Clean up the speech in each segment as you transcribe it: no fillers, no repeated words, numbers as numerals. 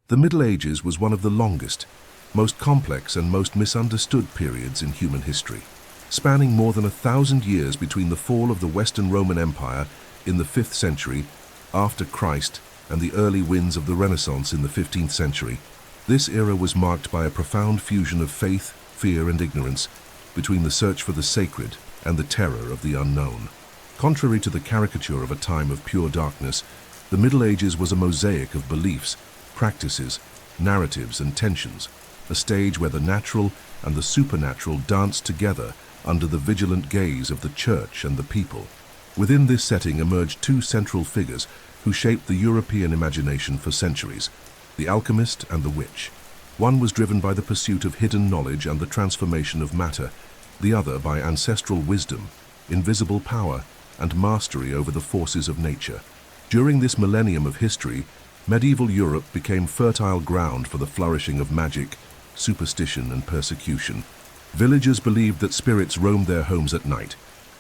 The Middle Ages was one of the longest, most complex and most misunderstood periods in human history, spanning more than 1,000 years between the fall of the Western Roman Empire in the 5th century after Christ and the early winds of the Renaissance in the 15th century. This era was marked by a profound fusion of faith, fear, and ignorance between the search for the sacred and the terror of the unknown. Contrary to the caricature of a time of pure darkness, the Middle Ages was a mosaic of beliefs, practices, narratives, and tensions, a stage where the natural and the supernatural danced together under the vigilant gaze of the church and the people. Within this setting emerged two central figures who shaped the European imagination for centuries: the alchemist and the witch. One was driven by the pursuit of hidden knowledge and the transformation of matter, the other by ancestral wisdom, invisible power, and mastery over the forces of nature. During this millennium of history, medieval Europe became fertile ground for the flourishing of magic, superstition, and persecution. Villagers believed that spirits roamed their homes at night,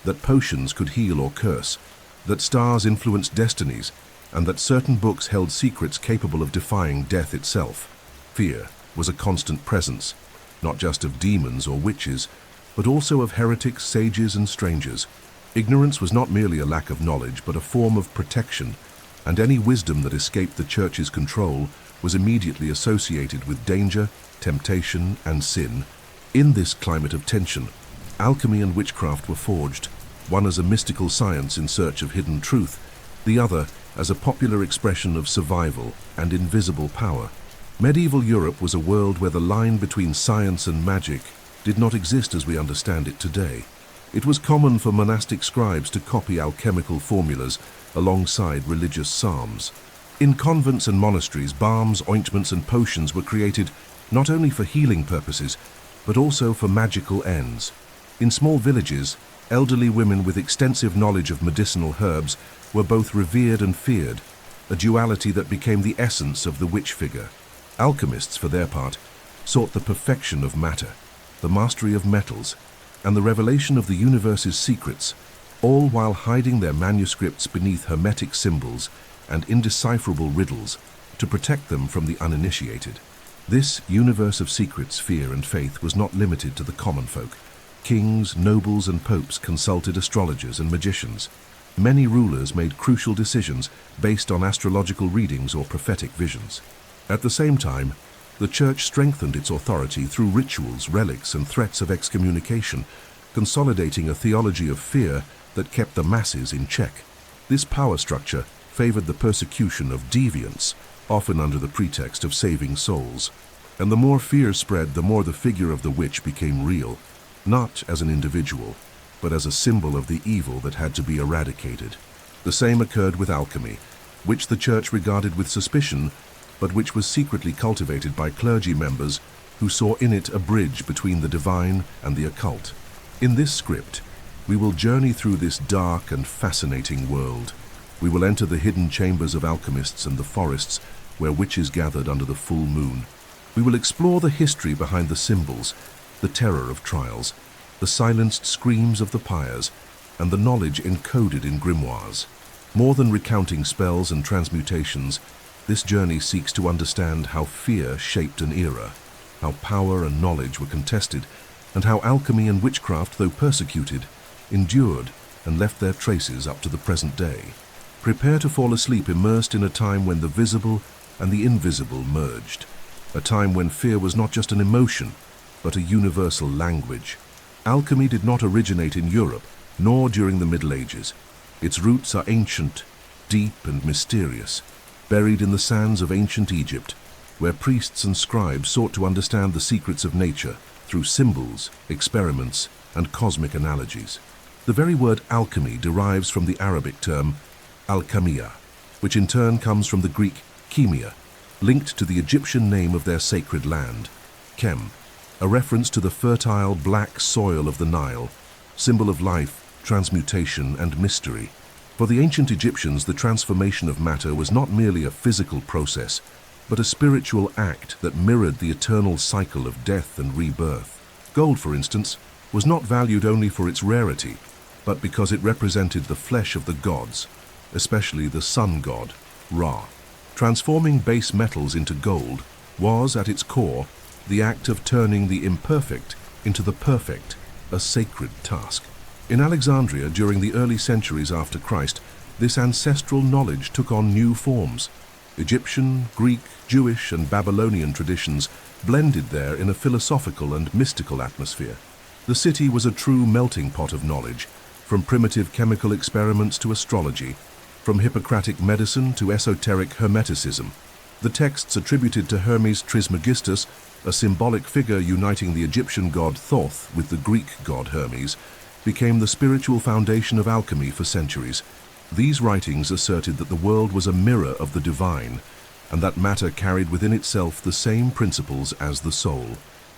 that potions could heal or curse, that stars influenced destinies, and that certain books held secrets capable of defying death itself. Fear was a constant presence, not just of demons or witches, but also of heretics, sages, and strangers. Ignorance was not merely a lack of knowledge, but a form of protection, and any wisdom that escaped the church's control was immediately associated with danger, temptation, and sin. In this climate of tension, alchemy and witchcraft were forged, one as a mystical science in search of hidden truth, the other as a popular expression of survival and invisible power. Medieval Europe was a world where the line between science and magic did not exist as we understand it today. It was common for monastic scribes to copy alchemical formulas alongside religious psalms. In convents and monasteries, balms, ointments, and potions were created not only for healing purposes, but also for magical ends. In small villages, elderly women with extensive knowledge of medicinal herbs were both revered and feared, a duality that became the essence of the witch figure. Alchemists, for their part, sought the perfection of matter, the mastery of metals, and the revelation of the universe's secrets, all while hiding their manuscripts beneath hermetic symbols and indecipherable riddles to protect them from the uninitiated. This universe of secrets, fear, and faith was not limited to the common folk. Kings, nobles, and popes consulted astrologers and magicians. Many rulers made crucial decisions based on astrological readings or prophetic visions. At the same time, the Church strengthened its authority through rituals, relics, and threats of excommunication, consolidating a theology of fear that kept the masses in check. This power structure favored the persecution of deviants, often under the pretext of saving souls. And the more fear spread, the more the figure of the witch became real, not as an individual, but as a symbol of the evil that had to be eradicated. The same occurred with alchemy, which the Church regarded with suspicion, but which was secretly cultivated by clergy members who saw in it a bridge between the divine and the occult. In this script, we will journey through this dark and fascinating world. We will enter the hidden chambers of alchemists and the forests where witches gathered under the full moon. We will explore the history behind the symbols, the terror of trials, the silenced screams of the pyres, and the knowledge encoded in grimoires. More than recounting spells and transmutations, this journey seeks to understand how fear shaped an era, how power and knowledge were contested, and how alchemy and witchcraft, though persecuted, endured and left their traces up to the present day. Prepare to fall asleep immersed in a time when the visible and the invisible merged, a time when fear was not just an emotion, but a universal language. Alchemy did not originate in Europe, nor during the Middle Ages. Its roots are ancient, deep, and mysterious, buried in the sands of ancient Egypt, where priests and scribes sought to understand the secrets of nature through symbols, experiments, and cosmic analogies. The very word alchemy derives from the Arabic term alchemia, which in turn comes from the Greek chemia, linked to the Egyptian name of their sacred land, Chem, a reference to the fertile black soil of the Nile, symbol of life, transmutation, and mystery. For the ancient Egyptians, the transformation of matter was not merely a physical process, but a spiritual act that mirrored the eternal cycle of death and rebirth. Gold, for instance, was not valued only for its rarity, but because it represented the flesh of the gods, especially the sun god, Ra. Transforming base metals into gold was, at its core, the act of turning the imperfect into the perfect, a sacred task. In Alexandria, during the early centuries after Christ, this ancestral knowledge took on new forms. Egyptian, Greek, Jewish, and Babylonian traditions blended there in a philosophical and mystical atmosphere. The city was a true melting pot of knowledge, from primitive chemical experiments to astrology, from Hippocratic medicine to esoteric Hermeticism. The texts attributed to Hermes Trismegistus, a symbolic figure uniting the Egyptian god Thoth with the Greek god Hermes, became the spiritual foundation of alchemy for centuries. These writings asserted that the world was a mirror of the divine, and that matter carried within itself the same principles as the soul.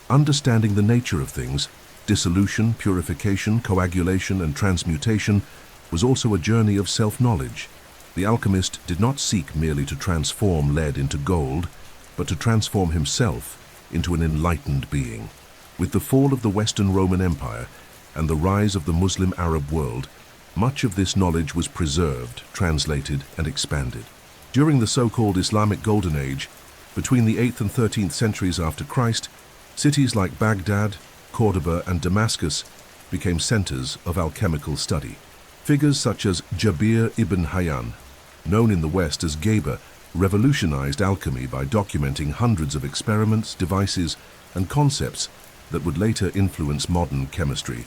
Understanding the nature of things, dissolution, purification, coagulation, and transmutation, was also a journey of self-knowledge. The alchemist did not seek merely to transform lead into gold, but to transform himself into an enlightened being. With the fall of the Western Roman Empire and the rise of the Muslim Arab world, much of this knowledge was preserved, translated, and expanded. During the so-called Islamic Golden Age, between the 8th and 13th centuries after Christ, cities like Baghdad, Cordoba, and Damascus became centers of alchemical study. Figures such as Jabir ibn Hayyan, known in the West as Geber, revolutionized alchemy by documenting hundreds of experiments, devices, and concepts that would later influence modern chemistry.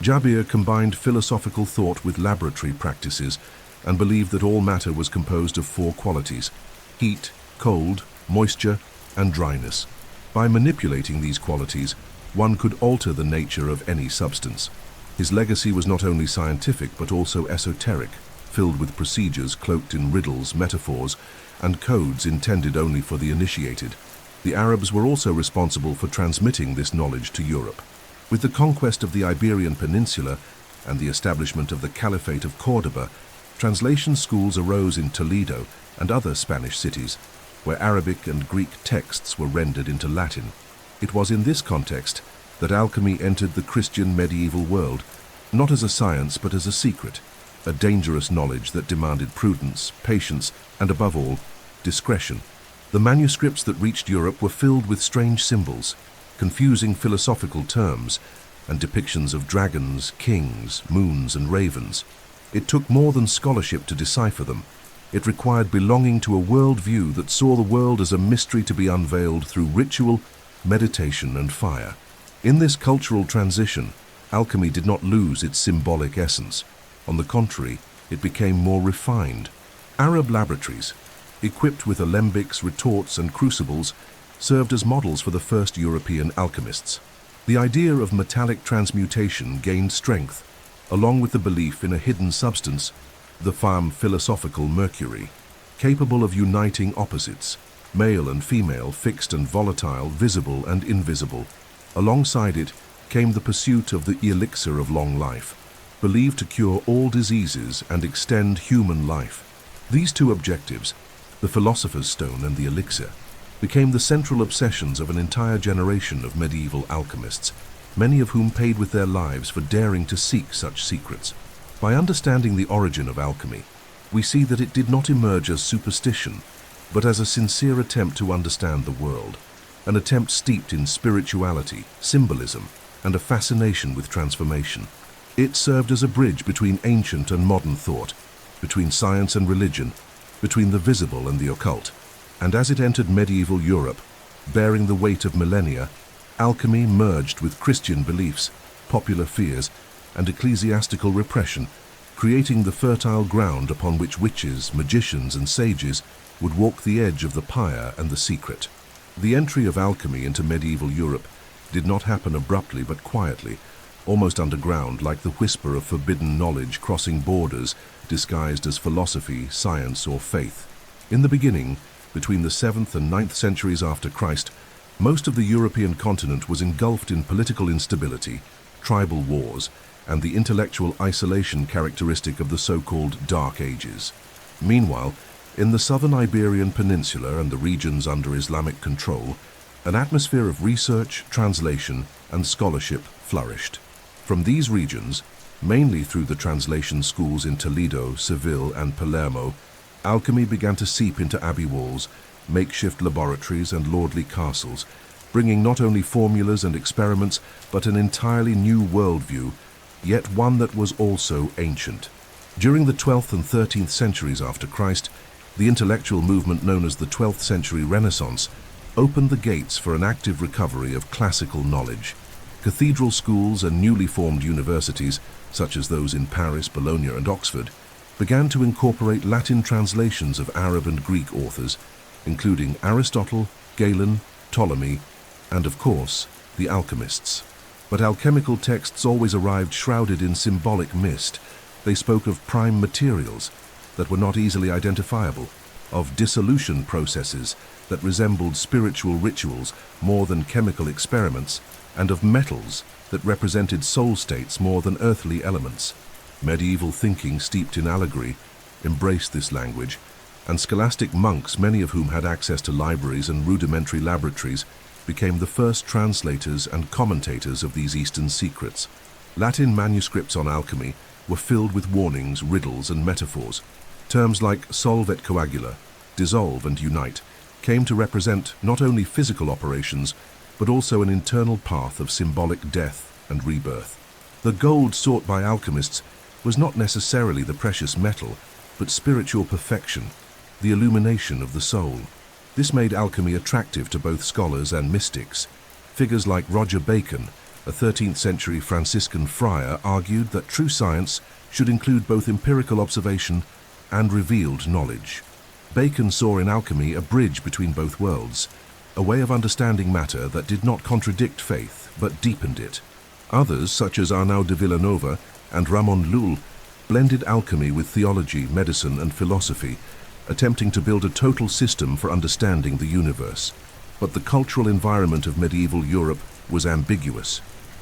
Jabir combined philosophical thought with laboratory practices and believed that all matter was composed of four qualities: heat, cold, moisture, and dryness. By manipulating these qualities, one could alter the nature of any substance. His legacy was not only scientific but also esoteric, filled with procedures cloaked in riddles, metaphors, and codes intended only for the initiated. The Arabs were also responsible for transmitting this knowledge to Europe. With the conquest of the Iberian Peninsula and the establishment of the Caliphate of Cordoba, translation schools arose in Toledo and other Spanish cities, where Arabic and Greek texts were rendered into Latin. It was in this context that alchemy entered the Christian medieval world, not as a science but as a secret, a dangerous knowledge that demanded prudence, patience, and above all, discretion. The manuscripts that reached Europe were filled with strange symbols, confusing philosophical terms, and depictions of dragons, kings, moons, and ravens. It took more than scholarship to decipher them. It required belonging to a worldview that saw the world as a mystery to be unveiled through ritual, meditation, and fire. In this cultural transition, alchemy did not lose its symbolic essence. On the contrary, it became more refined. Arab laboratories, equipped with alembics, retorts, and crucibles, served as models for the first European alchemists. The idea of metallic transmutation gained strength, along with the belief in a hidden substance, the femme philosophical mercury, capable of uniting opposites, male and female, fixed and volatile, visible and invisible. Alongside it came the pursuit of the elixir of long life, believed to cure all diseases and extend human life. These two objectives, the philosopher's stone and the elixir, became the central obsessions of an entire generation of medieval alchemists, many of whom paid with their lives for daring to seek such secrets. By understanding the origin of alchemy, we see that it did not emerge as superstition, but as a sincere attempt to understand the world, an attempt steeped in spirituality, symbolism, and a fascination with transformation. It served as a bridge between ancient and modern thought, between science and religion, between the visible and the occult. And as it entered medieval Europe, bearing the weight of millennia, alchemy merged with Christian beliefs, popular fears, and ecclesiastical repression, creating the fertile ground upon which witches, magicians, and sages would walk the edge of the pyre and the secret. The entry of alchemy into medieval Europe did not happen abruptly but quietly, almost underground, like the whisper of forbidden knowledge crossing borders disguised as philosophy, science, or faith. In the beginning, between the 7th and 9th centuries after Christ, most of the European continent was engulfed in political instability, tribal wars, and the intellectual isolation characteristic of the so-called Dark Ages. Meanwhile, in the southern Iberian Peninsula and the regions under Islamic control, an atmosphere of research, translation, and scholarship flourished. From these regions, mainly through the translation schools in Toledo, Seville, and Palermo, Alchemy began to seep into abbey walls, makeshift laboratories and lordly castles, bringing not only formulas and experiments, but an entirely new worldview, yet one that was also ancient. During the 12th and 13th centuries after Christ, the intellectual movement known as the 12th century Renaissance opened the gates for an active recovery of classical knowledge. Cathedral schools and newly formed universities, such as those in Paris, Bologna and Oxford, began to incorporate Latin translations of Arab and Greek authors, including Aristotle, Galen, Ptolemy, and of course, the alchemists. But alchemical texts always arrived shrouded in symbolic mist. They spoke of prime materials that were not easily identifiable, of dissolution processes that resembled spiritual rituals more than chemical experiments, and of metals that represented soul states more than earthly elements. Medieval thinking steeped in allegory embraced this language, and scholastic monks, many of whom had access to libraries and rudimentary laboratories, became the first translators and commentators of these Eastern secrets. Latin manuscripts on alchemy were filled with warnings, riddles, and metaphors. Terms like solve et coagula, dissolve and unite, came to represent not only physical operations, but also an internal path of symbolic death and rebirth. The gold sought by alchemists was not necessarily the precious metal, but spiritual perfection, the illumination of the soul. This made alchemy attractive to both scholars and mystics. Figures like Roger Bacon, a 13th century Franciscan friar, argued that true science should include both empirical observation and revealed knowledge. Bacon saw in alchemy a bridge between both worlds, a way of understanding matter that did not contradict faith, but deepened it. Others, such as Arnaud de Villanova and Ramon Llull, blended alchemy with theology, medicine, and philosophy, attempting to build a total system for understanding the universe. But the cultural environment of medieval Europe was ambiguous.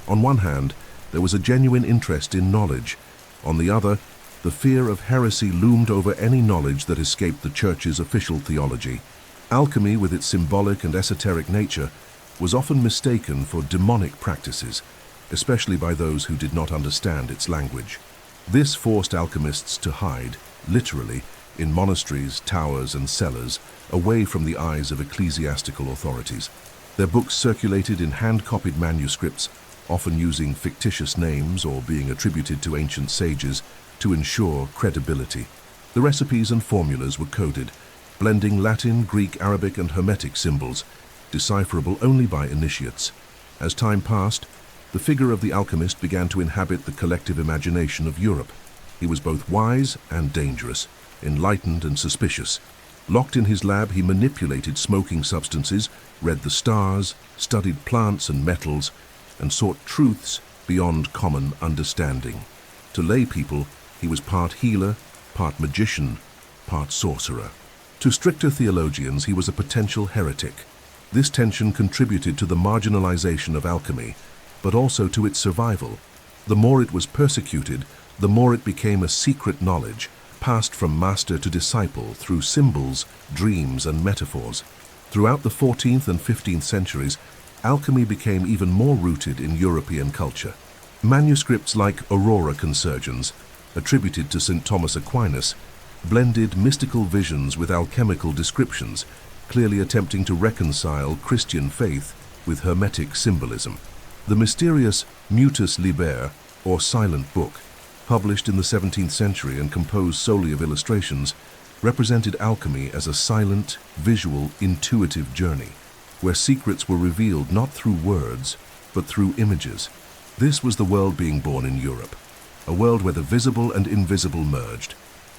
On one hand, there was a genuine interest in knowledge. On the other, the fear of heresy loomed over any knowledge that escaped the Church's official theology. Alchemy, with its symbolic and esoteric nature, was often mistaken for demonic practices, especially by those who did not understand its language. This forced alchemists to hide, literally, in monasteries, towers, and cellars, away from the eyes of ecclesiastical authorities. Their books circulated in hand-copied manuscripts, often using fictitious names or being attributed to ancient sages to ensure credibility. The recipes and formulas were coded, blending Latin, Greek, Arabic, and Hermetic symbols, decipherable only by initiates. As time passed, the figure of the alchemist began to inhabit the collective imagination of Europe. He was both wise and dangerous, enlightened and suspicious. Locked in his lab, he manipulated smoking substances, read the stars, studied plants and metals, and sought truths beyond common understanding. To lay people, he was part healer, part magician, part sorcerer. To stricter theologians, he was a potential heretic. This tension contributed to the marginalization of alchemy, but also to its survival. The more it was persecuted, the more it became a secret knowledge, passed from master to disciple through symbols, dreams, and metaphors. Throughout the 14th and 15th centuries, alchemy became even more rooted in European culture. Manuscripts like Aurora Consurgens, attributed to St. Thomas Aquinas, blended mystical visions with alchemical descriptions, clearly attempting to reconcile Christian faith with Hermetic symbolism. The mysterious Mutus Liber, or Silent Book, published in the 17th century and composed solely of illustrations, represented alchemy as a silent, visual, intuitive journey, where secrets were revealed not through words, but through images. This was the world being born in Europe, a world where the visible and invisible merged,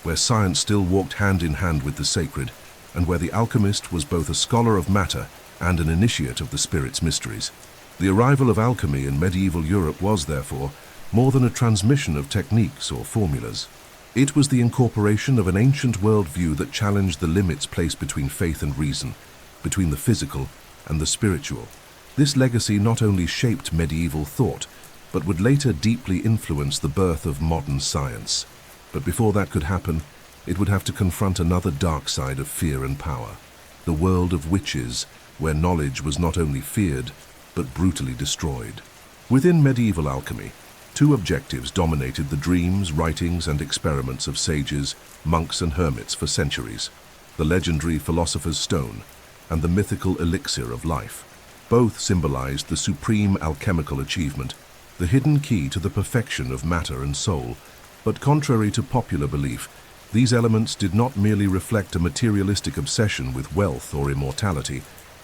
where science still walked hand in hand with the sacred, and where the alchemist was both a scholar of matter and an initiate of the spirit's mysteries. The arrival of alchemy in medieval Europe was, therefore, more than a transmission of techniques or formulas. It was the incorporation of an ancient worldview that challenged the limits placed between faith and reason, between the physical and the spiritual. This legacy not only shaped medieval thought, but would later deeply influence the birth of modern science. But before that could happen, it would have to confront another dark side of fear and power, the world of witches, where knowledge was not only feared, but brutally destroyed. Within medieval alchemy, Two objectives dominated the dreams, writings, and experiments of sages, monks, and hermits for centuries: the legendary philosopher's stone and the mythical elixir of life. Both symbolized the supreme alchemical achievement, the hidden key to the perfection of matter and soul. But contrary to popular belief, these elements did not merely reflect a materialistic obsession with wealth or immortality.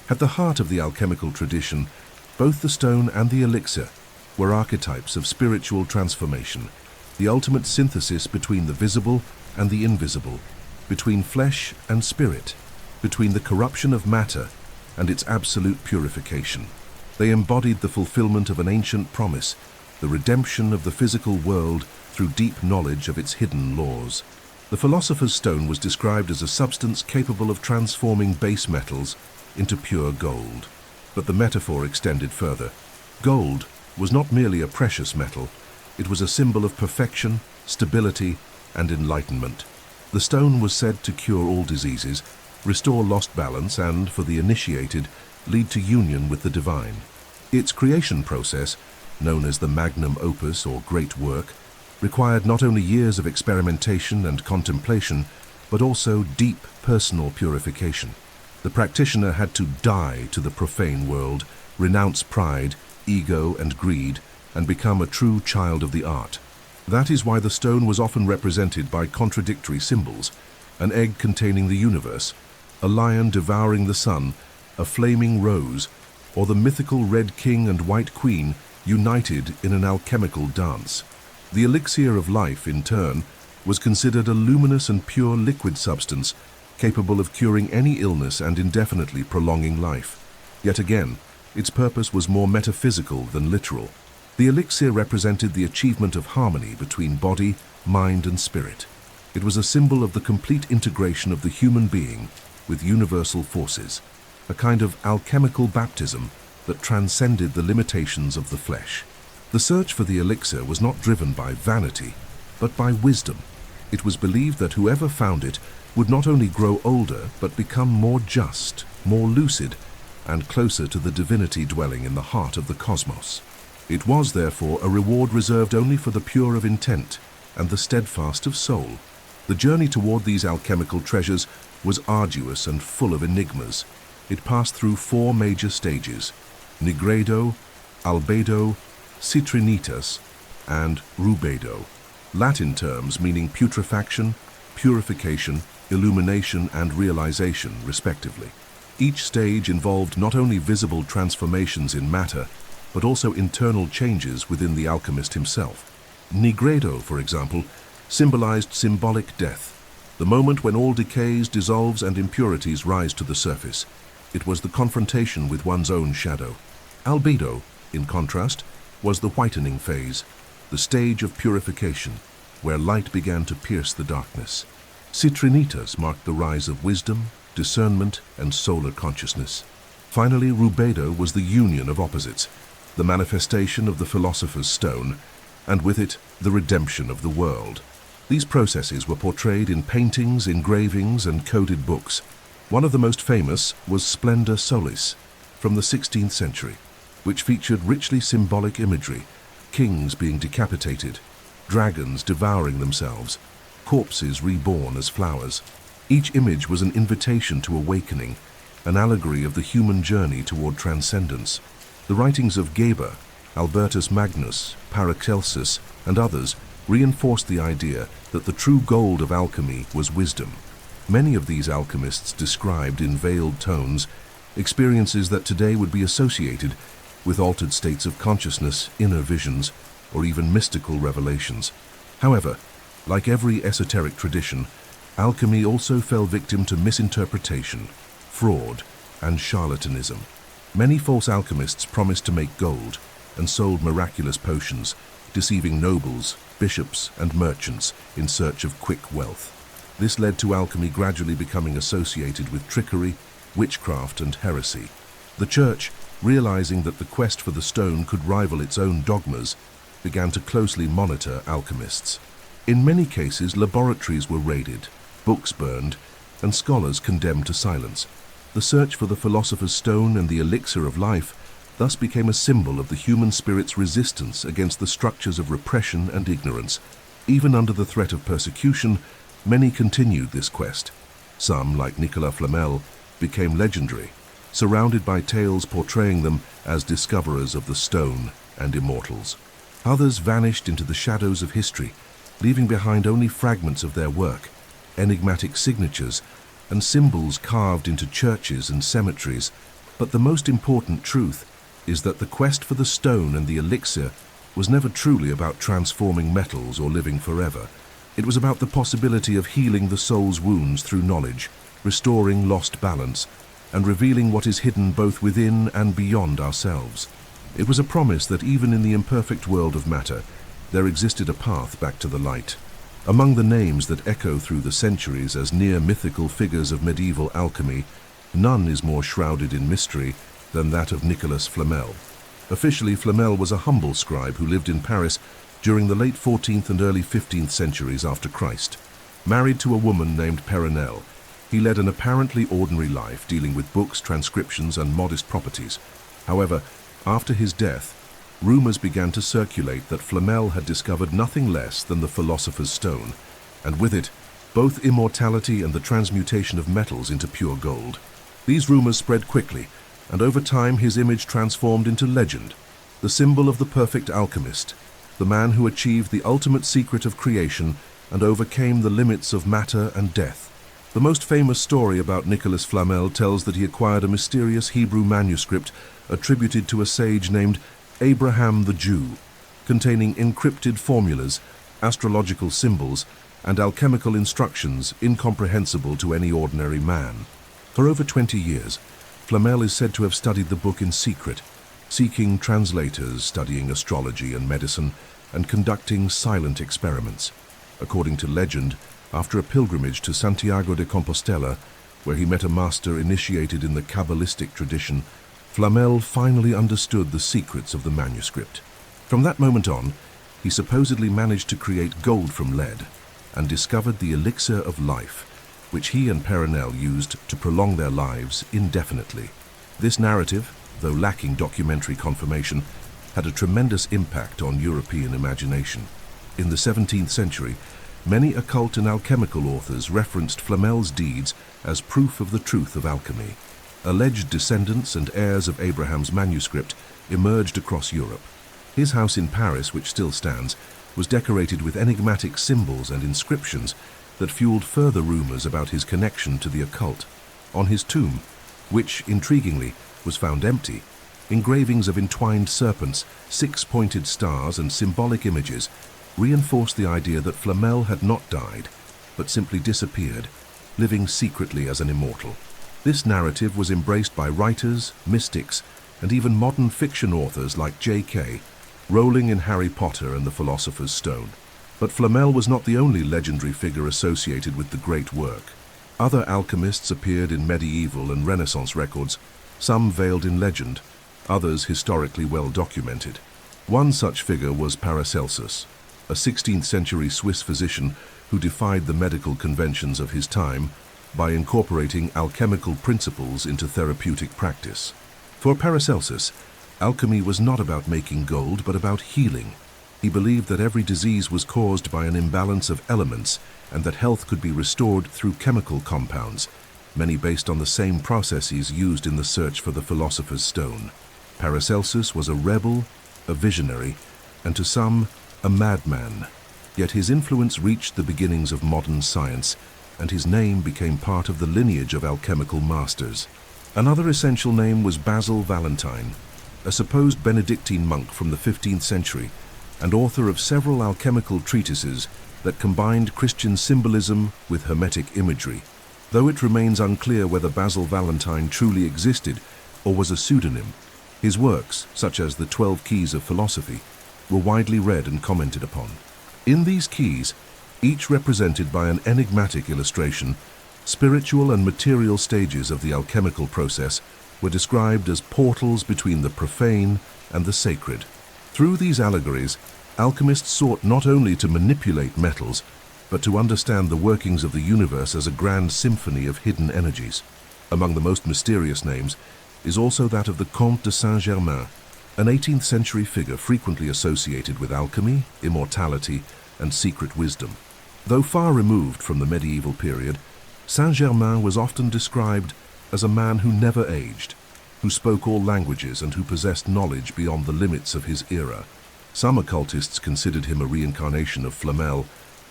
At the heart of the alchemical tradition, both the stone and the elixir were archetypes of spiritual transformation, the ultimate synthesis between the visible and the invisible, between flesh and spirit, between the corruption of matter and its absolute purification. They embodied the fulfillment of an ancient promise, the redemption of the physical world through deep knowledge of its hidden laws. The philosopher's stone was described as a substance capable of transforming base metals into pure gold. But the metaphor extended further. Gold was not merely a precious metal, it was a symbol of perfection, stability, and enlightenment. The stone was said to cure all diseases, restore lost balance, and, for the initiated, lead to union with the divine. Its creation process, known as the magnum opus or great work, required not only years of experimentation and contemplation, but also deep personal purification. The practitioner had to die to the profane world, renounce pride, ego, and greed, and become a true child of the art. That is why the stone was often represented by contradictory symbols: an egg containing the universe, a lion devouring the sun, a flaming rose, or the mythical red king and white queen united in an alchemical dance. The elixir of life, in turn, was considered a luminous and pure liquid substance capable of curing any illness and indefinitely prolonging life. Yet again, its purpose was more metaphysical than literal. The elixir represented the achievement of harmony between body, mind, and spirit. It was a symbol of the complete integration of the human being with universal forces, a kind of alchemical baptism that transcended the limitations of the flesh. The search for the elixir was not driven by vanity, but by wisdom. It was believed that whoever found it would not only grow older, but become more just, more lucid, and closer to the divinity dwelling in the heart of the cosmos. It was, therefore, a reward reserved only for the pure of intent and the steadfast of soul. The journey toward these alchemical treasures was arduous and full of enigmas. It passed through four major stages: nigredo, albedo, citrinitas, and rubedo, Latin terms meaning putrefaction, purification, illumination, and realization, respectively. Each stage involved not only visible transformations in matter, but also internal changes within the alchemist himself. Nigredo, for example, symbolized symbolic death, the moment when all decays, dissolves, and impurities rise to the surface. It was the confrontation with one's own shadow. Albedo, in contrast, was the whitening phase, the stage of purification, where light began to pierce the darkness. Citrinitas marked the rise of wisdom, discernment, and solar consciousness. Finally, rubedo was the union of opposites, the manifestation of the philosopher's stone, and with it, the redemption of the world. These processes were portrayed in paintings, engravings, and coded books. One of the most famous was Splendor Solis, from the 16th century, which featured richly symbolic imagery: kings being decapitated, dragons devouring themselves, corpses reborn as flowers. Each image was an invitation to awakening, an allegory of the human journey toward transcendence. The writings of Geber, Albertus Magnus, Paracelsus, and others reinforced the idea that the true gold of alchemy was wisdom. Many of these alchemists described in veiled tones experiences that today would be associated with altered states of consciousness, inner visions, or even mystical revelations. However, like every esoteric tradition, alchemy also fell victim to misinterpretation, fraud, and charlatanism. Many false alchemists promised to make gold and sold miraculous potions, deceiving nobles, bishops, and merchants in search of quick wealth. This led to alchemy gradually becoming associated with trickery, witchcraft, and heresy. The Church, realizing that the quest for the stone could rival its own dogmas, began to closely monitor alchemists. In many cases, laboratories were raided, books burned, and scholars condemned to silence. The search for the philosopher's stone and the elixir of life thus became a symbol of the human spirit's resistance against the structures of repression and ignorance. Even under the threat of persecution, many continued this quest. Some, like Nicolas Flamel, became legendary, surrounded by tales portraying them as discoverers of the stone and immortals. Others vanished into the shadows of history, leaving behind only fragments of their work, enigmatic signatures, and symbols carved into churches and cemeteries. But the most important truth is that the quest for the stone and the elixir was never truly about transforming metals or living forever. It was about the possibility of healing the soul's wounds through knowledge, restoring lost balance, and revealing what is hidden both within and beyond ourselves. It was a promise that even in the imperfect world of matter, there existed a path back to the light. Among the names that echo through the centuries as near-mythical figures of medieval alchemy, none is more shrouded in mystery than that of Nicolas Flamel. Officially, Flamel was a humble scribe who lived in Paris during the late 14th and early 15th centuries after Christ. Married to a woman named Perenelle, he led an apparently ordinary life, dealing with books, transcriptions, and modest properties. However, after his death, rumors began to circulate that Flamel had discovered nothing less than the Philosopher's Stone, and with it, both immortality and the transmutation of metals into pure gold. These rumors spread quickly, and over time his image transformed into legend, the symbol of the perfect alchemist, the man who achieved the ultimate secret of creation and overcame the limits of matter and death. The most famous story about Nicolas Flamel tells that he acquired a mysterious Hebrew manuscript attributed to a sage named Abraham the Jew, containing encrypted formulas, astrological symbols, and alchemical instructions incomprehensible to any ordinary man. For over 20 years, Flamel is said to have studied the book in secret, seeking translators, studying astrology and medicine, and conducting silent experiments. According to legend, after a pilgrimage to Santiago de Compostela, where he met a master initiated in the Kabbalistic tradition, Flamel finally understood the secrets of the manuscript. From that moment on, he supposedly managed to create gold from lead and discovered the elixir of life, which he and Perenelle used to prolong their lives indefinitely. This narrative, though lacking documentary confirmation, had a tremendous impact on European imagination. In the 17th century, many occult and alchemical authors referenced Flamel's deeds as proof of the truth of alchemy. Alleged descendants and heirs of Abraham's manuscript emerged across Europe. His house in Paris, which still stands, was decorated with enigmatic symbols and inscriptions that fueled further rumors about his connection to the occult. On his tomb, which, intriguingly, was found empty, engravings of entwined serpents, six-pointed stars, and symbolic images reinforced the idea that Flamel had not died, but simply disappeared, living secretly as an immortal. This narrative was embraced by writers, mystics, and even modern fiction authors like J.K. Rowling in Harry Potter and the Philosopher's Stone. But Flamel was not the only legendary figure associated with the great work. Other alchemists appeared in medieval and Renaissance records, some veiled in legend, others historically well documented. One such figure was Paracelsus, a 16th century Swiss physician who defied the medical conventions of his time by incorporating alchemical principles into therapeutic practice. For Paracelsus, alchemy was not about making gold, but about healing. He believed that every disease was caused by an imbalance of elements and that health could be restored through chemical compounds, many based on the same processes used in the search for the Philosopher's Stone. Paracelsus was a rebel, a visionary, and to some, a madman. Yet his influence reached the beginnings of modern science, and his name became part of the lineage of alchemical masters. Another essential name was Basil Valentine, a supposed Benedictine monk from the 15th century, and author of several alchemical treatises that combined Christian symbolism with Hermetic imagery. Though it remains unclear whether Basil Valentine truly existed or was a pseudonym, his works, such as the 12 Keys of Philosophy, were widely read and commented upon. In these keys, each represented by an enigmatic illustration, spiritual and material stages of the alchemical process were described as portals between the profane and the sacred. Through these allegories, alchemists sought not only to manipulate metals, but to understand the workings of the universe as a grand symphony of hidden energies. Among the most mysterious names, is also that of the Comte de Saint-Germain, an 18th century figure frequently associated with alchemy, immortality, and secret wisdom. Though far removed from the medieval period, Saint-Germain was often described as a man who never aged, who spoke all languages and who possessed knowledge beyond the limits of his era. Some occultists considered him a reincarnation of Flamel,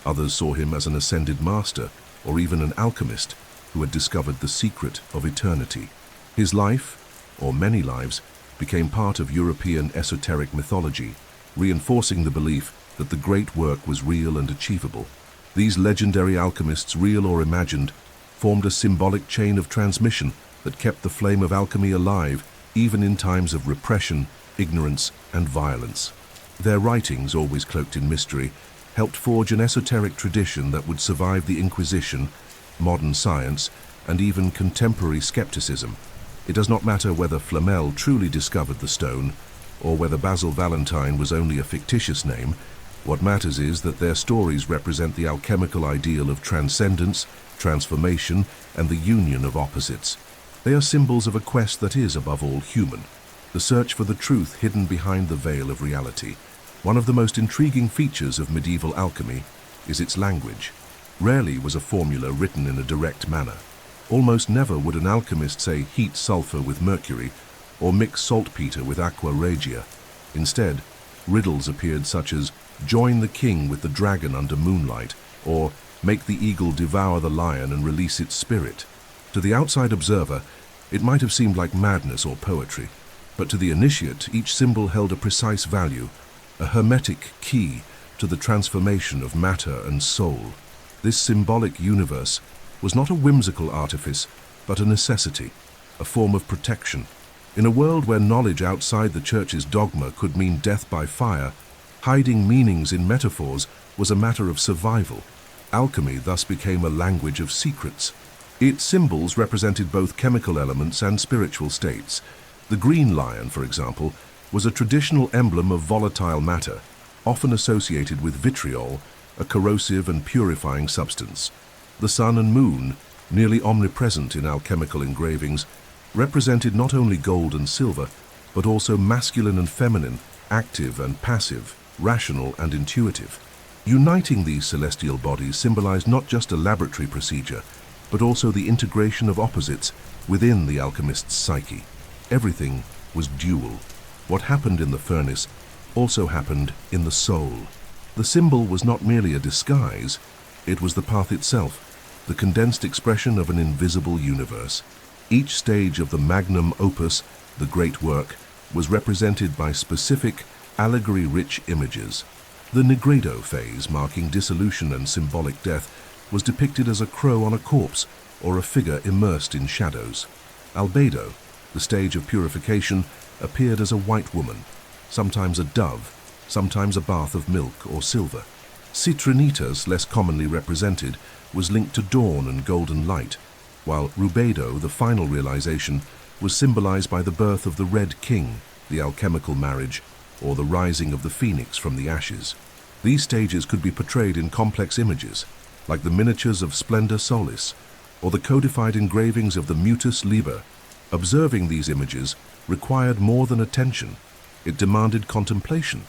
others saw him as an ascended master, or even an alchemist who had discovered the secret of eternity. His life, or many lives, became part of European esoteric mythology, reinforcing the belief that the great work was real and achievable. These legendary alchemists, real or imagined, formed a symbolic chain of transmission that kept the flame of alchemy alive even in times of repression, ignorance, and violence. Their writings, always cloaked in mystery, helped forge an esoteric tradition that would survive the Inquisition, modern science, and even contemporary skepticism. It does not matter whether Flamel truly discovered the stone, or whether Basil Valentine was only a fictitious name. What matters is that their stories represent the alchemical ideal of transcendence, transformation, and the union of opposites. They are symbols of a quest that is, above all, human, the search for the truth hidden behind the veil of reality. One of the most intriguing features of medieval alchemy is its language. Rarely was a formula written in a direct manner. Almost never would an alchemist say heat sulfur with mercury or mix saltpeter with aqua regia. Instead, riddles appeared such as join the king with the dragon under moonlight, or make the eagle devour the lion and release its spirit. To the outside observer, it might have seemed like madness or poetry, but to the initiate, each symbol held a precise value, a hermetic key to the transformation of matter and soul. This symbolic universe was not a whimsical artifice, but a necessity, a form of protection. In a world where knowledge outside the church's dogma could mean death by fire, hiding meanings in metaphors was a matter of survival. Alchemy thus became a language of secrets. Its symbols represented both chemical elements and spiritual states. The green lion, for example, was a traditional emblem of volatile matter, often associated with vitriol, a corrosive and purifying substance. The sun and moon, nearly omnipresent in alchemical engravings, represented not only gold and silver, but also masculine and feminine, active and passive, rational and intuitive. Uniting these celestial bodies symbolized not just a laboratory procedure, but also the integration of opposites within the alchemist's psyche. Everything was dual. What happened in the furnace also happened in the soul. The symbol was not merely a disguise, it was the path itself, the condensed expression of an invisible universe. Each stage of the magnum opus, the great work, was represented by specific, allegory-rich images. The Nigredo phase, marking dissolution and symbolic death, was depicted as a crow on a corpse or a figure immersed in shadows. Albedo, the stage of purification, appeared as a white woman, sometimes a dove, sometimes a bath of milk or silver. Citrinitas, less commonly represented, was linked to dawn and golden light, while Rubedo, the final realization, was symbolized by the birth of the Red King, the alchemical marriage, or the rising of the phoenix from the ashes. These stages could be portrayed in complex images, like the miniatures of Splendor Solis, or the codified engravings of the Mutus Liber. Observing these images required more than attention. It demanded contemplation.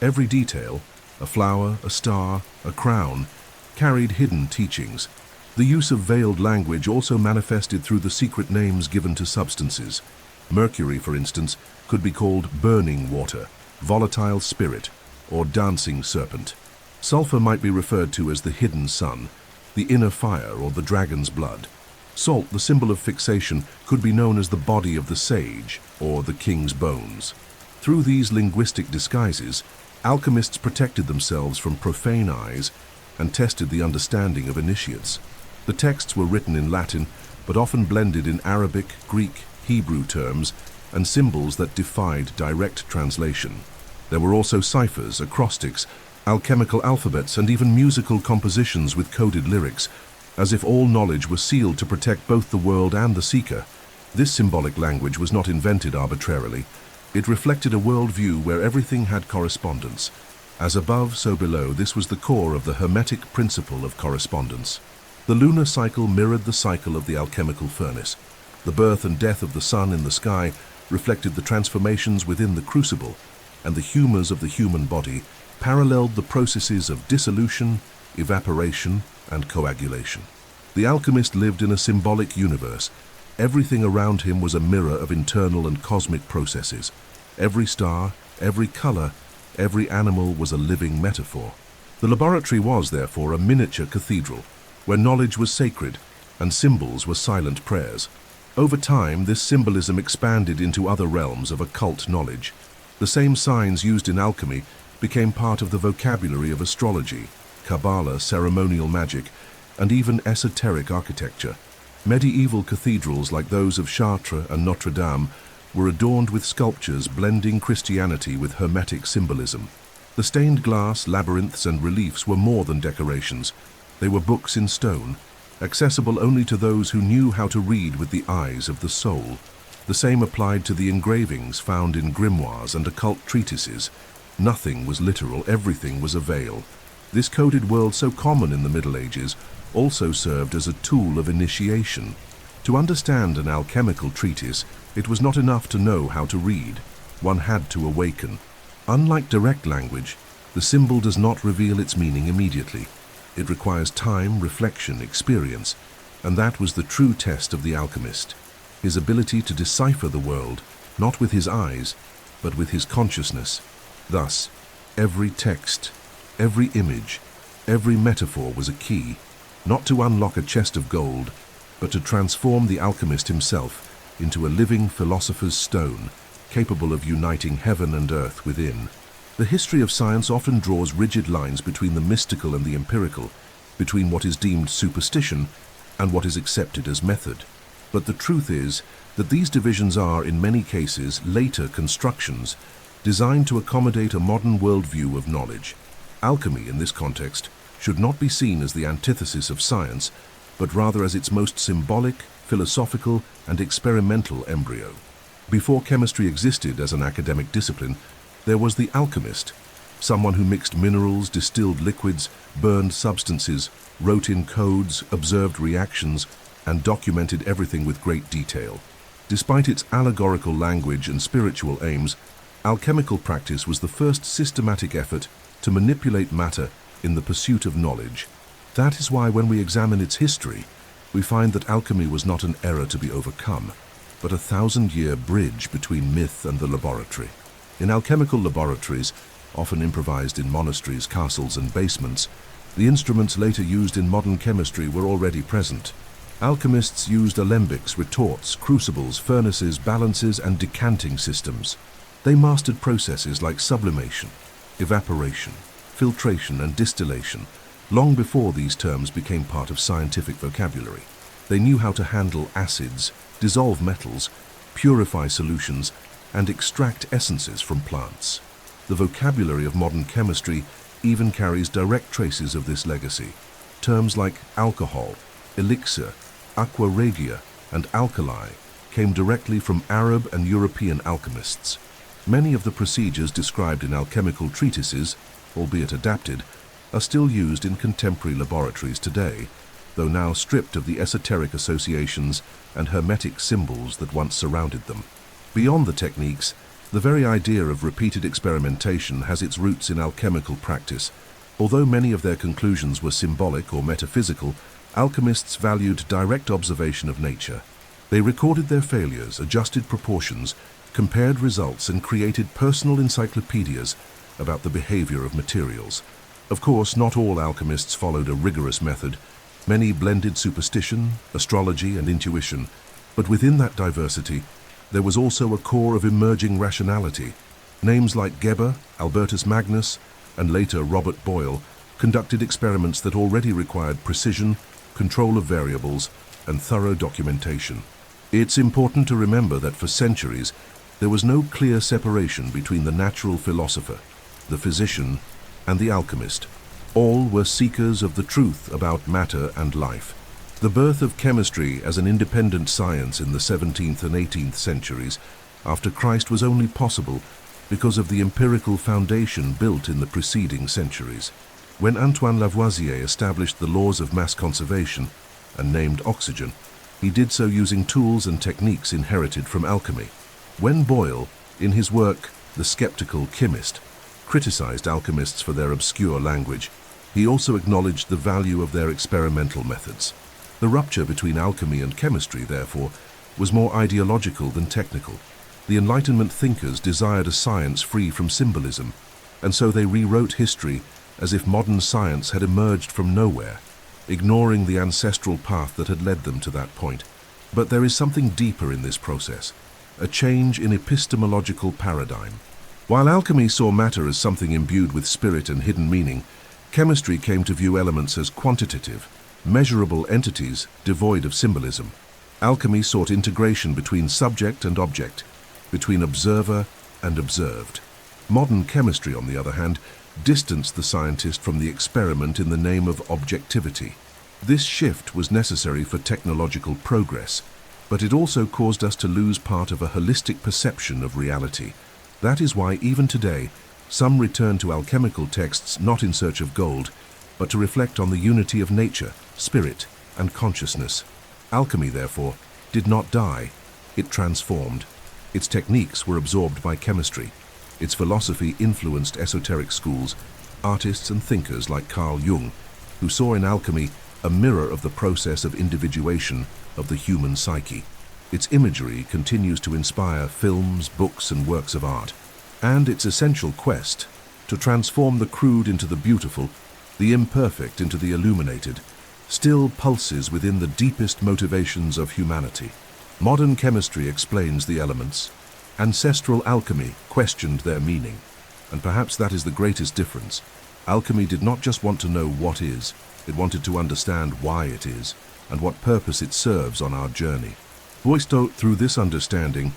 Every detail, a flower, a star, a crown, carried hidden teachings. The use of veiled language also manifested through the secret names given to substances. Mercury, for instance, could be called burning water, volatile spirit, or dancing serpent. Sulfur might be referred to as the hidden sun, the inner fire, or the dragon's blood. Salt, the symbol of fixation, could be known as the body of the sage, or the king's bones. Through these linguistic disguises, alchemists protected themselves from profane eyes and tested the understanding of initiates. The texts were written in Latin, but often blended in Arabic, Greek, Hebrew terms, and symbols that defied direct translation. There were also ciphers, acrostics, alchemical alphabets, and even musical compositions with coded lyrics, as if all knowledge was sealed to protect both the world and the seeker. This symbolic language was not invented arbitrarily. It reflected a worldview where everything had correspondence. As above, so below, this was the core of the hermetic principle of correspondence. The lunar cycle mirrored the cycle of the alchemical furnace. The birth and death of the sun in the sky reflected the transformations within the crucible, and the humors of the human body paralleled the processes of dissolution, evaporation, and coagulation. The alchemist lived in a symbolic universe. Everything around him was a mirror of internal and cosmic processes. Every star, every color, every animal was a living metaphor. The laboratory was, therefore, a miniature cathedral, where knowledge was sacred and symbols were silent prayers. Over time, this symbolism expanded into other realms of occult knowledge. The same signs used in alchemy became part of the vocabulary of astrology, Kabbalah, ceremonial magic, and even esoteric architecture. Medieval cathedrals like those of Chartres and Notre Dame were adorned with sculptures blending Christianity with Hermetic symbolism. The stained glass, labyrinths, and reliefs were more than decorations. They were books in stone, accessible only to those who knew how to read with the eyes of the soul. The same applied to the engravings found in grimoires and occult treatises. Nothing was literal, everything was a veil. This coded world, so common in the Middle Ages, also served as a tool of initiation. To understand an alchemical treatise, it was not enough to know how to read. One had to awaken. Unlike direct language, the symbol does not reveal its meaning immediately. It requires time, reflection, experience, and that was the true test of the alchemist. His ability to decipher the world, not with his eyes, but with his consciousness. Thus, every text, every image, every metaphor was a key, not to unlock a chest of gold, but to transform the alchemist himself into a living philosopher's stone, capable of uniting heaven and earth within. The history of science often draws rigid lines between the mystical and the empirical, between what is deemed superstition and what is accepted as method. But the truth is that these divisions are, in many cases, later constructions designed to accommodate a modern worldview of knowledge. Alchemy, in this context, should not be seen as the antithesis of science, but rather as its most symbolic, philosophical, and experimental embryo. Before chemistry existed as an academic discipline, there was the alchemist, someone who mixed minerals, distilled liquids, burned substances, wrote in codes, observed reactions, and documented everything with great detail. Despite its allegorical language and spiritual aims, alchemical practice was the first systematic effort to manipulate matter in the pursuit of knowledge. That is why when we examine its history, we find that alchemy was not an error to be overcome, but a 1,000-year bridge between myth and the laboratory. In alchemical laboratories, often improvised in monasteries, castles, and basements, the instruments later used in modern chemistry were already present. Alchemists used alembics, retorts, crucibles, furnaces, balances, and decanting systems. They mastered processes like sublimation, evaporation, filtration, and distillation, long before these terms became part of scientific vocabulary. They knew how to handle acids, dissolve metals, purify solutions, and extract essences from plants. The vocabulary of modern chemistry even carries direct traces of this legacy. Terms like alcohol, elixir, aqua regia, and alkali came directly from Arab and European alchemists. Many of the procedures described in alchemical treatises, albeit adapted, are still used in contemporary laboratories today, though now stripped of the esoteric associations and hermetic symbols that once surrounded them. Beyond the techniques, the very idea of repeated experimentation has its roots in alchemical practice. Although many of their conclusions were symbolic or metaphysical, alchemists valued direct observation of nature. They recorded their failures, adjusted proportions, compared results, and created personal encyclopedias about the behavior of materials. Of course, not all alchemists followed a rigorous method. Many blended superstition, astrology, and intuition, but within that diversity, there was also a core of emerging rationality. Names like Geber, Albertus Magnus, and later Robert Boyle conducted experiments that already required precision, control of variables, and thorough documentation. It's important to remember that for centuries, there was no clear separation between the natural philosopher, the physician, and the alchemist. All were seekers of the truth about matter and life. The birth of chemistry as an independent science in the 17th and 18th centuries after Christ was only possible because of the empirical foundation built in the preceding centuries. When Antoine Lavoisier established the laws of mass conservation and named oxygen, He did so using tools and techniques inherited from alchemy. When Boyle, in his work The Skeptical Chemist, criticized alchemists for their obscure language, he also acknowledged the value of their experimental methods. The rupture between alchemy and chemistry, therefore, was more ideological than technical. The Enlightenment thinkers desired a science free from symbolism, and so they rewrote history as if modern science had emerged from nowhere, ignoring the ancestral path that had led them to that point. But there is something deeper in this process, a change in epistemological paradigm. While alchemy saw matter as something imbued with spirit and hidden meaning, chemistry came to view elements as quantitative, measurable entities devoid of symbolism. Alchemy sought integration between subject and object, between observer and observed. Modern chemistry, on the other hand, distanced the scientist from the experiment in the name of objectivity. This shift was necessary for technological progress, but it also caused us to lose part of a holistic perception of reality. That is why, even today, some return to alchemical texts not in search of gold, but to reflect on the unity of nature, spirit, and consciousness. Alchemy, therefore, did not die. It transformed. Its techniques were absorbed by chemistry. Its philosophy influenced esoteric schools, artists and thinkers like Carl Jung, who saw in alchemy a mirror of the process of individuation of the human psyche. Its imagery continues to inspire films, books, and works of art, and its essential quest to transform the crude into the beautiful, the imperfect into the illuminated, still pulses within the deepest motivations of humanity. Modern chemistry explains the elements. Ancestral alchemy questioned their meaning, and perhaps that is the greatest difference. Alchemy did not just want to know what is, it wanted to understand why it is, and what purpose it serves on our journey. Voiced through this understanding,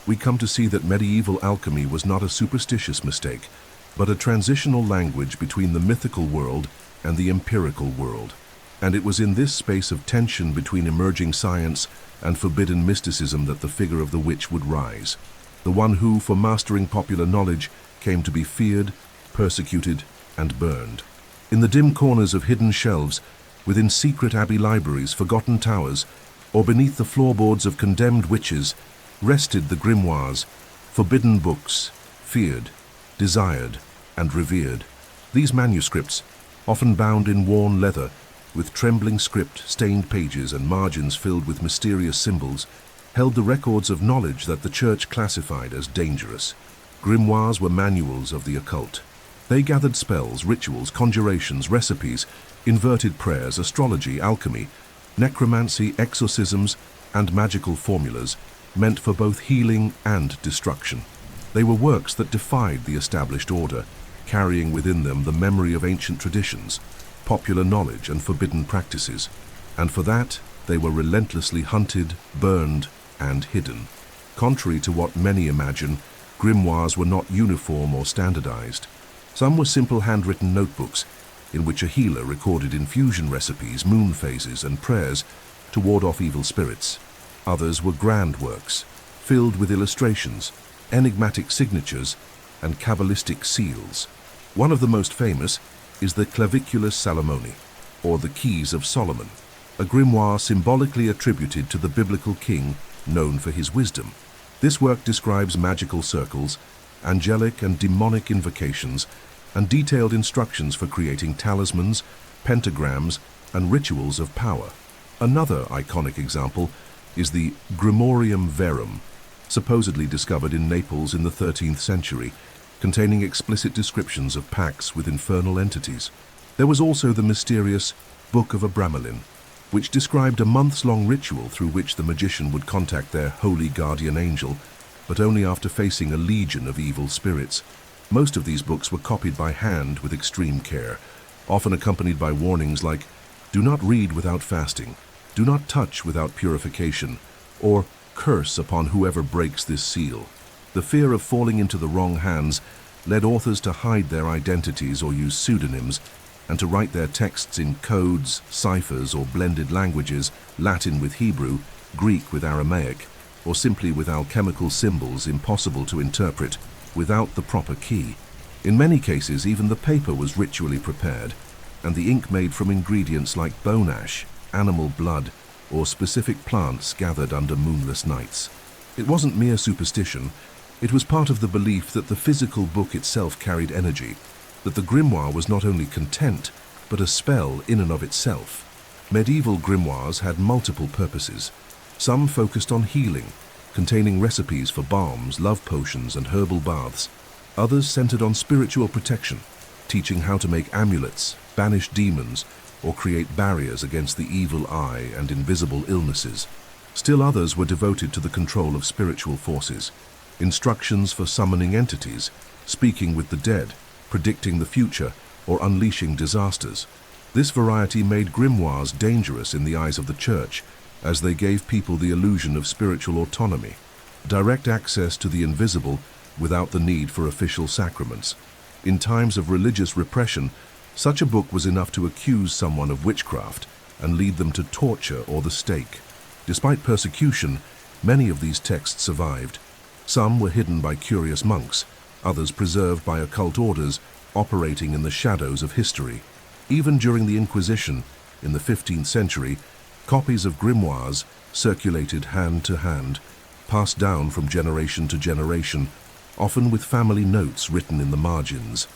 we come to see that medieval alchemy was not a superstitious mistake, but a transitional language between the mythical world and the empirical world. And it was in this space of tension between emerging science and forbidden mysticism that the figure of the witch would rise, the one who, for mastering popular knowledge, came to be feared, persecuted, and burned. In the dim corners of hidden shelves, within secret abbey libraries, forgotten towers, or beneath the floorboards of condemned witches, rested the grimoires, forbidden books, feared, desired, and revered. These manuscripts, often bound in worn leather, with trembling script, stained pages, and margins filled with mysterious symbols, held the records of knowledge that the Church classified as dangerous. Grimoires were manuals of the occult. They gathered spells, rituals, conjurations, recipes, inverted prayers, astrology, alchemy, necromancy, exorcisms, and magical formulas, meant for both healing and destruction. They were works that defied the established order, carrying within them the memory of ancient traditions, popular knowledge, and forbidden practices. And for that, they were relentlessly hunted, burned, and hidden. Contrary to what many imagine, grimoires were not uniform or standardized. Some were simple handwritten notebooks, in which a healer recorded infusion recipes, moon phases, and prayers to ward off evil spirits. Others were grand works, filled with illustrations, enigmatic signatures, and Kabbalistic seals. One of the most famous is the Claviculus Salomoni, or the Keys of Solomon, a grimoire symbolically attributed to the biblical king known for his wisdom. This work describes magical circles, angelic and demonic invocations, and detailed instructions for creating talismans, pentagrams, and rituals of power. Another iconic example is the Grimorium Verum, supposedly discovered in Naples in the 13th century, containing explicit descriptions of pacts with infernal entities. There was also the mysterious Book of Abramelin, which described a months-long ritual through which the magician would contact their holy guardian angel, but only after facing a legion of evil spirits. Most of these books were copied by hand with extreme care, often accompanied by warnings like, "Do not read without fasting," "Do not touch without purification," or "Curse upon whoever breaks this seal." The fear of falling into the wrong hands led authors to hide their identities or use pseudonyms, and to write their texts in codes, ciphers, or blended languages, Latin with Hebrew, Greek with Aramaic, or simply with alchemical symbols impossible to interpret without the proper key. In many cases, even the paper was ritually prepared, and the ink made from ingredients like bone ash, animal blood, or specific plants gathered under moonless nights. It wasn't mere superstition, it was part of the belief that the physical book itself carried energy, that the grimoire was not only content, but a spell in and of itself. Medieval grimoires had multiple purposes. Some focused on healing, containing recipes for balms, love potions, and herbal baths. Others centered on spiritual protection, teaching how to make amulets, banish demons, or create barriers against the evil eye and invisible illnesses. Still others were devoted to the control of spiritual forces, instructions for summoning entities, speaking with the dead, predicting the future, or unleashing disasters. This variety made grimoires dangerous in the eyes of the church, as they gave people the illusion of spiritual autonomy, direct access to the invisible without the need for official sacraments. In times of religious repression, such a book was enough to accuse someone of witchcraft and lead them to torture or the stake. Despite persecution, many of these texts survived. Some were hidden by curious monks, others preserved by occult orders operating in the shadows of history. Even during the Inquisition, in the 15th century, copies of grimoires circulated hand to hand, passed down from generation to generation, often with family notes written in the margins.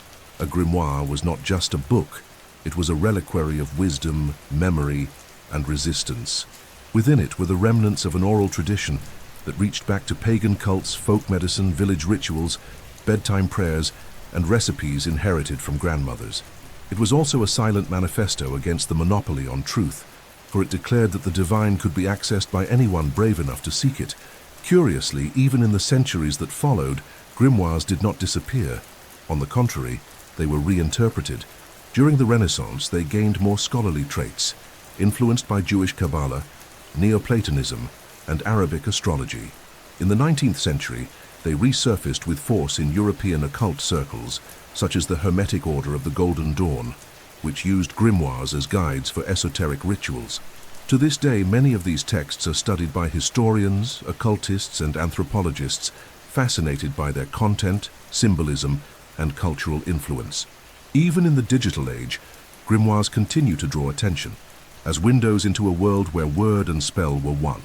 A grimoire was not just a book, it was a reliquary of wisdom, memory, and resistance. Within it were the remnants of an oral tradition that reached back to pagan cults, folk medicine, village rituals, bedtime prayers, and recipes inherited from grandmothers. It was also a silent manifesto against the monopoly on truth, for it declared that the divine could be accessed by anyone brave enough to seek it. Curiously, even in the centuries that followed, grimoires did not disappear. On the contrary, they were reinterpreted. During the Renaissance, they gained more scholarly traits, influenced by Jewish Kabbalah, Neoplatonism, and Arabic astrology. In the 19th century, they resurfaced with force in European occult circles, such as the Hermetic Order of the Golden Dawn, which used grimoires as guides for esoteric rituals. To this day, many of these texts are studied by historians, occultists, and anthropologists, fascinated by their content, symbolism, and cultural influence. Even in the digital age, grimoires continue to draw attention, as windows into a world where word and spell were one,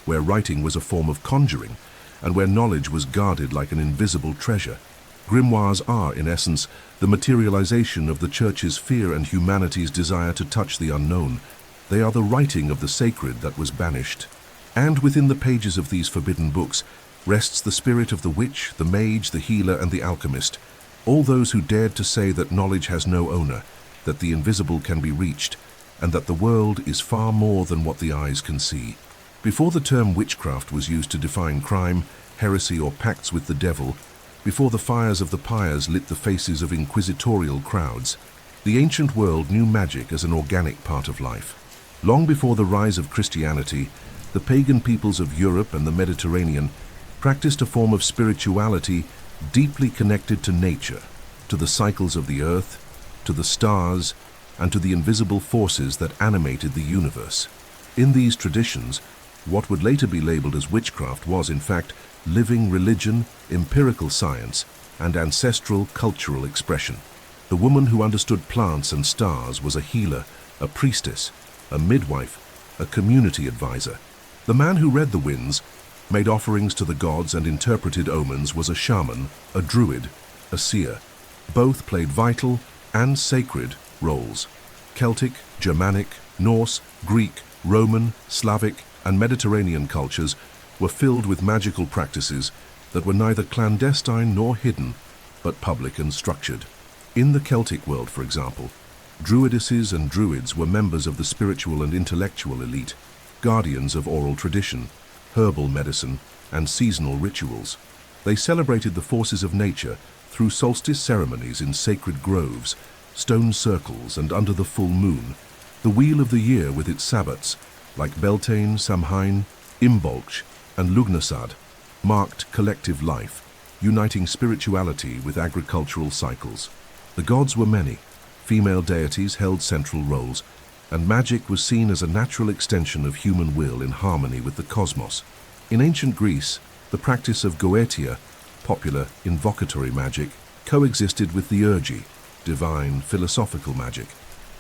where writing was a form of conjuring, and where knowledge was guarded like an invisible treasure. Grimoires are, in essence, the materialization of the Church's fear and humanity's desire to touch the unknown. They are the writing of the sacred that was banished. And within the pages of these forbidden books rests the spirit of the witch, the mage, the healer, and the alchemist, all those who dared to say that knowledge has no owner, that the invisible can be reached, and that the world is far more than what the eyes can see. Before the term witchcraft was used to define crime, heresy, or pacts with the devil, before the fires of the pyres lit the faces of inquisitorial crowds, the ancient world knew magic as an organic part of life. Long before the rise of Christianity, the pagan peoples of Europe and the Mediterranean practiced a form of spirituality deeply connected to nature, to the cycles of the earth, to the stars, and to the invisible forces that animated the universe. In these traditions, what would later be labeled as witchcraft was, in fact, living religion, empirical science, and ancestral cultural expression. The woman who understood plants and stars was a healer, a priestess, a midwife, a community advisor. The man who read the winds, made offerings to the gods, and interpreted omens was a shaman, a druid, a seer. Both played vital and sacred roles. Celtic, Germanic, Norse, Greek, Roman, Slavic, and Mediterranean cultures were filled with magical practices that were neither clandestine nor hidden, but public and structured. In the Celtic world, for example, druidesses and druids were members of the spiritual and intellectual elite, guardians of oral tradition, herbal medicine, and seasonal rituals. They celebrated the forces of nature through solstice ceremonies in sacred groves, stone circles, and under the full moon. The wheel of the year with its sabbats, like Beltane, Samhain, Imbolc, and Lugnasad, marked collective life, uniting spirituality with agricultural cycles. The gods were many. Female deities held central roles, and magic was seen as a natural extension of human will in harmony with the cosmos. In ancient Greece, the practice of goetia, popular invocatory magic, coexisted with the urgi, divine philosophical magic,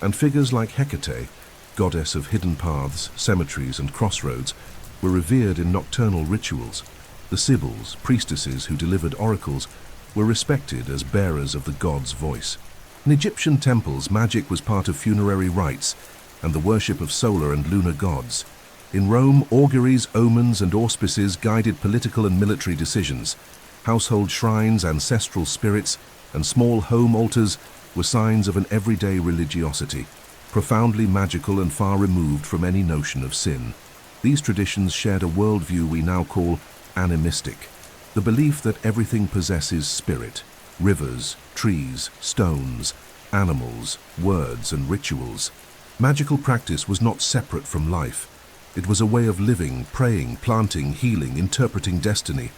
and figures like Hecate, goddess of hidden paths, cemeteries, and crossroads, were revered in nocturnal rituals. The Sibyls, priestesses who delivered oracles, were respected as bearers of the god's voice. In Egyptian temples, magic was part of funerary rites and the worship of solar and lunar gods. In Rome, auguries, omens, and auspices guided political and military decisions. Household shrines, ancestral spirits, and small home altars were signs of an everyday religiosity, profoundly magical and far removed from any notion of sin. These traditions shared a worldview we now call animistic, the belief that everything possesses spirit: rivers, trees, stones, animals, words, and rituals. Magical practice was not separate from life. It was a way of living, praying, planting, healing, interpreting destiny.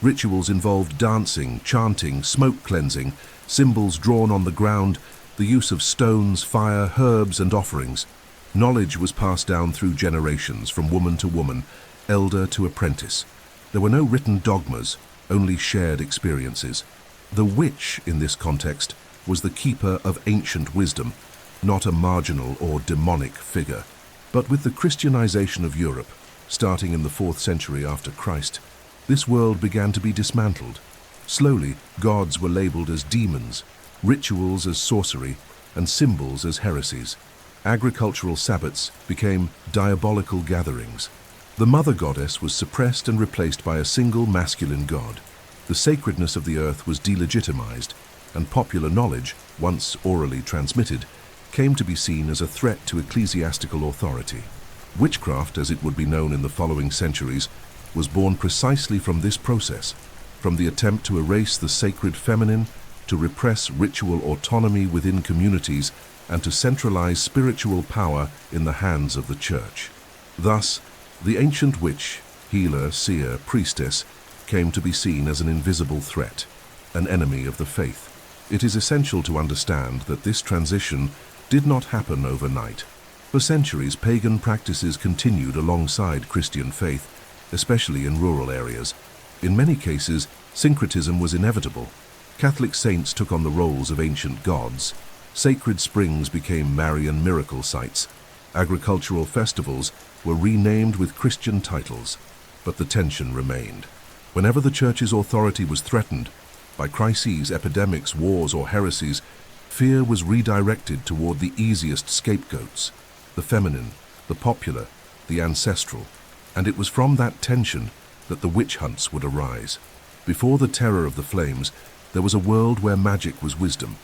Rituals involved dancing, chanting, smoke cleansing, symbols drawn on the ground, the use of stones, fire, herbs, and offerings. Knowledge was passed down through generations, from woman to woman, elder to apprentice. There were no written dogmas, only shared experiences. The witch, in this context, was the keeper of ancient wisdom, not a marginal or demonic figure. But with the Christianization of Europe, starting in the 4th century after Christ, this world began to be dismantled. Slowly, gods were labeled as demons, rituals as sorcery, and symbols as heresies. Agricultural sabbats became diabolical gatherings. The mother goddess was suppressed and replaced by a single masculine god. The sacredness of the earth was delegitimized, and popular knowledge, once orally transmitted, came to be seen as a threat to ecclesiastical authority. Witchcraft, as it would be known in the following centuries, was born precisely from this process, from the attempt to erase the sacred feminine, to repress ritual autonomy within communities, and to centralize spiritual power in the hands of the church. Thus, the ancient witch, healer, seer, priestess, came to be seen as an invisible threat, an enemy of the faith. It is essential to understand that this transition did not happen overnight. For centuries, pagan practices continued alongside Christian faith, especially in rural areas. In many cases, syncretism was inevitable. Catholic saints took on the roles of ancient gods. Sacred springs became Marian miracle sites. Agricultural festivals were renamed with Christian titles, but the tension remained. Whenever the Church's authority was threatened by crises, epidemics, wars, or heresies, fear was redirected toward the easiest scapegoats: the feminine, the popular, the ancestral. And it was from that tension that the witch hunts would arise. Before the terror of the flames, there was a world where magic was wisdom,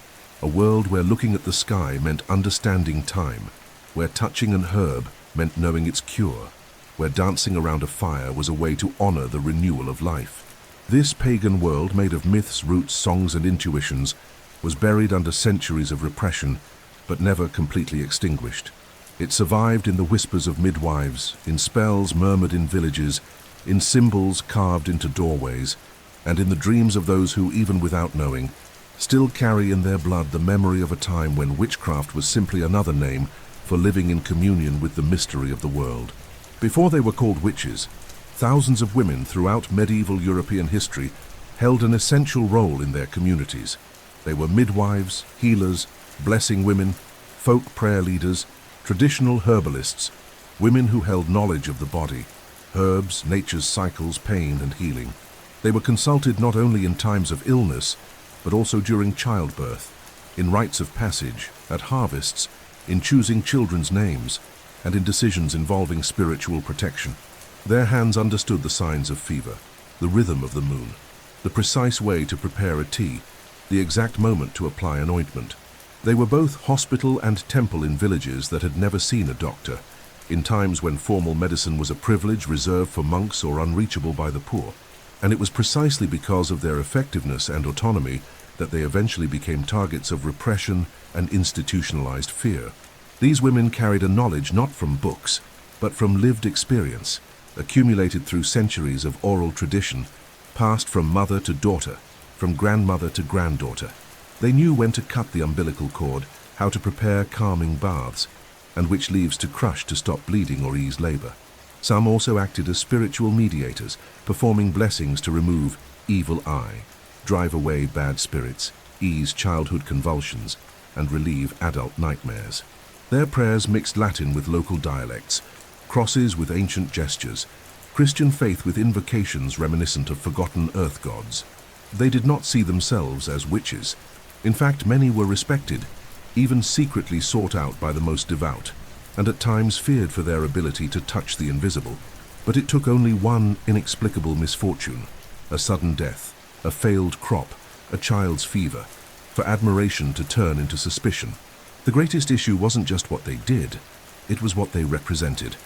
a world where looking at the sky meant understanding time, where touching an herb meant knowing its cure, where dancing around a fire was a way to honor the renewal of life. This pagan world, made of myths, roots, songs, and intuitions, was buried under centuries of repression, but never completely extinguished. It survived in the whispers of midwives, in spells murmured in villages, in symbols carved into doorways, and in the dreams of those who, even without knowing, still carry in their blood the memory of a time when witchcraft was simply another name for living in communion with the mystery of the world. Before they were called witches, thousands of women throughout medieval European history held an essential role in their communities. They were midwives, healers, blessing women, folk prayer leaders, traditional herbalists, women who held knowledge of the body, herbs, nature's cycles, pain, and healing. They were consulted not only in times of illness, but also during childbirth, in rites of passage, at harvests, in choosing children's names, and in decisions involving spiritual protection. Their hands understood the signs of fever, the rhythm of the moon, the precise way to prepare a tea, the exact moment to apply an ointment. They were both hospital and temple in villages that had never seen a doctor, in times when formal medicine was a privilege reserved for monks or unreachable by the poor. And it was precisely because of their effectiveness and autonomy that they eventually became targets of repression and institutionalized fear. These women carried a knowledge not from books, but from lived experience, accumulated through centuries of oral tradition, passed from mother to daughter, from grandmother to granddaughter. They knew when to cut the umbilical cord, how to prepare calming baths, and which leaves to crush to stop bleeding or ease labor. Some also acted as spiritual mediators, performing blessings to remove evil eye, drive away bad spirits, ease childhood convulsions, and relieve adult nightmares. Their prayers mixed Latin with local dialects, crosses with ancient gestures, Christian faith with invocations reminiscent of forgotten earth gods. They did not see themselves as witches. In fact, many were respected, even secretly sought out by the most devout, and at times feared for their ability to touch the invisible. But it took only one inexplicable misfortune, a sudden death, a failed crop, a child's fever, for admiration to turn into suspicion. The greatest issue wasn't just what they did, it was what they represented.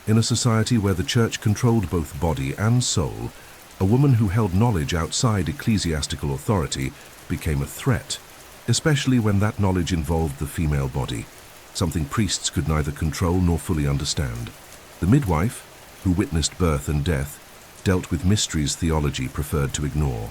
In a society where the church controlled both body and soul, a woman who held knowledge outside ecclesiastical authority became a threat, especially when that knowledge involved the female body, something priests could neither control nor fully understand. The midwife, who witnessed birth and death, dealt with mysteries theology preferred to ignore.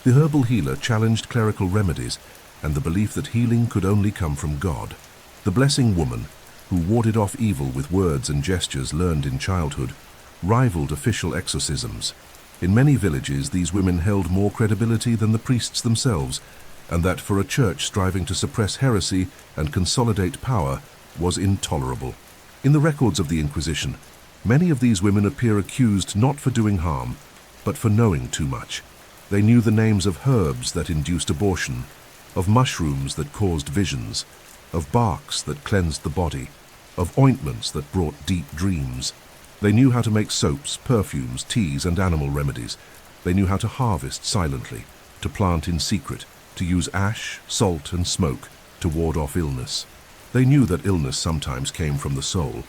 The herbal healer challenged clerical remedies and the belief that healing could only come from God. The blessing woman, who warded off evil with words and gestures learned in childhood, rivaled official exorcisms. In many villages, these women held more credibility than the priests themselves, and that for a church striving to suppress heresy and consolidate power was intolerable. In the records of the Inquisition, many of these women appear accused not for doing harm, but for knowing too much. They knew the names of herbs that induced abortion, of mushrooms that caused visions, of barks that cleansed the body, of ointments that brought deep dreams. They knew how to make soaps, perfumes, teas, and animal remedies. They knew how to harvest silently, to plant in secret, to use ash, salt, and smoke to ward off illness. They knew that illness sometimes came from the soul,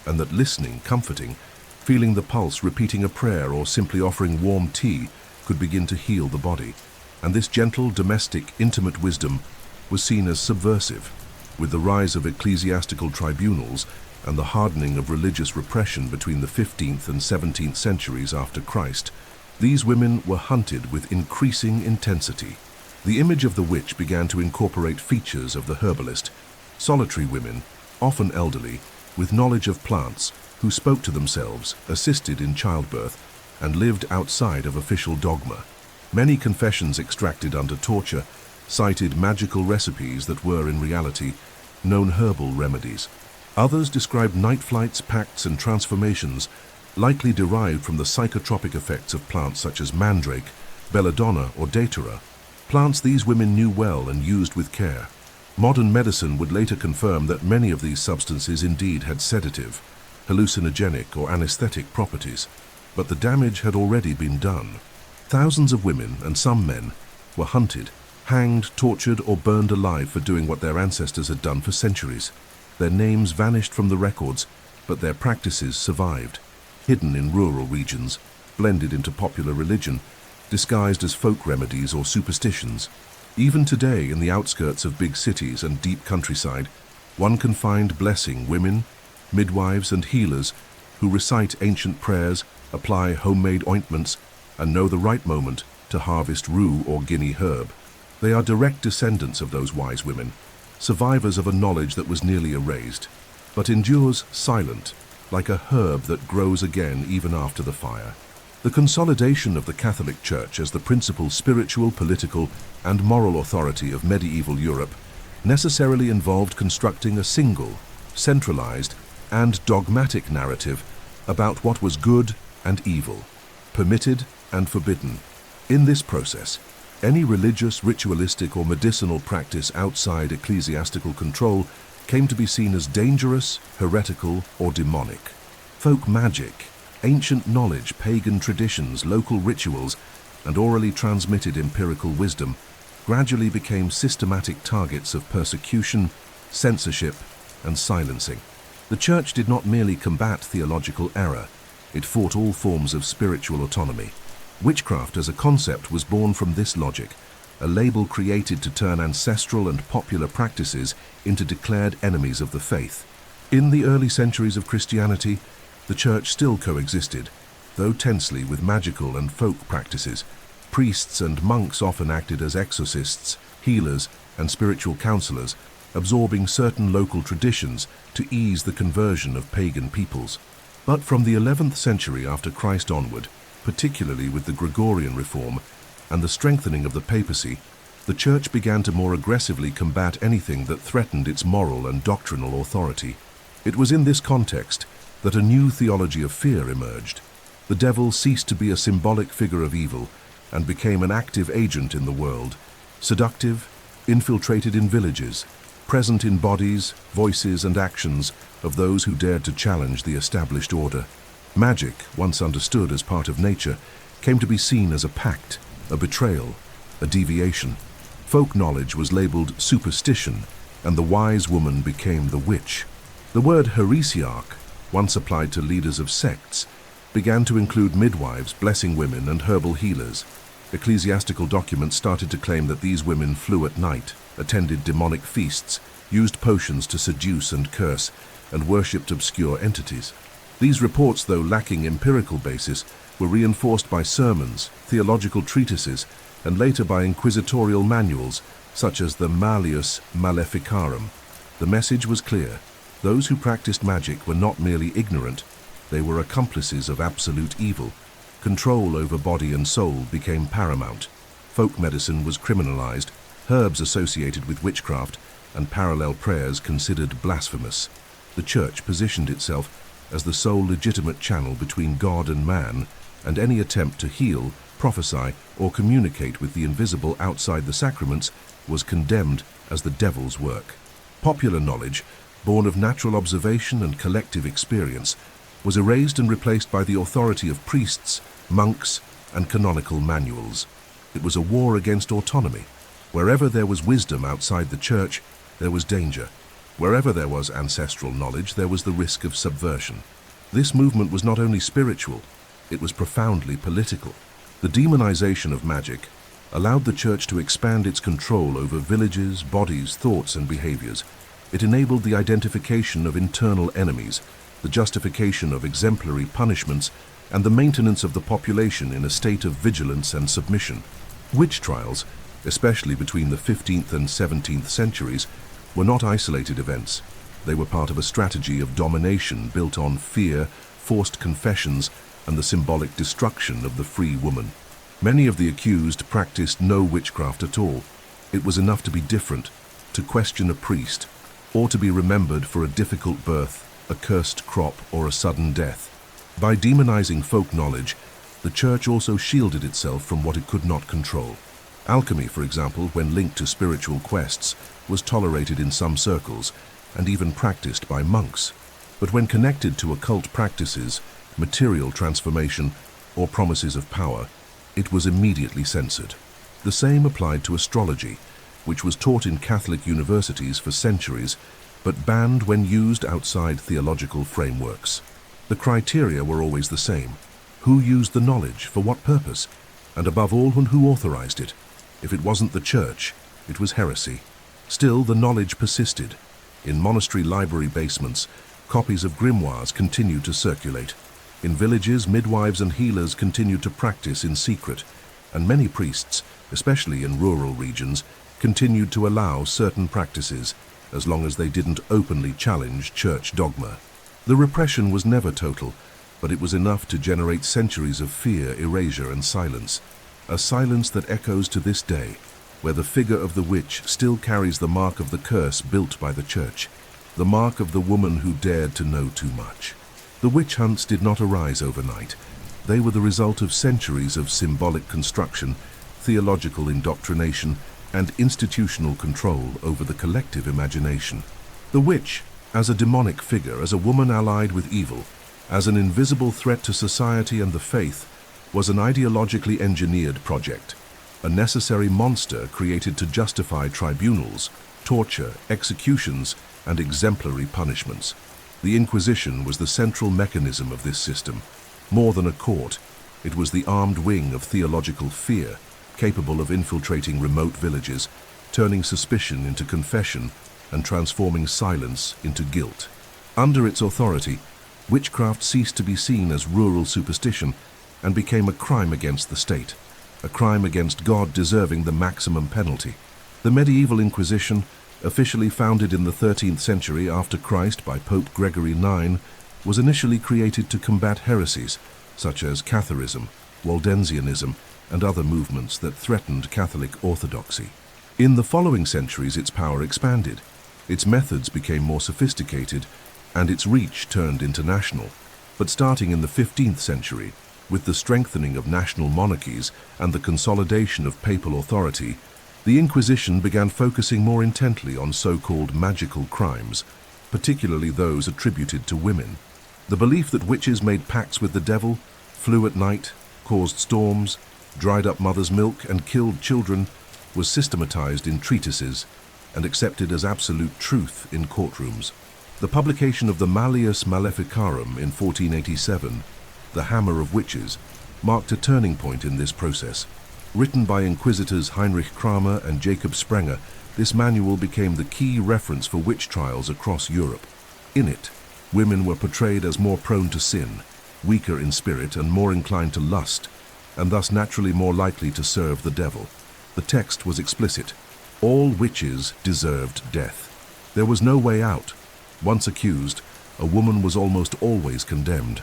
and that listening, comforting, feeling the pulse, repeating a prayer, or simply offering warm tea could begin to heal the body. And this gentle, domestic, intimate wisdom was seen as subversive. With the rise of ecclesiastical tribunals and the hardening of religious repression between the 15th and 17th centuries after Christ, these women were hunted with increasing intensity. The image of the witch began to incorporate features of the herbalist, solitary women, often elderly, with knowledge of plants, who spoke to themselves, assisted in childbirth, and lived outside of official dogma. Many confessions extracted under torture cited magical recipes that were, in reality, known herbal remedies. Others described night flights, pacts, and transformations likely derived from the psychotropic effects of plants such as mandrake, belladonna, or datura, plants these women knew well and used with care. Modern medicine would later confirm that many of these substances indeed had sedative, hallucinogenic, or anesthetic properties, but the damage had already been done. Thousands of women, and some men, were hunted, hanged, tortured, or burned alive for doing what their ancestors had done for centuries. Their names vanished from the records, but their practices survived, hidden in rural regions, blended into popular religion, disguised as folk remedies or superstitions. Even today, in the outskirts of big cities and deep countryside, one can find blessing women, midwives, and healers who recite ancient prayers, apply homemade ointments, and know the right moment to harvest rue or Guinea herb. They are direct descendants of those wise women, survivors of a knowledge that was nearly erased, but endures silent, like a herb that grows again even after the fire. The consolidation of the Catholic Church as the principal spiritual, political, and moral authority of medieval Europe necessarily involved constructing a single, centralized, and dogmatic narrative about what was good and evil, permitted and forbidden. In this process, any religious, ritualistic, or medicinal practice outside ecclesiastical control came to be seen as dangerous, heretical, or demonic. Folk magic, ancient knowledge, pagan traditions, local rituals, and orally transmitted empirical wisdom gradually became systematic targets of persecution, censorship, and silencing. The Church did not merely combat theological error, it fought all forms of spiritual autonomy. Witchcraft as a concept was born from this logic, a label created to turn ancestral and popular practices into declared enemies of the faith. In the early centuries of Christianity, the Church still coexisted, though tensely, with magical and folk practices. Priests and monks often acted as exorcists, healers, and spiritual counselors, absorbing certain local traditions to ease the conversion of pagan peoples. But from the 11th century after Christ onward, particularly with the Gregorian reform and the strengthening of the papacy, the Church began to more aggressively combat anything that threatened its moral and doctrinal authority. It was in this context that a new theology of fear emerged. The devil ceased to be a symbolic figure of evil and became an active agent in the world, seductive, infiltrated in villages, present in bodies, voices, and actions of those who dared to challenge the established order. Magic, once understood as part of nature, came to be seen as a pact, a betrayal, a deviation. Folk knowledge was labeled superstition, and the wise woman became the witch. The word heresiarch, once applied to leaders of sects, began to include midwives, blessing women, and herbal healers. Ecclesiastical documents started to claim that these women flew at night, attended demonic feasts, used potions to seduce and curse, and worshipped obscure entities. These reports, though lacking empirical basis, were reinforced by sermons, theological treatises, and later by inquisitorial manuals, such as the Malleus Maleficarum. The message was clear. Those who practiced magic were not merely ignorant, they were accomplices of absolute evil. Control over body and soul became paramount. Folk medicine was criminalized, herbs associated with witchcraft, and parallel prayers considered blasphemous. The Church positioned itself as the sole legitimate channel between God and man, and any attempt to heal, prophesy, or communicate with the invisible outside the sacraments was condemned as the devil's work. Popular knowledge, born of natural observation and collective experience, was erased and replaced by the authority of priests, monks, and canonical manuals. It was a war against autonomy. Wherever there was wisdom outside the Church, there was danger. Wherever there was ancestral knowledge, there was the risk of subversion. This movement was not only spiritual, it was profoundly political. The demonization of magic allowed the Church to expand its control over villages, bodies, thoughts, and behaviors. It enabled the identification of internal enemies, the justification of exemplary punishments, and the maintenance of the population in a state of vigilance and submission. Witch trials, especially between the 15th and 17th centuries, were not isolated events. They were part of a strategy of domination built on fear, forced confessions, and the symbolic destruction of the free woman. Many of the accused practiced no witchcraft at all. It was enough to be different, to question a priest, or to be remembered for a difficult birth, a cursed crop, or a sudden death. By demonizing folk knowledge, the Church also shielded itself from what it could not control. Alchemy, for example, when linked to spiritual quests, was tolerated in some circles and even practiced by monks. But when connected to occult practices, material transformation, or promises of power, it was immediately censored. The same applied to astrology, which was taught in Catholic universities for centuries, but banned when used outside theological frameworks. The criteria were always the same. Who used the knowledge, for what purpose, and above all, who authorized it? If it wasn't the Church, it was heresy. Still, the knowledge persisted. In monastery library basements, copies of grimoires continued to circulate. In villages, midwives and healers continued to practice in secret, and many priests, especially in rural regions, continued to allow certain practices as long as they didn't openly challenge church dogma. The repression was never total, but it was enough to generate centuries of fear, erasure, and silence. A silence that echoes to this day, where the figure of the witch still carries the mark of the curse built by the Church, the mark of the woman who dared to know too much. The witch hunts did not arise overnight. They were the result of centuries of symbolic construction, theological indoctrination, and institutional control over the collective imagination. The witch, as a demonic figure, as a woman allied with evil, as an invisible threat to society and the faith, was an ideologically engineered project, a necessary monster created to justify tribunals, torture, executions, and exemplary punishments. The Inquisition was the central mechanism of this system. More than a court, it was the armed wing of theological fear, capable of infiltrating remote villages, turning suspicion into confession, and transforming silence into guilt. Under its authority, witchcraft ceased to be seen as rural superstition and became a crime against the state, a crime against God deserving the maximum penalty. The medieval Inquisition, officially founded in the 13th century after Christ by Pope Gregory IX, was initially created to combat heresies such as Catharism, Waldensianism, and other movements that threatened Catholic orthodoxy. In the following centuries, its power expanded, its methods became more sophisticated, and its reach turned international. But starting in the 15th century, with the strengthening of national monarchies and the consolidation of papal authority, the Inquisition began focusing more intently on so-called magical crimes, particularly those attributed to women. The belief that witches made pacts with the devil, flew at night, caused storms, dried up mother's milk, and killed children was systematized in treatises and accepted as absolute truth in courtrooms. The publication of the Malleus Maleficarum in 1487, the Hammer of Witches, marked a turning point in this process. Written by Inquisitors Heinrich Kramer and Jacob Sprenger, this manual became the key reference for witch trials across Europe. In it, women were portrayed as more prone to sin, weaker in spirit and more inclined to lust, and thus naturally more likely to serve the devil. The text was explicit. All witches deserved death. There was no way out. Once accused, a woman was almost always condemned.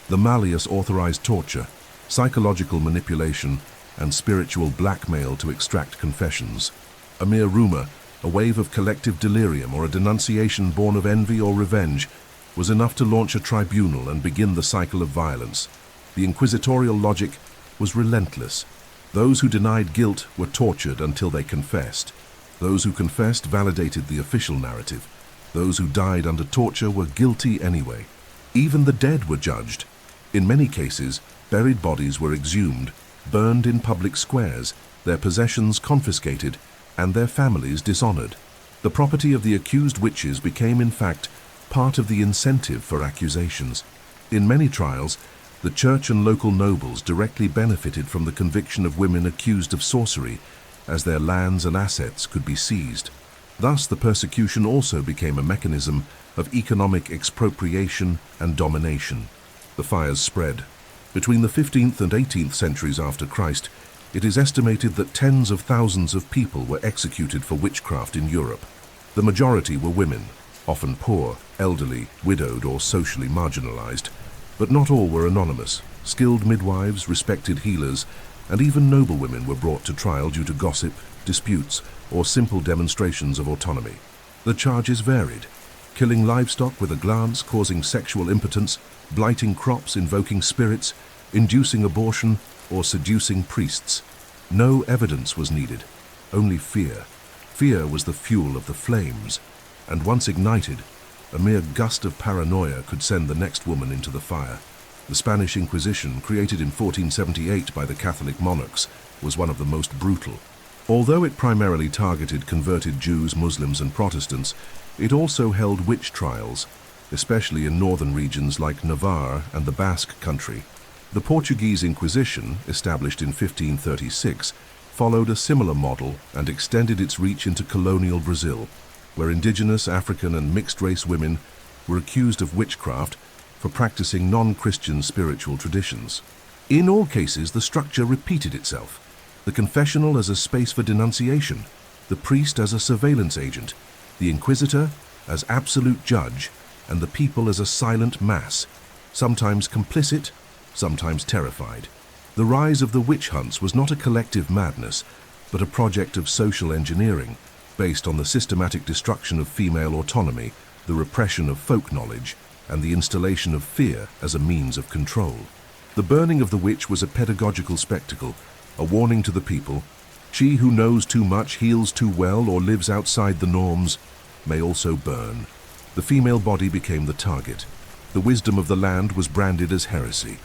The Malleus authorized torture, psychological manipulation, and spiritual blackmail to extract confessions. A mere rumor, a wave of collective delirium, or a denunciation born of envy or revenge was enough to launch a tribunal and begin the cycle of violence. The inquisitorial logic was relentless. Those who denied guilt were tortured until they confessed. Those who confessed validated the official narrative. Those who died under torture were guilty anyway. Even the dead were judged. In many cases, buried bodies were exhumed, burned in public squares, their possessions confiscated, and their families dishonored. The property of the accused witches became, in fact, part of the incentive for accusations. In many trials, the church and local nobles directly benefited from the conviction of women accused of sorcery, as their lands and assets could be seized. Thus, the persecution also became a mechanism of economic expropriation and domination. The fires spread. Between the 15th and 18th centuries after Christ, it is estimated that tens of thousands of people were executed for witchcraft in Europe. The majority were women, often poor, elderly, widowed, or socially marginalized. But not all were anonymous. Skilled midwives, respected healers, and even noblewomen were brought to trial due to gossip, disputes, or simple demonstrations of autonomy. The charges varied: killing livestock with a glance, causing sexual impotence, blighting crops, invoking spirits, inducing abortion, or seducing priests. No evidence was needed, only fear. Fear was the fuel of the flames, and once ignited, a mere gust of paranoia could send the next woman into the fire. The Spanish Inquisition, created in 1478 by the Catholic monarchs, was one of the most brutal. Although it primarily targeted converted Jews, Muslims, and Protestants, it also held witch trials, especially in northern regions like Navarre and the Basque Country. The Portuguese Inquisition, established in 1536, followed a similar model and extended its reach into colonial Brazil, where indigenous, African, and mixed-race women were accused of witchcraft for practicing non-Christian spiritual traditions. In all cases, the structure repeated itself: the confessional as a space for denunciation, the priest as a surveillance agent, the inquisitor as absolute judge, and the people as a silent mass, sometimes complicit, sometimes terrified. The rise of the witch hunts was not a collective madness, but a project of social engineering, based on the systematic destruction of female autonomy, the repression of folk knowledge, and the installation of fear as a means of control. The burning of the witch was a pedagogical spectacle, a warning to the people: she who knows too much, heals too well, or lives outside the norms may also burn. The female body became the target. The wisdom of the land was branded as heresy.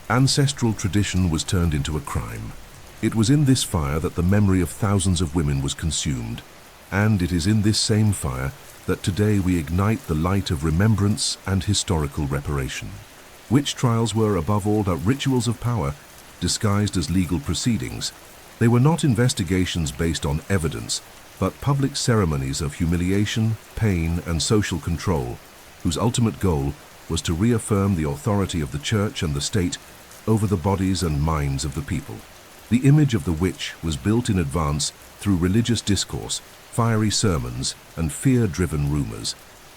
Ancestral tradition was turned into a crime. It was in this fire that the memory of thousands of women was consumed, and it is in this same fire that today we ignite the light of remembrance and historical reparation. Witch trials were, above all, rituals of power disguised as legal proceedings. They were not investigations based on evidence, but public ceremonies of humiliation, pain, and social control, whose ultimate goal was to reaffirm the authority of the church and the state over the bodies and minds of the people. The image of the witch was built in advance through religious discourse, fiery sermons, and fear-driven rumors.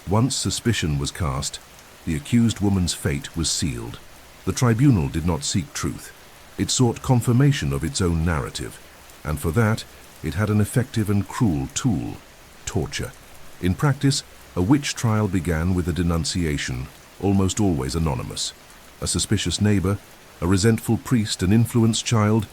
Once suspicion was cast, the accused woman's fate was sealed. The tribunal did not seek truth. It sought confirmation of its own narrative, and for that, it had an effective and cruel tool: torture. In practice, a witch trial began with a denunciation, almost always anonymous. A suspicious neighbor, a resentful priest, an influenced child,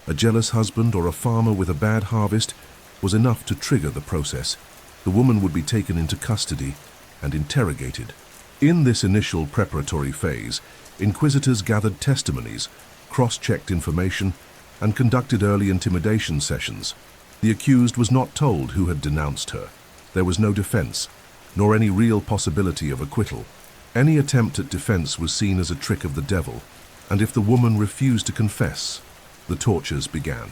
a jealous husband, or a farmer with a bad harvest was enough to trigger the process. The woman would be taken into custody and interrogated. In this initial preparatory phase, inquisitors gathered testimonies, cross-checked information, and conducted early intimidation sessions. The accused was not told who had denounced her. There was no defense, nor any real possibility of acquittal. Any attempt at defense was seen as a trick of the devil, and if the woman refused to confess, the tortures began.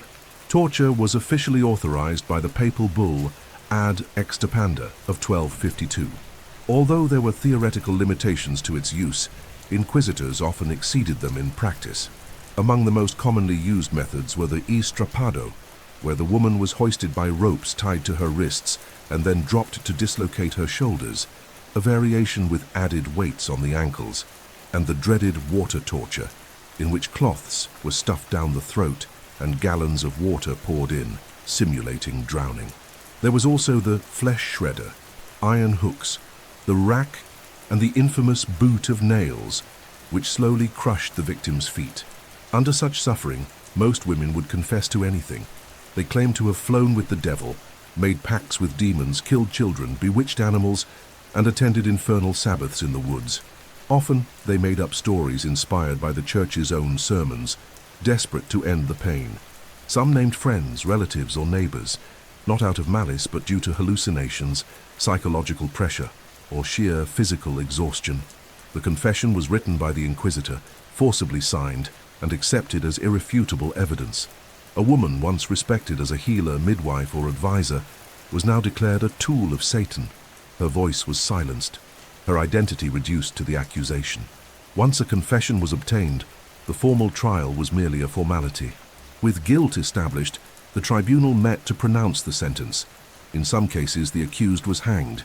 Torture was officially authorized by the papal bull Ad Extirpanda of 1252. Although there were theoretical limitations to its use, inquisitors often exceeded them in practice. Among the most commonly used methods were the estrapado, where the woman was hoisted by ropes tied to her wrists and then dropped to dislocate her shoulders, a variation with added weights on the ankles, and the dreaded water torture, in which cloths were stuffed down the throat and gallons of water poured in, simulating drowning. There was also the flesh shredder, iron hooks, the rack, and the infamous boot of nails, which slowly crushed the victim's feet. Under such suffering, most women would confess to anything. They claimed to have flown with the devil, made pacts with demons, killed children, bewitched animals, and attended infernal Sabbaths in the woods. Often, they made up stories inspired by the church's own sermons, desperate to end the pain. Some named friends, relatives, or neighbors, not out of malice but due to hallucinations, psychological pressure, or sheer physical exhaustion. The confession was written by the inquisitor, forcibly signed, and accepted as irrefutable evidence. A woman once respected as a healer, midwife, or advisor was now declared a tool of Satan. Her voice was silenced, her identity reduced to the accusation. Once a confession was obtained, the formal trial was merely a formality. With guilt established, the tribunal met to pronounce the sentence. In some cases, the accused was hanged.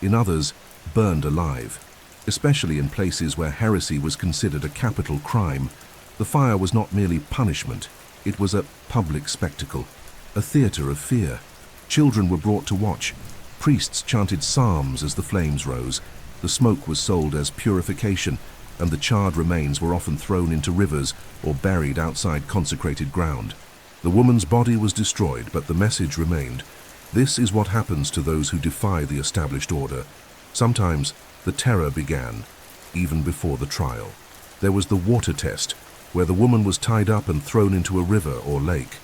In others, burned alive. Especially in places where heresy was considered a capital crime, the fire was not merely punishment, it was a public spectacle, a theater of fear. Children were brought to watch. Priests chanted psalms as the flames rose. The smoke was sold as purification, and the charred remains were often thrown into rivers or buried outside consecrated ground. The woman's body was destroyed, but the message remained. This is what happens to those who defy the established order. Sometimes the terror began, even before the trial. There was the water test, where the woman was tied up and thrown into a river or lake.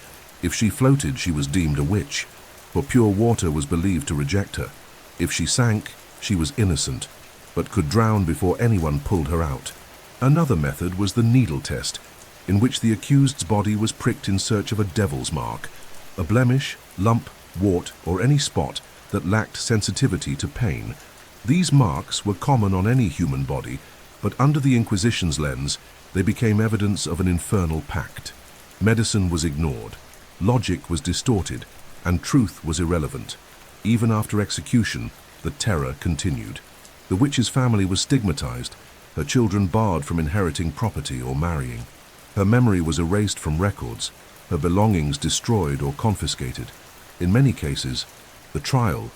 If she floated, she was deemed a witch, for pure water was believed to reject her. If she sank, she was innocent, but could drown before anyone pulled her out. Another method was the needle test, in which the accused's body was pricked in search of a devil's mark, a blemish, lump, wart, or any spot that lacked sensitivity to pain. These marks were common on any human body, but under the Inquisition's lens, they became evidence of an infernal pact. Medicine was ignored, logic was distorted, and truth was irrelevant. Even after execution, the terror continued. The witch's family was stigmatized, her children barred from inheriting property or marrying. Her memory was erased from records, her belongings destroyed or confiscated. In many cases, the trial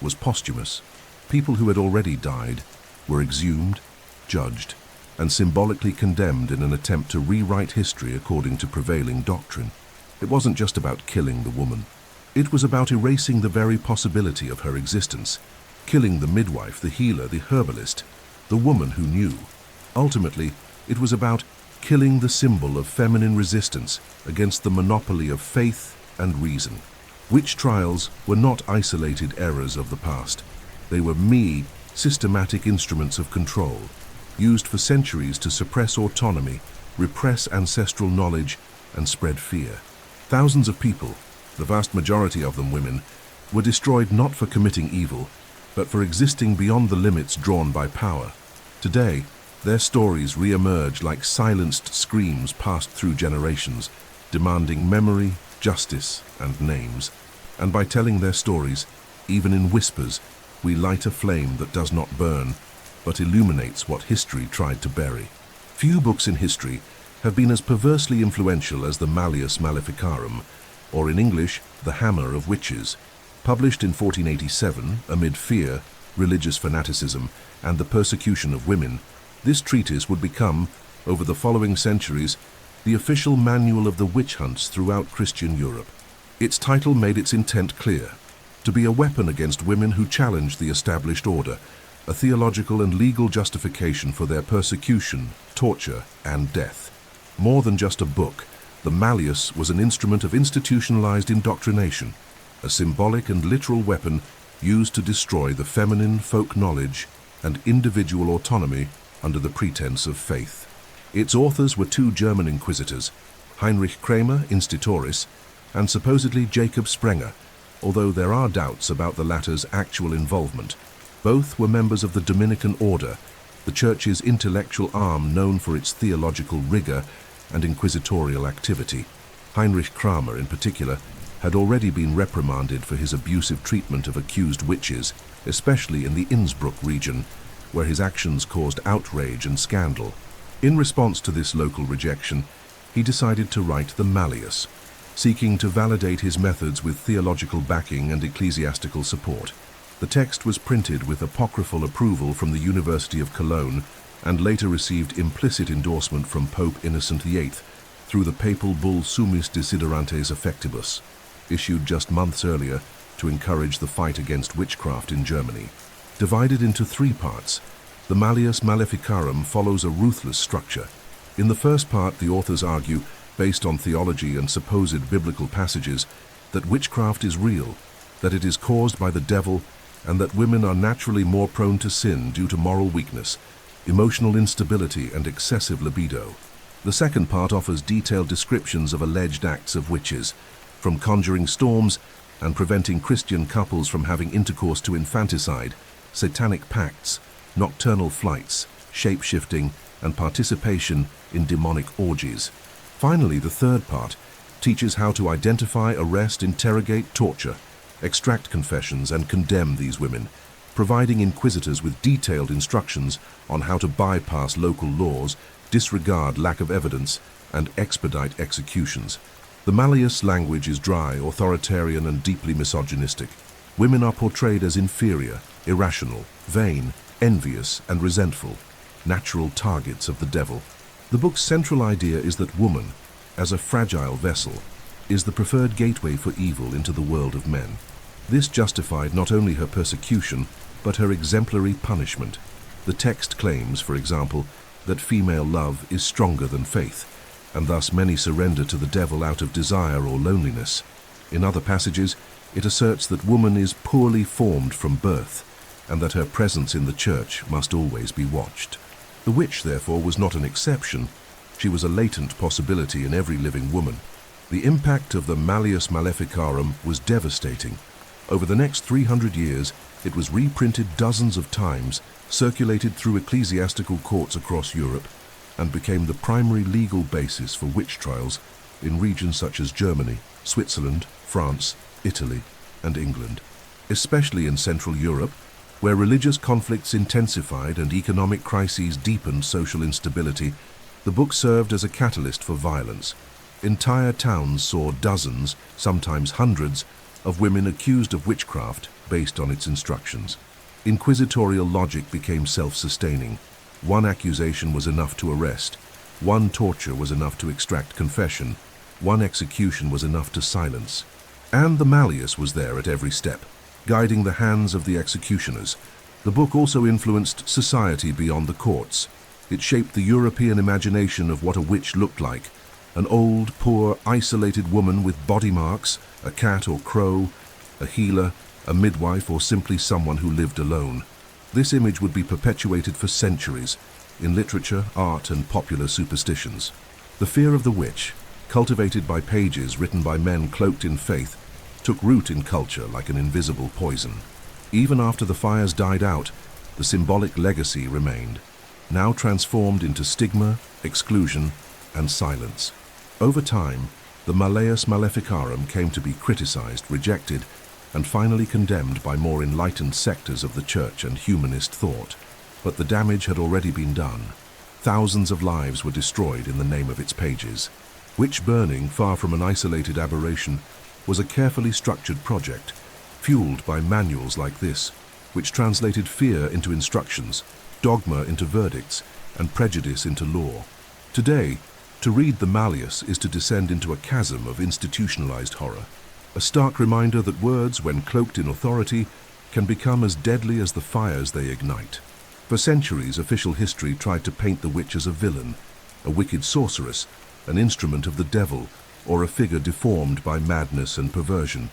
was posthumous. People who had already died were exhumed, judged, and symbolically condemned in an attempt to rewrite history according to prevailing doctrine. It wasn't just about killing the woman. It was about erasing the very possibility of her existence, killing the midwife, the healer, the herbalist, the woman who knew. Ultimately, it was about killing the symbol of feminine resistance against the monopoly of faith and reason. Witch trials were not isolated errors of the past. They were systematic instruments of control, used for centuries to suppress autonomy, repress ancestral knowledge, and spread fear. Thousands of people, the vast majority of them women, were destroyed not for committing evil, but for existing beyond the limits drawn by power. Today, their stories re-emerge like silenced screams passed through generations, demanding memory, justice, and names. And by telling their stories, even in whispers, we light a flame that does not burn, but illuminates what history tried to bury. Few books in history have been as perversely influential as the Malleus Maleficarum, or in English, The Hammer of Witches. Published in 1487, amid fear, religious fanaticism, and the persecution of women, this treatise would become, over the following centuries, the official manual of the witch hunts throughout Christian Europe. Its title made its intent clear: to be a weapon against women who challenged the established order, a theological and legal justification for their persecution, torture, and death. More than just a book, the Malleus was an instrument of institutionalized indoctrination, a symbolic and literal weapon used to destroy the feminine folk knowledge and individual autonomy under the pretense of faith. Its authors were two German inquisitors, Heinrich Kramer, Institoris, and supposedly Jacob Sprenger, although there are doubts about the latter's actual involvement. Both were members of the Dominican Order, the Church's intellectual arm known for its theological rigor and inquisitorial activity. Heinrich Kramer, in particular, had already been reprimanded for his abusive treatment of accused witches, especially in the Innsbruck region, where his actions caused outrage and scandal. In response to this local rejection, he decided to write the Malleus, seeking to validate his methods with theological backing and ecclesiastical support. The text was printed with apocryphal approval from the University of Cologne and later received implicit endorsement from Pope Innocent VIII through the papal bull Summis Desiderantes Effectibus, issued just months earlier to encourage the fight against witchcraft in Germany. Divided into three parts, the Malleus Maleficarum follows a ruthless structure. In the first part, the authors argue, based on theology and supposed biblical passages, that witchcraft is real, that it is caused by the devil, and that women are naturally more prone to sin due to moral weakness, emotional instability, and excessive libido. The second part offers detailed descriptions of alleged acts of witches, from conjuring storms and preventing Christian couples from having intercourse to infanticide, satanic pacts, nocturnal flights, shape-shifting, and participation in demonic orgies. Finally, the third part teaches how to identify, arrest, interrogate, torture, extract confessions, and condemn these women, providing inquisitors with detailed instructions on how to bypass local laws, disregard lack of evidence, and expedite executions. The Malleus language is dry, authoritarian, and deeply misogynistic. Women are portrayed as inferior, irrational, vain, envious, and resentful, natural targets of the devil. The book's central idea is that woman, as a fragile vessel, is the preferred gateway for evil into the world of men. This justified not only her persecution, but her exemplary punishment. The text claims, for example, that female love is stronger than faith, and thus many surrender to the devil out of desire or loneliness. In other passages, it asserts that woman is poorly formed from birth, and that her presence in the church must always be watched. The witch, therefore, was not an exception. She was a latent possibility in every living woman. The impact of the Malleus Maleficarum was devastating. Over the next 300 years, it was reprinted dozens of times, circulated through ecclesiastical courts across Europe, and became the primary legal basis for witch trials in regions such as Germany, Switzerland, France, Italy, and England. Especially in Central Europe, where religious conflicts intensified and economic crises deepened social instability, the book served as a catalyst for violence. Entire towns saw dozens, sometimes hundreds, of women accused of witchcraft based on its instructions. Inquisitorial logic became self-sustaining. One accusation was enough to arrest. One torture was enough to extract confession. One execution was enough to silence. And the Malleus was there at every step, guiding the hands of the executioners. The book also influenced society beyond the courts. It shaped the European imagination of what a witch looked like: an old, poor, isolated woman with body marks, a cat or crow, a healer, a midwife, or simply someone who lived alone. This image would be perpetuated for centuries in literature, art, and popular superstitions. The fear of the witch, cultivated by pages written by men cloaked in faith, took root in culture like an invisible poison. Even after the fires died out, the symbolic legacy remained, now transformed into stigma, exclusion, and silence. Over time, the Malleus Maleficarum came to be criticized, rejected, and finally condemned by more enlightened sectors of the church and humanist thought. But the damage had already been done. Thousands of lives were destroyed in the name of its pages. Witch burning, far from an isolated aberration, was a carefully structured project, fueled by manuals like this, which translated fear into instructions, dogma into verdicts, and prejudice into law. Today, to read the Malleus is to descend into a chasm of institutionalized horror, a stark reminder that words, when cloaked in authority, can become as deadly as the fires they ignite. For centuries, official history tried to paint the witch as a villain, a wicked sorceress, an instrument of the devil, or a figure deformed by madness and perversion.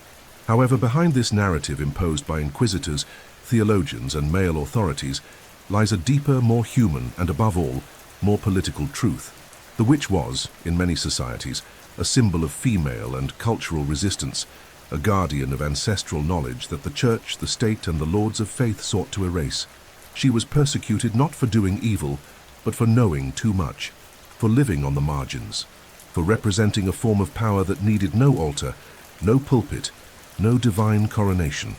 However, behind this narrative imposed by inquisitors, theologians, and male authorities lies a deeper, more human, and above all, more political truth. The witch was, in many societies, a symbol of female and cultural resistance, a guardian of ancestral knowledge that the church, the state, and the lords of faith sought to erase. She was persecuted not for doing evil, but for knowing too much, for living on the margins, for representing a form of power that needed no altar, no pulpit, no divine coronation.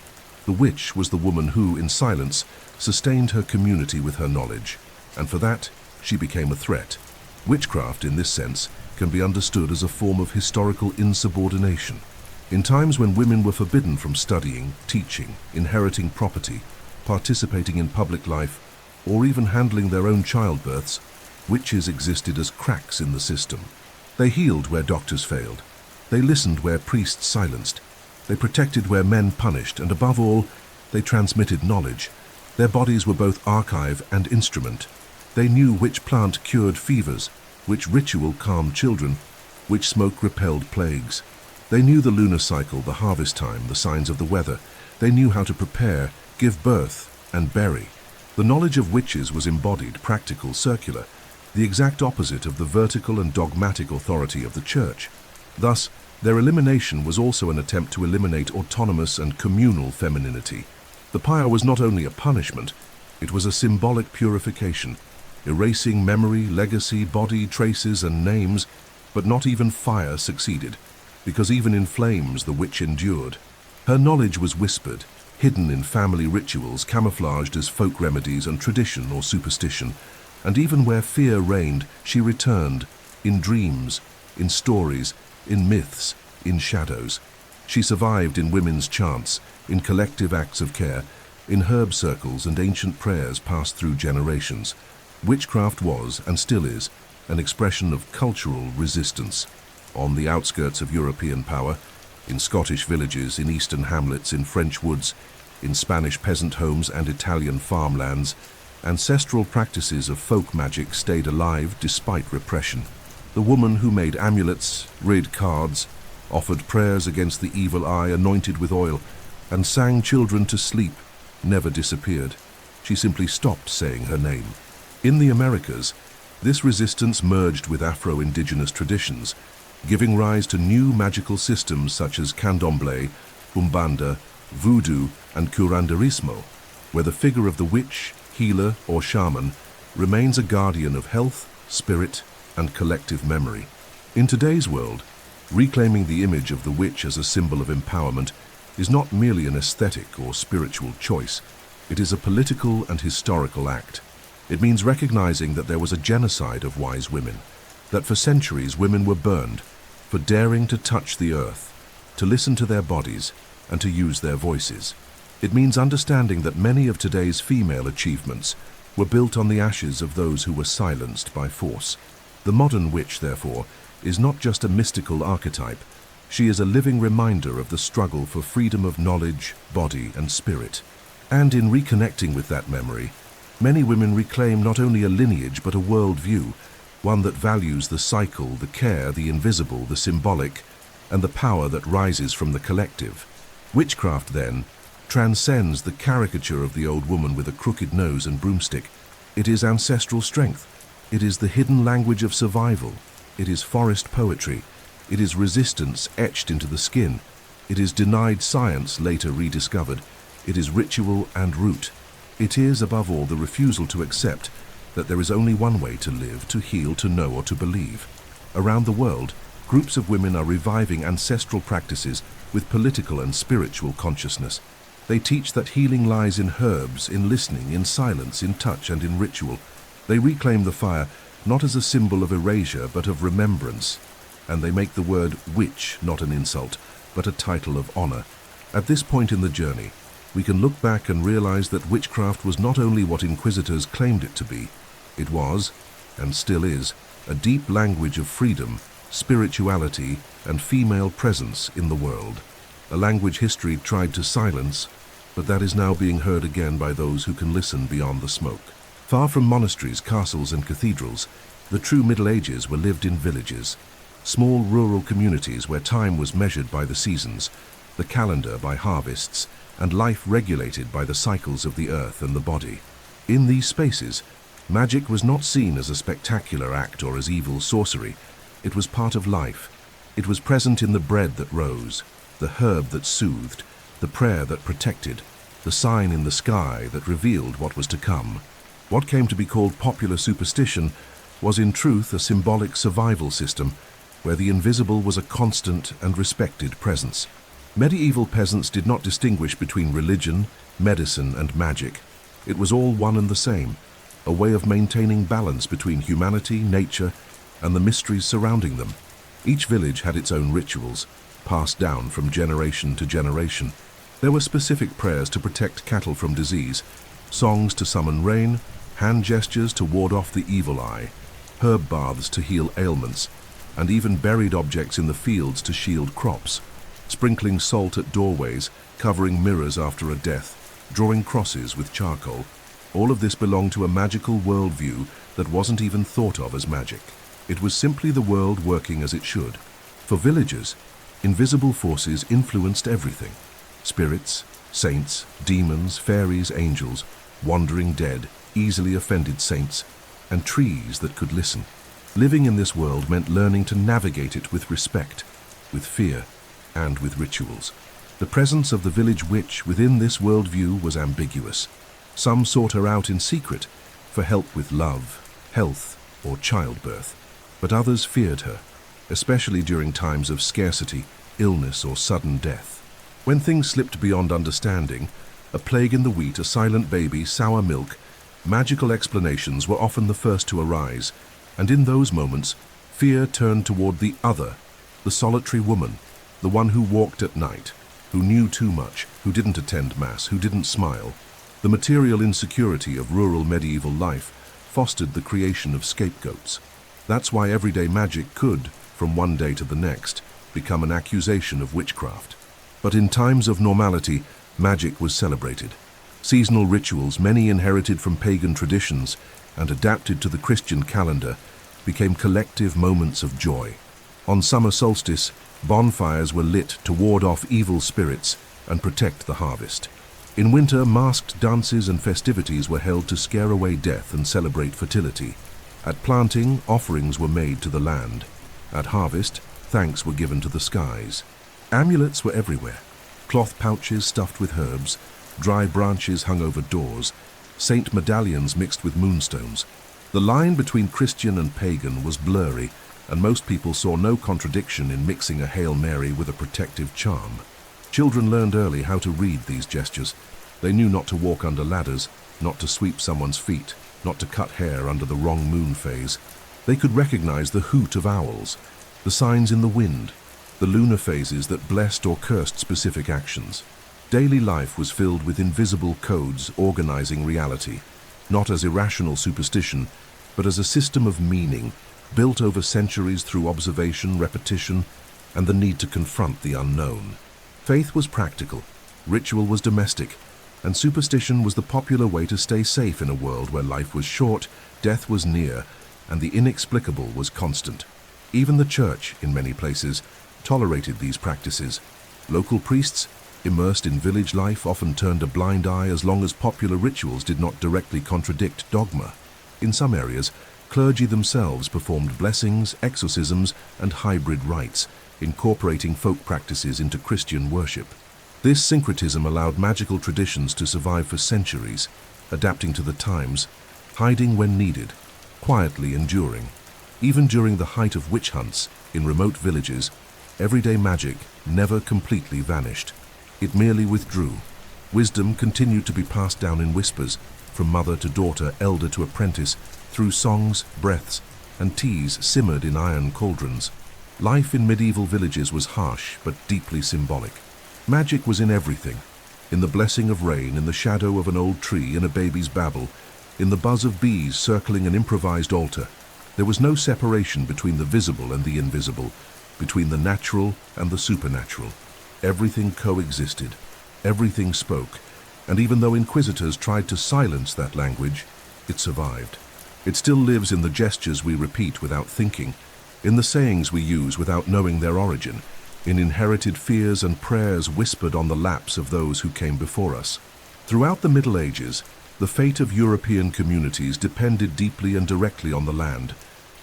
The witch was the woman who, in silence, sustained her community with her knowledge, and for that, she became a threat. Witchcraft, in this sense, can be understood as a form of historical insubordination. In times when women were forbidden from studying, teaching, inheriting property, participating in public life, or even handling their own childbirths, witches existed as cracks in the system. They healed where doctors failed. They listened where priests silenced. They protected where men punished, and above all, they transmitted knowledge. Their bodies were both archive and instrument. They knew which plant cured fevers, which ritual calmed children, which smoke repelled plagues. They knew the lunar cycle, the harvest time, the signs of the weather. They knew how to prepare, give birth, and bury. The knowledge of witches was embodied, practical, circular, the exact opposite of the vertical and dogmatic authority of the church. Thus, their elimination was also an attempt to eliminate autonomous and communal femininity. The pyre was not only a punishment, it was a symbolic purification, erasing memory, legacy, body, traces, and names, but not even fire succeeded, because even in flames the witch endured. Her knowledge was whispered, hidden in family rituals, camouflaged as folk remedies and tradition or superstition, and even where fear reigned, she returned, in dreams, in stories, in myths, in shadows. She survived in women's chants, in collective acts of care, in herb circles and ancient prayers passed through generations. Witchcraft was, and still is, an expression of cultural resistance. On the outskirts of European power, in Scottish villages, in eastern hamlets, in French woods, in Spanish peasant homes and Italian farmlands, ancestral practices of folk magic stayed alive despite repression. The woman who made amulets, read cards, offered prayers against the evil eye, anointed with oil, and sang children to sleep, never disappeared. She simply stopped saying her name. In the Americas, this resistance merged with Afro-Indigenous traditions, giving rise to new magical systems such as candomblé, umbanda, voodoo, and curanderismo, where the figure of the witch, healer, or shaman remains a guardian of health, spirit, and collective memory. In today's world, reclaiming the image of the witch as a symbol of empowerment is not merely an aesthetic or spiritual choice. It is a political and historical act. It means recognizing that there was a genocide of wise women, that for centuries women were burned for daring to touch the earth, to listen to their bodies, and to use their voices. It means understanding that many of today's female achievements were built on the ashes of those who were silenced by force. The modern witch, therefore, is not just a mystical archetype. She is a living reminder of the struggle for freedom of knowledge, body, and spirit. And in reconnecting with that memory, many women reclaim not only a lineage but a worldview, one that values the cycle, the care, the invisible, the symbolic, and the power that rises from the collective. Witchcraft, then, transcends the caricature of the old woman with a crooked nose and broomstick. It is ancestral strength. It is the hidden language of survival. It is forest poetry. It is resistance etched into the skin. It is denied science later rediscovered. It is ritual and root. It is, above all, the refusal to accept that there is only one way to live, to heal, to know, or to believe. Around the world, groups of women are reviving ancestral practices with political and spiritual consciousness. They teach that healing lies in herbs, in listening, in silence, in touch, and in ritual. They reclaim the fire not as a symbol of erasure but of remembrance, and they make the word witch not an insult, but a title of honor. At this point in the journey, we can look back and realize that witchcraft was not only what inquisitors claimed it to be, it was, and still is, a deep language of freedom, spirituality, and female presence in the world. A language history tried to silence, but that is now being heard again by those who can listen beyond the smoke. Far from monasteries, castles, and cathedrals, the true Middle Ages were lived in villages, small rural communities where time was measured by the seasons, the calendar by harvests, and life regulated by the cycles of the earth and the body. In these spaces, magic was not seen as a spectacular act or as evil sorcery. It was part of life. It was present in the bread that rose, the herb that soothed, the prayer that protected, the sign in the sky that revealed what was to come. What came to be called popular superstition was in truth a symbolic survival system where the invisible was a constant and respected presence. Medieval peasants did not distinguish between religion, medicine, and magic. It was all one and the same, a way of maintaining balance between humanity, nature, and the mysteries surrounding them. Each village had its own rituals, passed down from generation to generation. There were specific prayers to protect cattle from disease, songs to summon rain, hand gestures to ward off the evil eye, herb baths to heal ailments, and even buried objects in the fields to shield crops. Sprinkling salt at doorways, covering mirrors after a death, drawing crosses with charcoal. All of this belonged to a magical worldview that wasn't even thought of as magic. It was simply the world working as it should. For villagers, invisible forces influenced everything. Spirits, saints, demons, fairies, angels, wandering dead, easily offended saints, and trees that could listen. Living in this world meant learning to navigate it with respect, with fear, and with rituals. The presence of the village witch within this worldview was ambiguous. Some sought her out in secret for help with love, health, or childbirth, but others feared her, especially during times of scarcity, illness, or sudden death. When things slipped beyond understanding, a plague in the wheat, a silent baby, sour milk, magical explanations were often the first to arise, and in those moments, fear turned toward the other, the solitary woman, the one who walked at night, who knew too much, who didn't attend mass, who didn't smile. The material insecurity of rural medieval life fostered the creation of scapegoats. That's why everyday magic could, from one day to the next, become an accusation of witchcraft. But in times of normality, magic was celebrated. Seasonal rituals, many inherited from pagan traditions and adapted to the Christian calendar, became collective moments of joy. On summer solstice, bonfires were lit to ward off evil spirits and protect the harvest. In winter, masked dances and festivities were held to scare away death and celebrate fertility. At planting, offerings were made to the land. At harvest, thanks were given to the skies. Amulets were everywhere. Cloth pouches stuffed with herbs, dry branches hung over doors, saint medallions mixed with moonstones. The line between Christian and pagan was blurry, and most people saw no contradiction in mixing a Hail Mary with a protective charm. Children learned early how to read these gestures. They knew not to walk under ladders, not to sweep someone's feet, not to cut hair under the wrong moon phase. They could recognize the hoot of owls, the signs in the wind, the lunar phases that blessed or cursed specific actions. Daily life was filled with invisible codes organizing reality, not as irrational superstition, but as a system of meaning, built over centuries through observation, repetition, and the need to confront the unknown. Faith was practical, ritual was domestic, and superstition was the popular way to stay safe in a world where life was short, death was near, and the inexplicable was constant. Even the church, in many places, tolerated these practices. Local priests, immersed in village life, often turned a blind eye as long as popular rituals did not directly contradict dogma. In some areas, clergy themselves performed blessings, exorcisms, and hybrid rites, incorporating folk practices into Christian worship. This syncretism allowed magical traditions to survive for centuries, adapting to the times, hiding when needed, quietly enduring. Even during the height of witch hunts in remote villages, everyday magic never completely vanished. It merely withdrew. Wisdom continued to be passed down in whispers, from mother to daughter, elder to apprentice, through songs, breaths, and teas simmered in iron cauldrons. Life in medieval villages was harsh but deeply symbolic. Magic was in everything, in the blessing of rain, in the shadow of an old tree, in a baby's babble, in the buzz of bees circling an improvised altar. There was no separation between the visible and the invisible, between the natural and the supernatural. Everything coexisted, everything spoke, and even though inquisitors tried to silence that language, it survived. It still lives in the gestures we repeat without thinking, in the sayings we use without knowing their origin, in inherited fears and prayers whispered on the laps of those who came before us. Throughout the Middle Ages, the fate of European communities depended deeply and directly on the land.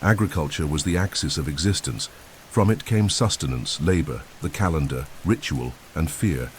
Agriculture was the axis of existence. From it came sustenance, labor, the calendar, ritual, and fear.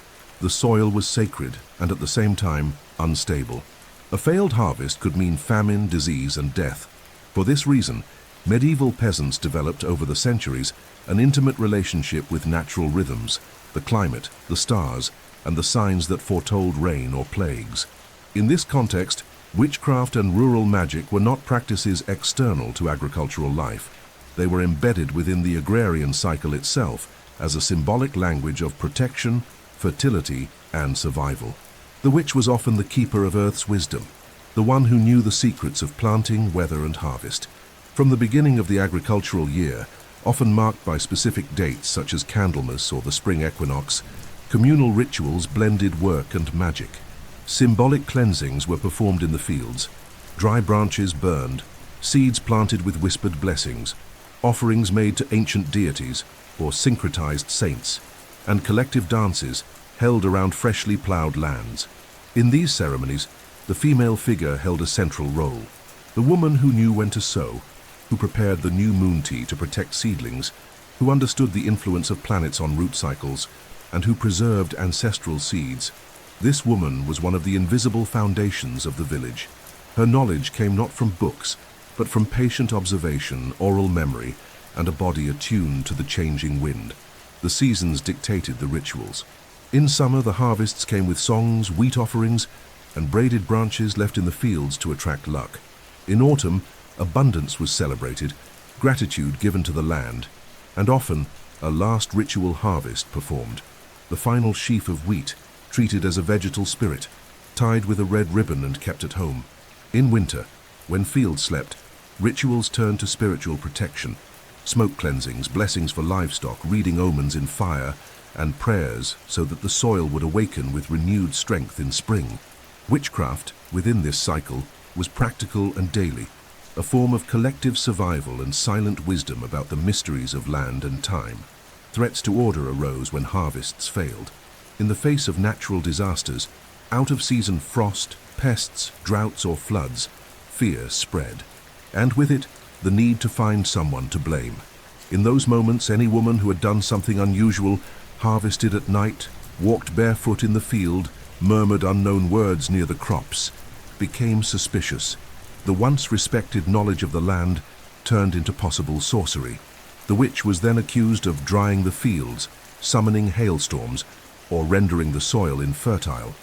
The soil was sacred and at the same time unstable. A failed harvest could mean famine, disease, and death. For this reason, medieval peasants developed over the centuries an intimate relationship with natural rhythms, the climate, the stars, and the signs that foretold rain or plagues. In this context, witchcraft and rural magic were not practices external to agricultural life. They were embedded within the agrarian cycle itself as a symbolic language of protection, fertility, and survival. The witch was often the keeper of Earth's wisdom, the one who knew the secrets of planting, weather, and harvest. From the beginning of the agricultural year, often marked by specific dates such as Candlemas or the spring equinox, communal rituals blended work and magic. Symbolic cleansings were performed in the fields, dry branches burned, seeds planted with whispered blessings, offerings made to ancient deities or syncretized saints, and collective dances held around freshly plowed lands. In these ceremonies, the female figure held a central role. The woman who knew when to sow, who prepared the new moon tea to protect seedlings, who understood the influence of planets on root cycles, and who preserved ancestral seeds. This woman was one of the invisible foundations of the village. Her knowledge came not from books, but from patient observation, oral memory, and a body attuned to the changing wind. The seasons dictated the rituals. In summer, the harvests came with songs, wheat offerings, and braided branches left in the fields to attract luck. In autumn, abundance was celebrated, gratitude given to the land, and often a last ritual harvest performed. The final sheaf of wheat, treated as a vegetal spirit, tied with a red ribbon and kept at home. In winter, when fields slept, rituals turned to spiritual protection, smoke cleansings, blessings for livestock, reading omens in fire, and prayers so that the soil would awaken with renewed strength in spring. Witchcraft, within this cycle, was practical and daily, a form of collective survival and silent wisdom about the mysteries of land and time. Threats to order arose when harvests failed. In the face of natural disasters, out-of-season frost, pests, droughts, or floods, fear spread, and with it, the need to find someone to blame. In those moments, any woman who had done something unusual, harvested at night, walked barefoot in the field, murmured unknown words near the crops, became suspicious. The once respected knowledge of the land turned into possible sorcery. The witch was then accused of drying the fields, summoning hailstorms, or rendering the soil infertile.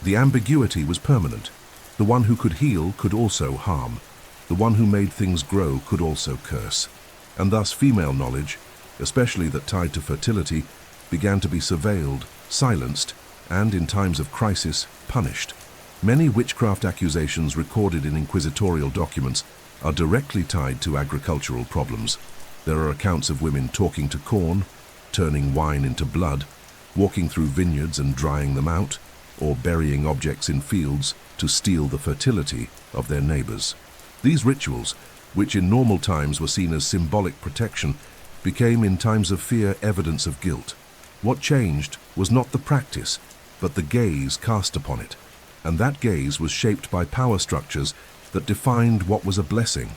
The ambiguity was permanent. The one who could heal could also harm. The one who made things grow could also curse. And thus female knowledge, especially that tied to fertility, began to be surveilled, silenced, and in times of crisis, punished. Many witchcraft accusations recorded in inquisitorial documents are directly tied to agricultural problems. There are accounts of women talking to corn, turning wine into blood, walking through vineyards and drying them out, or burying objects in fields to steal the fertility of their neighbors. These rituals, which in normal times were seen as symbolic protection, became in times of fear evidence of guilt. What changed was not the practice, but the gaze cast upon it. And that gaze was shaped by power structures that defined what was a blessing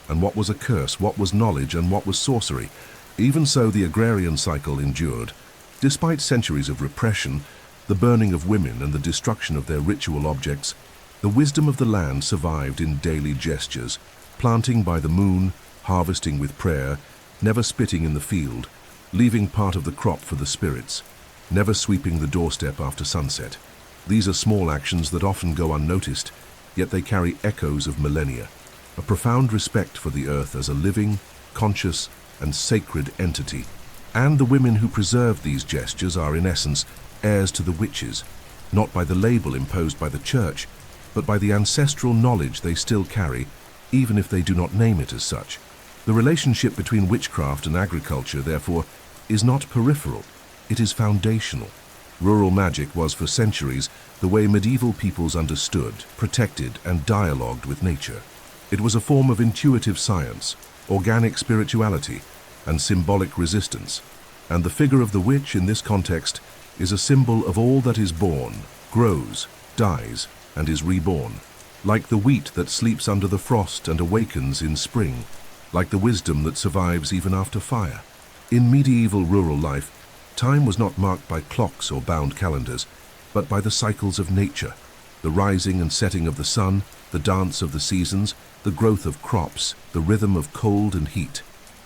and what was a curse, what was knowledge and what was sorcery. Even so, the agrarian cycle endured. Despite centuries of repression, the burning of women and the destruction of their ritual objects, the wisdom of the land survived in daily gestures, planting by the moon, harvesting with prayer, never spitting in the field, leaving part of the crop for the spirits, never sweeping the doorstep after sunset. These are small actions that often go unnoticed, yet they carry echoes of millennia, a profound respect for the earth as a living, conscious, and sacred entity, and the women who preserved these gestures are in essence heirs to the witches, not by the label imposed by the church, but by the ancestral knowledge they still carry, even if they do not name it as such. The relationship between witchcraft and agriculture, therefore, is not peripheral, it is foundational. Rural magic was for centuries the way medieval peoples understood, protected, and dialogued with nature. It was a form of intuitive science, organic spirituality, and symbolic resistance, and the figure of the witch in this context is a symbol of all that is born, grows, dies, and is reborn, like the wheat that sleeps under the frost and awakens in spring, like the wisdom that survives even after fire. In medieval rural life, time was not marked by clocks or bound calendars, but by the cycles of nature, the rising and setting of the sun, the dance of the seasons, the growth of crops, the rhythm of cold and heat.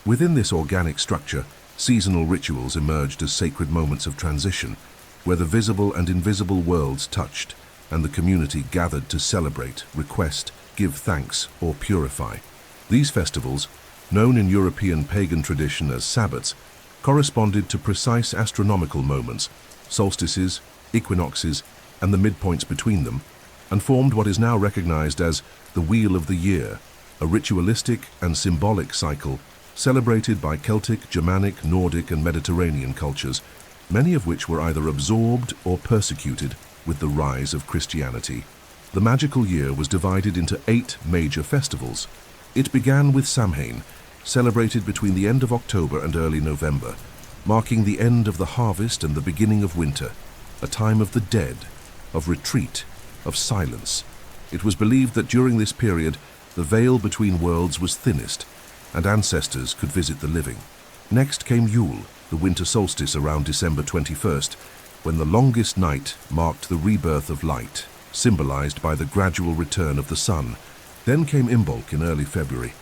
Within this organic structure, seasonal rituals emerged as sacred moments of transition, where the visible and invisible worlds touched, and the community gathered to celebrate, request, give thanks, or purify. These festivals, known in European pagan tradition as sabbats, corresponded to precise astronomical moments, solstices, equinoxes, and the midpoints between them, and formed what is now recognized as the Wheel of the Year, a ritualistic and symbolic cycle celebrated by Celtic, Germanic, Nordic, and Mediterranean cultures, many of which were either absorbed or persecuted with the rise of Christianity. The magical year was divided into 8 major festivals. It began with Samhain, celebrated between the end of October and early November, marking the end of the harvest and the beginning of winter, a time of the dead, of retreat, of silence. It was believed that during this period, the veil between worlds was thinnest, and ancestors could visit the living. Next came Yule, the winter solstice around December 21st, when the longest night marked the rebirth of light, symbolized by the gradual return of the sun. Then came Imbolc in early February,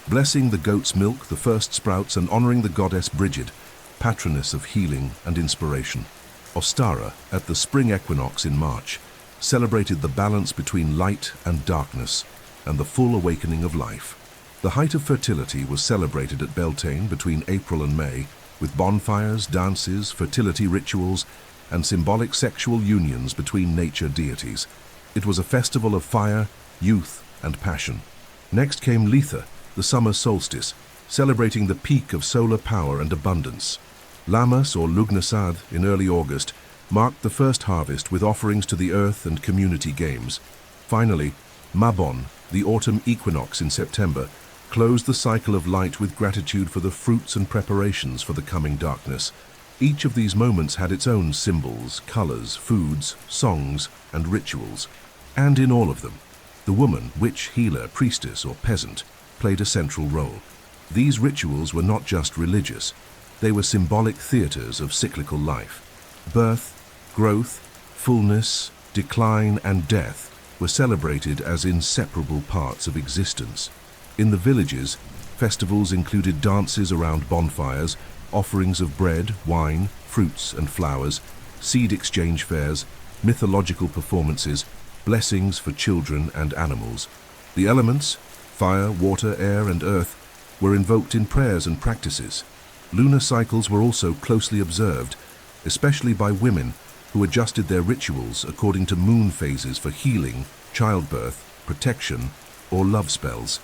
blessing the goat's milk, the first sprouts, and honoring the goddess Brigid, patroness of healing and inspiration. Ostara, at the spring equinox in March, celebrated the balance between light and darkness, and the full awakening of life. The height of fertility was celebrated at Beltane between April and May, with bonfires, dances, fertility rituals, and symbolic sexual unions between nature deities. It was a festival of fire, youth, and passion. Next came Letha, the summer solstice, celebrating the peak of solar power and abundance. Lammas, or Lughnasadh, in early August, marked the first harvest with offerings to the earth and community games. Finally, Mabon, the autumn equinox in September, closed the cycle of light with gratitude for the fruits and preparations for the coming darkness. Each of these moments had its own symbols, colors, foods, songs, and rituals. And in all of them, the woman, witch, healer, priestess, or peasant, played a central role. These rituals were not just religious, they were symbolic theaters of cyclical life. Birth, growth, fullness, decline, and death were celebrated as inseparable parts of existence. In the villages, festivals included dances around bonfires, offerings of bread, wine, fruits, and flowers, seed exchange fairs, mythological performances, blessings for children and animals. The elements, fire, water, air, and earth, were invoked in prayers and practices. Lunar cycles were also closely observed, especially by women who adjusted their rituals according to moon phases for healing, childbirth, protection, or love spells.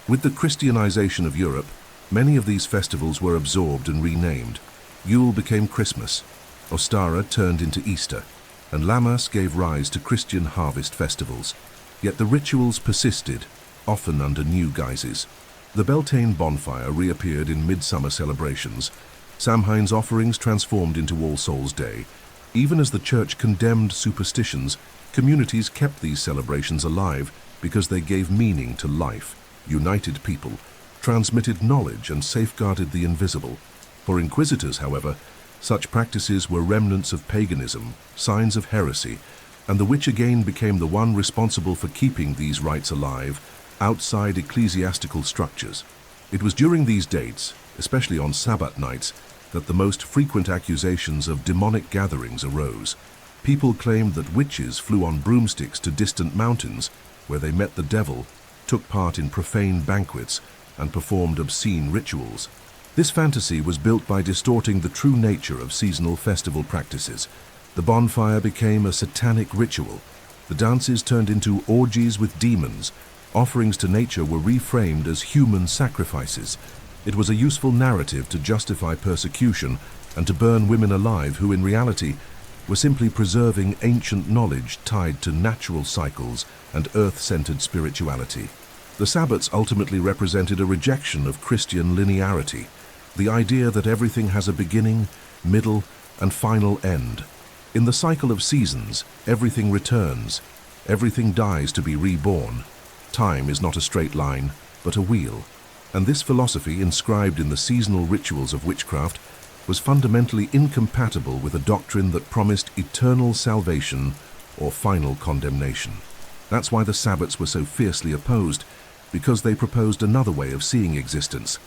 With the Christianization of Europe, many of these festivals were absorbed and renamed. Yule became Christmas, Ostara turned into Easter, and Lammas gave rise to Christian harvest festivals. Yet the rituals persisted, often under new guises. The Beltane bonfire reappeared in midsummer celebrations. Samhain's offerings transformed into All Souls' Day. Even as the church condemned superstitions, communities kept these celebrations alive because they gave meaning to life, united people, transmitted knowledge, and safeguarded the invisible. For inquisitors, however, such practices were remnants of paganism, signs of heresy, and the witch again became the one responsible for keeping these rites alive outside ecclesiastical structures. It was during these dates, especially on Sabbath nights, that the most frequent accusations of demonic gatherings arose. People claimed that witches flew on broomsticks to distant mountains, where they met the devil, took part in profane banquets, and performed obscene rituals. This fantasy was built by distorting the true nature of seasonal festival practices. The bonfire became a satanic ritual. The dances turned into orgies with demons. Offerings to nature were reframed as human sacrifices. It was a useful narrative to justify persecution and to burn women alive who, in reality, were simply preserving ancient knowledge tied to natural cycles and earth-centered spirituality. The Sabbats ultimately represented a rejection of Christian linearity, the idea that everything has a beginning, middle, and final end. In the cycle of seasons, everything returns, everything dies to be reborn. Time is not a straight line, but a wheel. And this philosophy, inscribed in the seasonal rituals of witchcraft, was fundamentally incompatible with a doctrine that promised eternal salvation or final condemnation. That's why the Sabbats were so fiercely opposed, because they proposed another way of seeing existence,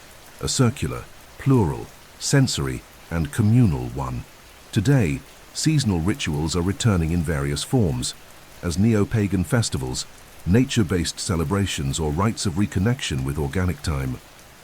a circular, plural, sensory, and communal one. Today, seasonal rituals are returning in various forms, as neo-pagan festivals, nature-based celebrations, or rites of reconnection with organic time.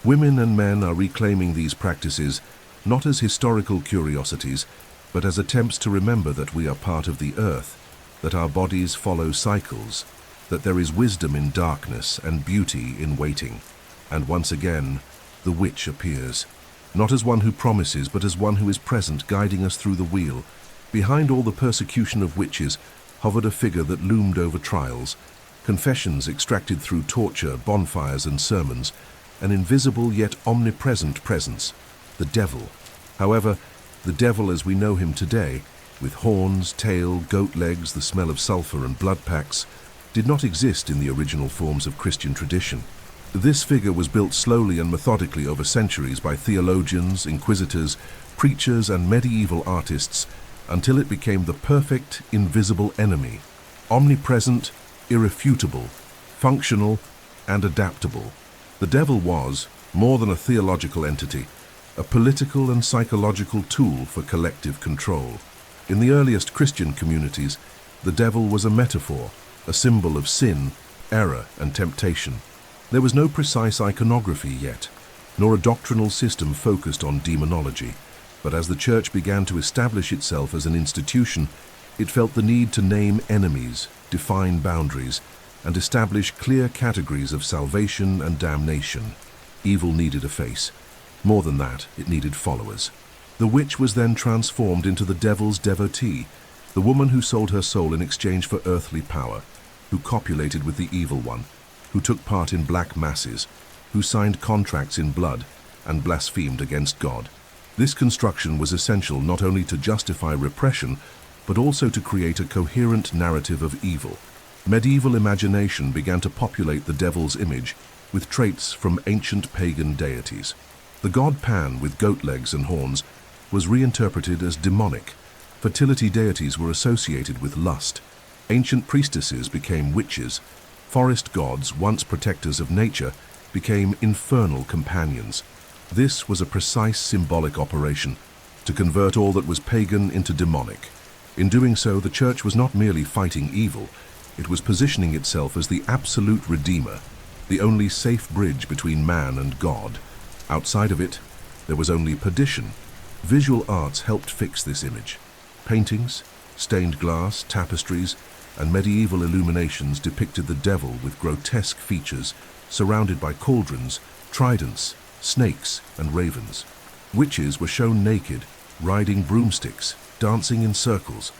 Women and men are reclaiming these practices not as historical curiosities, but as attempts to remember that we are part of the earth, that our bodies follow cycles, that there is wisdom in darkness and beauty in waiting. And once again, the witch appears, not as one who promises, but as one who is present, guiding us through the wheel. Behind all the persecution of witches hovered a figure that loomed over trials, confessions extracted through torture, bonfires, and sermons, an invisible yet omnipresent presence, the devil. However, the devil as we know him today, with horns, tail, goat legs, the smell of sulfur, and blood packs, did not exist in the original forms of Christian tradition. This figure was built slowly and methodically over centuries by theologians, inquisitors, preachers, and medieval artists, until it became the perfect, invisible enemy, omnipresent, irrefutable, functional, and adaptable. The devil was, more than a theological entity, a political and psychological tool for collective control. In the earliest Christian communities, the devil was a metaphor, a symbol of sin, error, and temptation. There was no precise iconography yet, nor a doctrinal system focused on demonology. But as the Church began to establish itself as an institution, it felt the need to name enemies, define boundaries, and establish clear categories of salvation and damnation. Evil needed a face. More than that, it needed followers. The witch was then transformed into the devil's devotee, the woman who sold her soul in exchange for earthly power, who copulated with the evil one, who took part in black masses, who signed contracts in blood, and blasphemed against God. This construction was essential not only to justify repression, but also to create a coherent narrative of evil. Medieval imagination began to populate the devil's image with traits from ancient pagan deities. The god Pan, with goat legs and horns, was reinterpreted as demonic. Fertility deities were associated with lust. Ancient priestesses became witches. Forest gods, once protectors of nature, became infernal companions. This was a precise symbolic operation, to convert all that was pagan into demonic. In doing so, the Church was not merely fighting evil, it was positioning itself as the absolute redeemer, the only safe bridge between man and God. Outside of it, there was only perdition. Visual arts helped fix this image. Paintings, stained glass, tapestries, and medieval illuminations depicted the devil with grotesque features, surrounded by cauldrons, tridents, snakes, and ravens. Witches were shown naked, riding broomsticks, dancing in circles,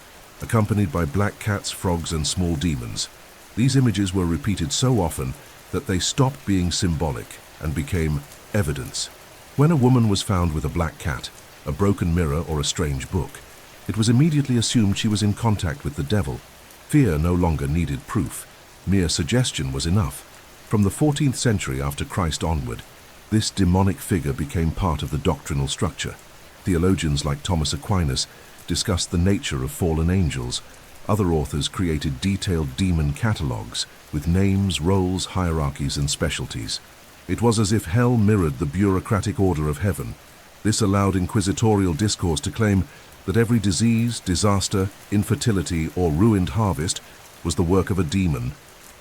accompanied by black cats, frogs, and small demons. These images were repeated so often that they stopped being symbolic and became evidence. When a woman was found with a black cat, a broken mirror, or a strange book, it was immediately assumed she was in contact with the devil. Fear no longer needed proof. Mere suggestion was enough. From the 14th century after Christ onward, this demonic figure became part of the doctrinal structure. Theologians like Thomas Aquinas discussed the nature of fallen angels. Other authors created detailed demon catalogues with names, roles, hierarchies, and specialties. It was as if hell mirrored the bureaucratic order of heaven. This allowed inquisitorial discourse to claim that every disease, disaster, infertility, or ruined harvest was the work of a demon,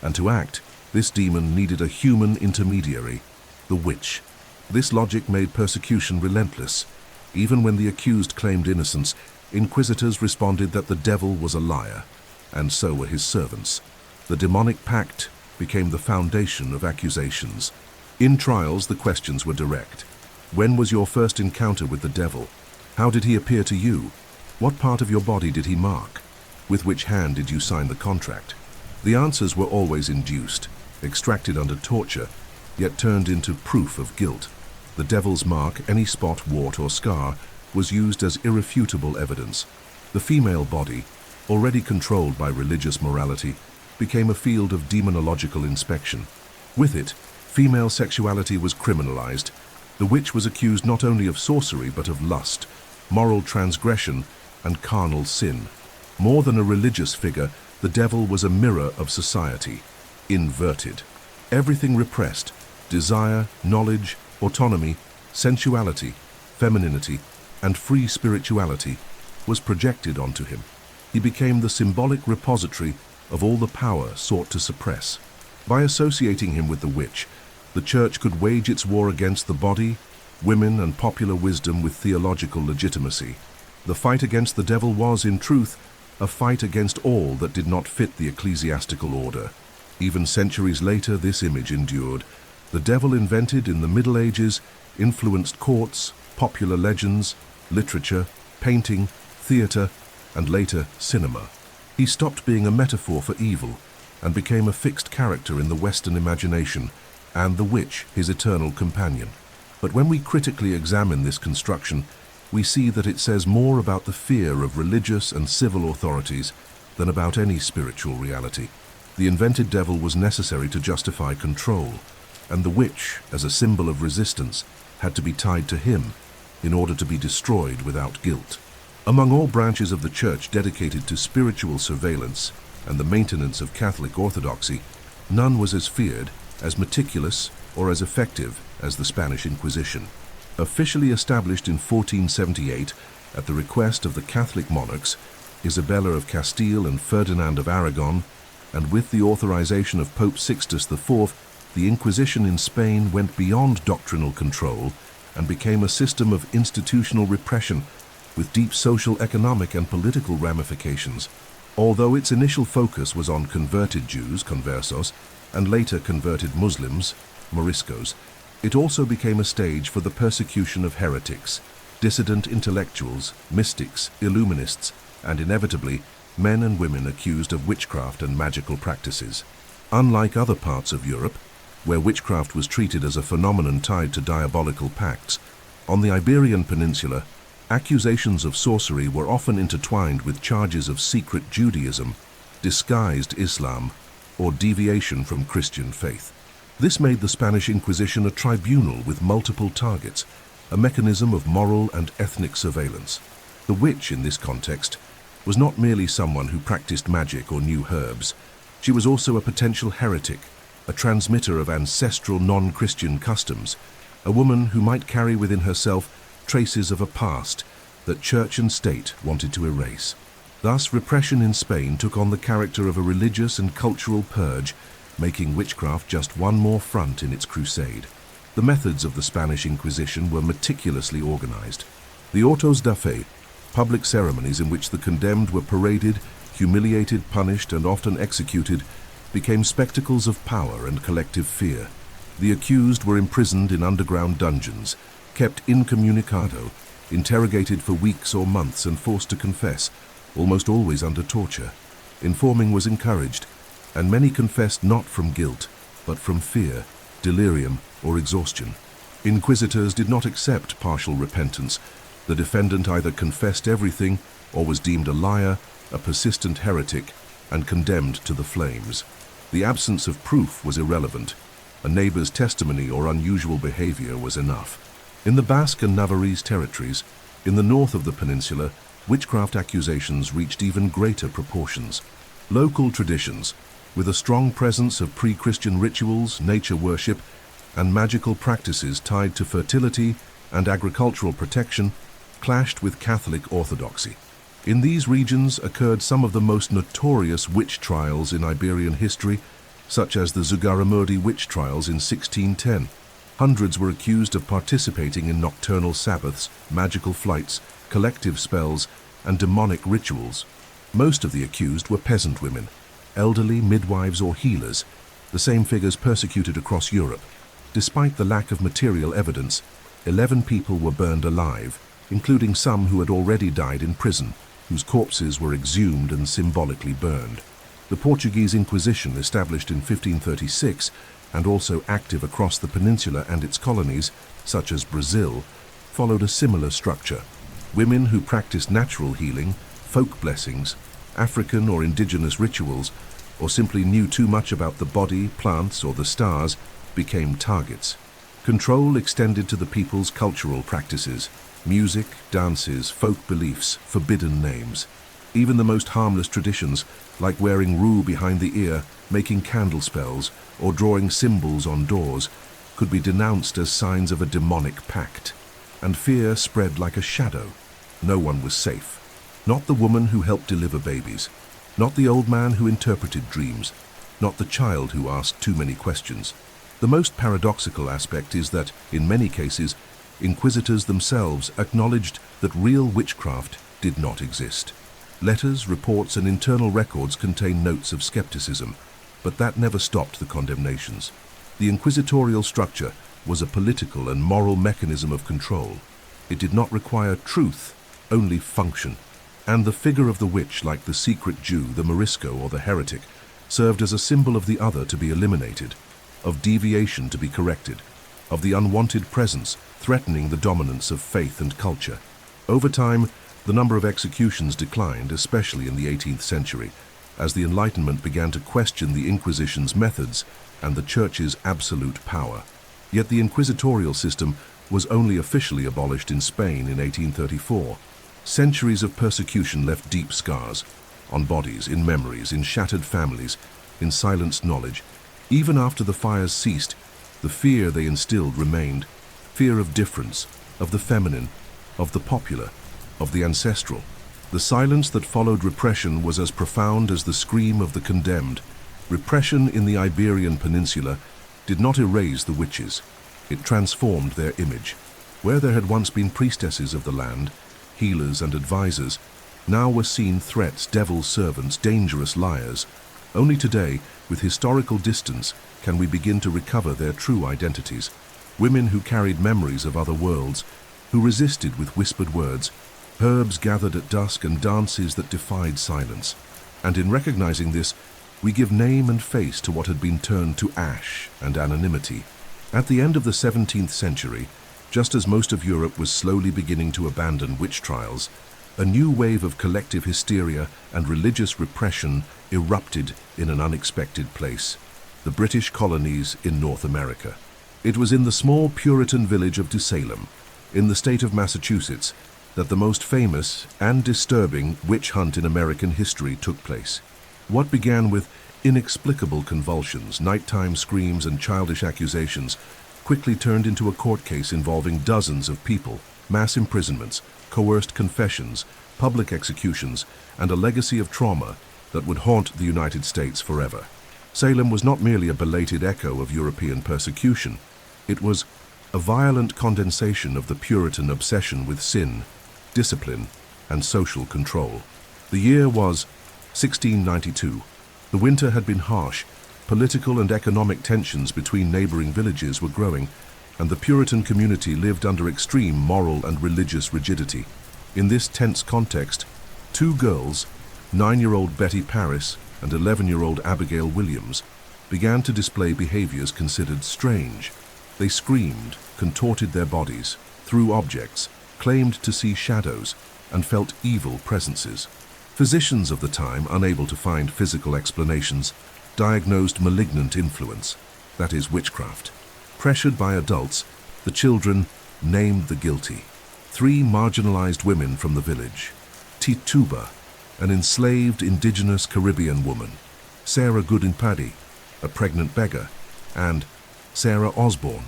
and to act, this demon needed a human intermediary, the witch. This logic made persecution relentless. Even when the accused claimed innocence, inquisitors responded that the devil was a liar, and so were his servants. The demonic pact became the foundation of accusations. In trials, the questions were direct. When was your first encounter with the devil? How did he appear to you? What part of your body did he mark? With which hand did you sign the contract? The answers were always induced, extracted under torture, yet turned into proof of guilt. The devil's mark, any spot, wart, or scar, was used as irrefutable evidence. The female body, already controlled by religious morality, became a field of demonological inspection. With it, female sexuality was criminalized. The witch was accused not only of sorcery but of lust, moral transgression, and carnal sin. More than a religious figure, the devil was a mirror of society, inverted. Everything repressed, desire, knowledge, autonomy, sensuality, femininity, and free spirituality, was projected onto him. He became the symbolic repository of all the power sought to suppress. By associating him with the witch, the Church could wage its war against the body, women, and popular wisdom with theological legitimacy. The fight against the devil was, in truth, a fight against all that did not fit the ecclesiastical order. Even centuries later, this image endured. The devil, invented in the Middle Ages, influenced courts, popular legends, literature, painting, theater, and later cinema. He stopped being a metaphor for evil and became a fixed character in the Western imagination, and the witch his eternal companion. But when we critically examine this construction, we see that it says more about the fear of religious and civil authorities than about any spiritual reality. The invented devil was necessary to justify control, and the witch, as a symbol of resistance, had to be tied to him in order to be destroyed without guilt. Among all branches of the Church dedicated to spiritual surveillance and the maintenance of Catholic orthodoxy, none was as feared, as meticulous, or as effective as the Spanish Inquisition. Officially established in 1478 at the request of the Catholic monarchs, Isabella of Castile and Ferdinand of Aragon, and with the authorization of Pope Sixtus IV, the Inquisition in Spain went beyond doctrinal control and became a system of institutional repression with deep social, economic, and political ramifications. Although its initial focus was on converted Jews, conversos, and later converted Muslims, moriscos, it also became a stage for the persecution of heretics, dissident intellectuals, mystics, illuminists, and inevitably, men and women accused of witchcraft and magical practices. Unlike other parts of Europe, where witchcraft was treated as a phenomenon tied to diabolical pacts, on the Iberian Peninsula, accusations of sorcery were often intertwined with charges of secret Judaism, disguised Islam, or deviation from Christian faith. This made the Spanish Inquisition a tribunal with multiple targets, a mechanism of moral and ethnic surveillance. The witch, in this context, was not merely someone who practiced magic or knew herbs. She was also a potential heretic, a transmitter of ancestral non-Christian customs, a woman who might carry within herself traces of a past that church and state wanted to erase. Thus, repression in Spain took on the character of a religious and cultural purge, making witchcraft just one more front in its crusade. The methods of the Spanish Inquisition were meticulously organized. The autos de fe, public ceremonies in which the condemned were paraded, humiliated, punished, and often executed, became spectacles of power and collective fear. The accused were imprisoned in underground dungeons, kept incommunicado, interrogated for weeks or months and forced to confess, almost always under torture. Informing was encouraged, and many confessed not from guilt, but from fear, delirium, or exhaustion. Inquisitors did not accept partial repentance. The defendant either confessed everything or was deemed a liar, a persistent heretic, and condemned to the flames. The absence of proof was irrelevant. A neighbor's testimony or unusual behavior was enough. In the Basque and Navarrese territories, in the north of the peninsula, witchcraft accusations reached even greater proportions. Local traditions, with a strong presence of pre-Christian rituals, nature worship, and magical practices tied to fertility and agricultural protection, clashed with Catholic orthodoxy. In these regions occurred some of the most notorious witch trials in Iberian history, such as the Zugarramurdi witch trials in 1610, Hundreds were accused of participating in nocturnal sabbaths, magical flights, collective spells, and demonic rituals. Most of the accused were peasant women, elderly, midwives, or healers, the same figures persecuted across Europe. Despite the lack of material evidence, 11 people were burned alive, including some who had already died in prison, whose corpses were exhumed and symbolically burned. The Portuguese Inquisition, established in 1536 and also active across the peninsula and its colonies, such as Brazil, followed a similar structure. Women who practiced natural healing, folk blessings, African or indigenous rituals, or simply knew too much about the body, plants, or the stars, became targets. Control extended to the people's cultural practices, music, dances, folk beliefs, forbidden names. Even the most harmless traditions, like wearing rue behind the ear, making candle spells, or drawing symbols on doors, could be denounced as signs of a demonic pact. And fear spread like a shadow. No one was safe. Not the woman who helped deliver babies, not the old man who interpreted dreams, not the child who asked too many questions. The most paradoxical aspect is that, in many cases, inquisitors themselves acknowledged that real witchcraft did not exist. Letters, reports, and internal records contain notes of skepticism, but that never stopped the condemnations. The inquisitorial structure was a political and moral mechanism of control. It did not require truth, only function. And the figure of the witch, like the secret Jew, the Morisco, or the heretic, served as a symbol of the other to be eliminated, of deviation to be corrected, of the unwanted presence threatening the dominance of faith and culture. Over time, the number of executions declined, especially in the 18th century, as the Enlightenment began to question the Inquisition's methods and the Church's absolute power. Yet the inquisitorial system was only officially abolished in Spain in 1834. Centuries of persecution left deep scars on bodies, in memories, in shattered families, in silenced knowledge. Even after the fires ceased, the fear they instilled remained. Fear of difference, of the feminine, of the popular, of the ancestral. The silence that followed repression was as profound as the scream of the condemned. Repression in the Iberian Peninsula did not erase the witches. It transformed their image. Where there had once been priestesses of the land, healers and advisors, now were seen threats, devil's servants, dangerous liars. Only today, with historical distance, can we begin to recover their true identities. Women who carried memories of other worlds, who resisted with whispered words, herbs gathered at dusk and dances that defied silence. And in recognizing this, we give name and face to what had been turned to ash and anonymity. At the end of the 17th century, just as most of Europe was slowly beginning to abandon witch trials, a new wave of collective hysteria and religious repression erupted in an unexpected place: the British colonies in North America. It was in the small Puritan village of Salem, in the state of Massachusetts, that the most famous and disturbing witch hunt in American history took place. What began with inexplicable convulsions, nighttime screams, and childish accusations quickly turned into a court case involving dozens of people, mass imprisonments, coerced confessions, public executions, and a legacy of trauma that would haunt the United States forever. Salem was not merely a belated echo of European persecution. It was a violent condensation of the Puritan obsession with sin, discipline, and social control. The year was 1692. The winter had been harsh. Political and economic tensions between neighboring villages were growing, and the Puritan community lived under extreme moral and religious rigidity. In this tense context, two girls, 9-year-old Betty Paris and 11-year-old Abigail Williams, began to display behaviors considered strange. They screamed, contorted their bodies, threw objects, claimed to see shadows, and felt evil presences. Physicians of the time, unable to find physical explanations, diagnosed malignant influence, that is, witchcraft. Pressured by adults, the children named the guilty. 3 marginalized women from the village: Tituba, an enslaved indigenous Caribbean woman; Sarah Goodinpaddy, a pregnant beggar; and Sarah Osborne,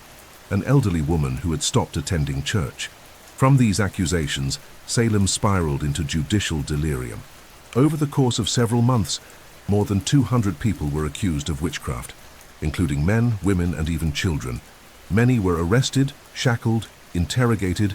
an elderly woman who had stopped attending church. From these accusations, Salem spiraled into judicial delirium. Over the course of several months, more than 200 people were accused of witchcraft, including men, women, and even children. Many were arrested, shackled, interrogated,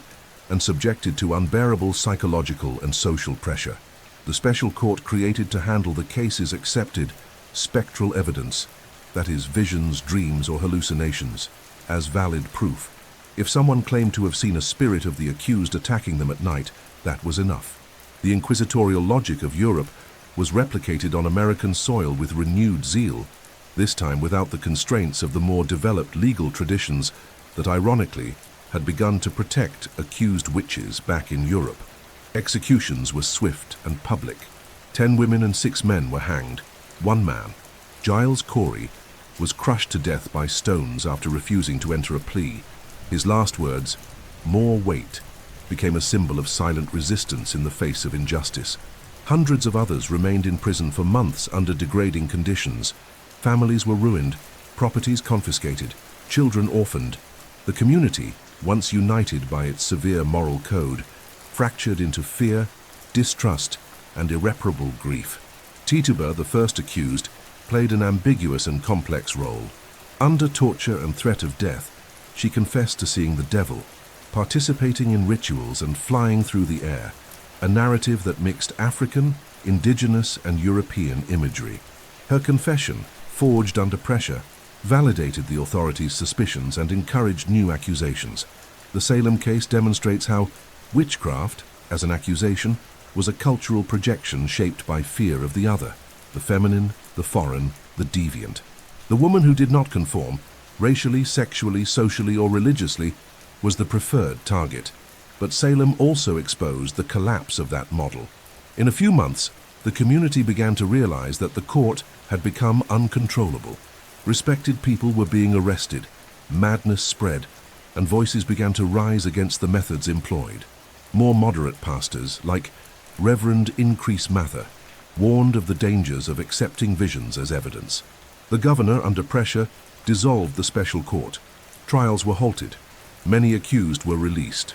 and subjected to unbearable psychological and social pressure. The special court created to handle the cases accepted spectral evidence, that is, visions, dreams, or hallucinations, as valid proof. If someone claimed to have seen a spirit of the accused attacking them at night, that was enough. The inquisitorial logic of Europe was replicated on American soil with renewed zeal, this time without the constraints of the more developed legal traditions that ironically had begun to protect accused witches back in Europe. Executions were swift and public. 10 women and 6 men were hanged. One man, Giles Corey, was crushed to death by stones after refusing to enter a plea. His last words, "More weight," became a symbol of silent resistance in the face of injustice. Hundreds of others remained in prison for months under degrading conditions. Families were ruined, properties confiscated, children orphaned. The community, once united by its severe moral code, fractured into fear, distrust, and irreparable grief. Tituba, the first accused, played an ambiguous and complex role. Under torture and threat of death, she confessed to seeing the devil, participating in rituals and flying through the air, a narrative that mixed African, indigenous, and European imagery. Her confession, forged under pressure, validated the authorities' suspicions and encouraged new accusations. The Salem case demonstrates how witchcraft, as an accusation, was a cultural projection shaped by fear of the other, the feminine, the foreign, the deviant. The woman who did not conform, racially, sexually, socially, or religiously, was the preferred target. But Salem also exposed the collapse of that model. In a few months, the community began to realize that the court had become uncontrollable. Respected people were being arrested, madness spread, and voices began to rise against the methods employed. More moderate pastors, like Reverend Increase Mather, warned of the dangers of accepting visions as evidence. The governor, under pressure, dissolved the special court. Trials were halted. Many accused were released.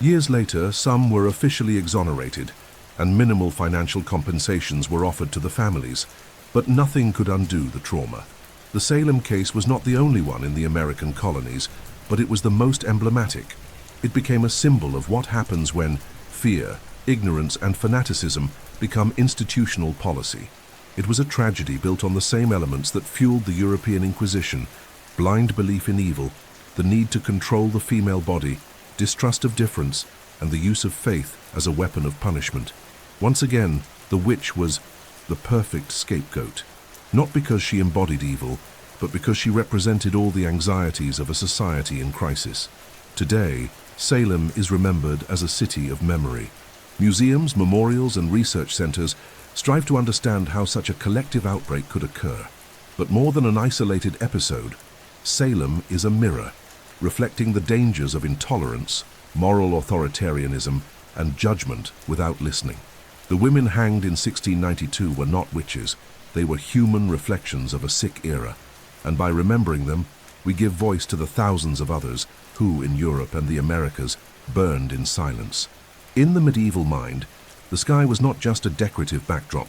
Years later, some were officially exonerated, and minimal financial compensations were offered to the families, but nothing could undo the trauma. The Salem case was not the only one in the American colonies, but it was the most emblematic. It became a symbol of what happens when fear, ignorance, and fanaticism become institutional policy. It was a tragedy built on the same elements that fueled the European Inquisition: blind belief in evil, the need to control the female body, distrust of difference, and the use of faith as a weapon of punishment. Once again, the witch was the perfect scapegoat, not because she embodied evil, but because she represented all the anxieties of a society in crisis. Today, Salem is remembered as a city of memory. Museums, memorials, and research centers strive to understand how such a collective outbreak could occur. But more than an isolated episode, Salem is a mirror, reflecting the dangers of intolerance, moral authoritarianism, and judgment without listening. The women hanged in 1692 were not witches. They were human reflections of a sick era, and by remembering them, we give voice to the thousands of others who, in Europe and the Americas, burned in silence. In the medieval mind, the sky was not just a decorative backdrop.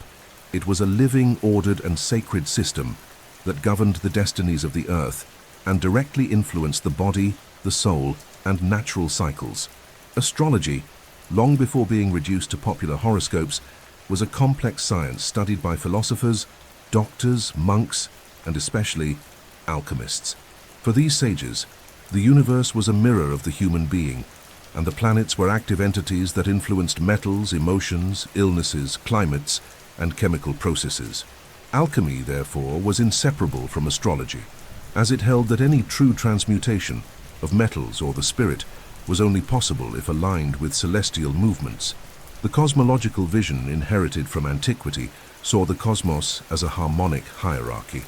It was a living, ordered, and sacred system that governed the destinies of the earth and directly influenced the body, the soul, and natural cycles. Astrology, long before being reduced to popular horoscopes, was a complex science studied by philosophers, doctors, monks, and especially alchemists. For these sages, the universe was a mirror of the human being, and the planets were active entities that influenced metals, emotions, illnesses, climates, and chemical processes. Alchemy, therefore, was inseparable from astrology, as it held that any true transmutation of metals or the spirit was only possible if aligned with celestial movements. The cosmological vision inherited from antiquity saw the cosmos as a harmonic hierarchy.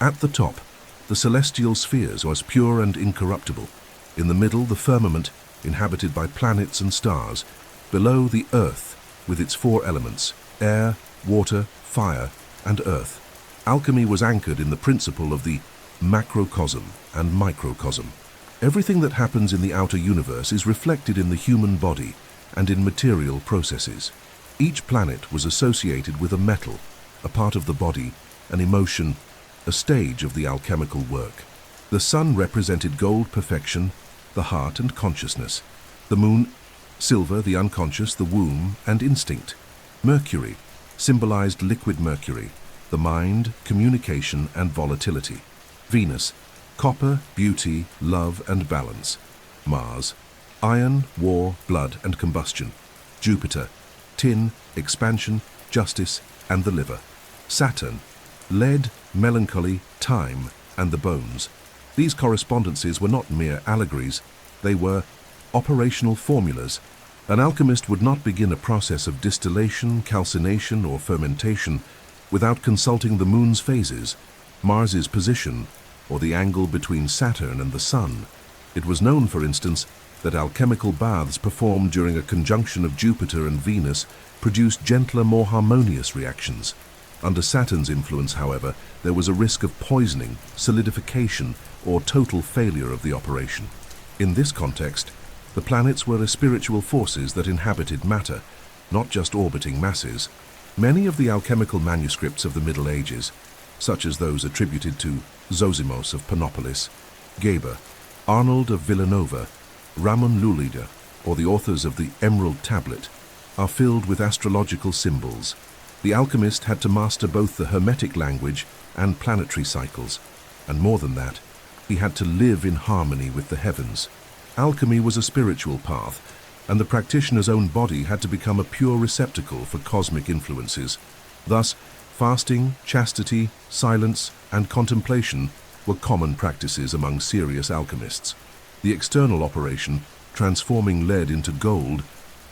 At the top, the celestial spheres was pure and incorruptible. In the middle, the firmament, inhabited by planets and stars. Below, the earth, with its 4 elements: air, water, fire, and earth. Alchemy was anchored in the principle of the macrocosm and microcosm. Everything that happens in the outer universe is reflected in the human body and in material processes. Each planet was associated with a metal, a part of the body, an emotion, a stage of the alchemical work. The sun represented gold perfection, the heart and consciousness. The moon, silver, the unconscious, the womb and instinct. Mercury symbolized liquid mercury, the mind, communication and volatility. Venus, copper, beauty, love and balance. Mars, iron, war, blood and combustion. Jupiter, tin, expansion, justice and the liver. Saturn, lead, melancholy, time and the bones. These correspondences were not mere allegories, they were operational formulas. An alchemist would not begin a process of distillation, calcination or fermentation without consulting the moon's phases, Mars's position, or the angle between Saturn and the Sun. It was known, for instance, that alchemical baths performed during a conjunction of Jupiter and Venus produced gentler, more harmonious reactions. Under Saturn's influence, however, there was a risk of poisoning, solidification, or total failure of the operation. In this context, the planets were spiritual forces that inhabited matter, not just orbiting masses. Many of the alchemical manuscripts of the Middle Ages, such as those attributed to Zosimos of Panopolis, Geber, Arnold of Villanova, Ramon Lulida, or the authors of the Emerald Tablet, are filled with astrological symbols. The alchemist had to master both the Hermetic language and planetary cycles, and more than that, he had to live in harmony with the heavens. Alchemy was a spiritual path, and the practitioner's own body had to become a pure receptacle for cosmic influences. Thus, fasting, chastity, silence, and contemplation were common practices among serious alchemists. The external operation, transforming lead into gold,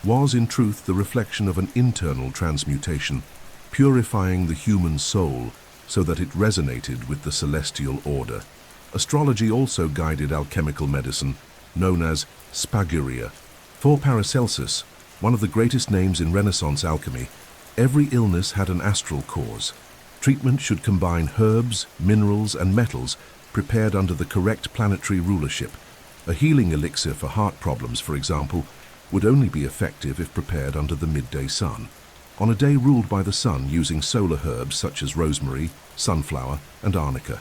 was in truth the reflection of an internal transmutation, purifying the human soul so that it resonated with the celestial order. Astrology also guided alchemical medicine, known as spagyria. For Paracelsus, one of the greatest names in Renaissance alchemy, every illness had an astral cause. Treatment should combine herbs, minerals, and metals prepared under the correct planetary rulership. A healing elixir for heart problems, for example, would only be effective if prepared under the midday sun. On a day ruled by the sun using solar herbs such as rosemary, sunflower, and arnica,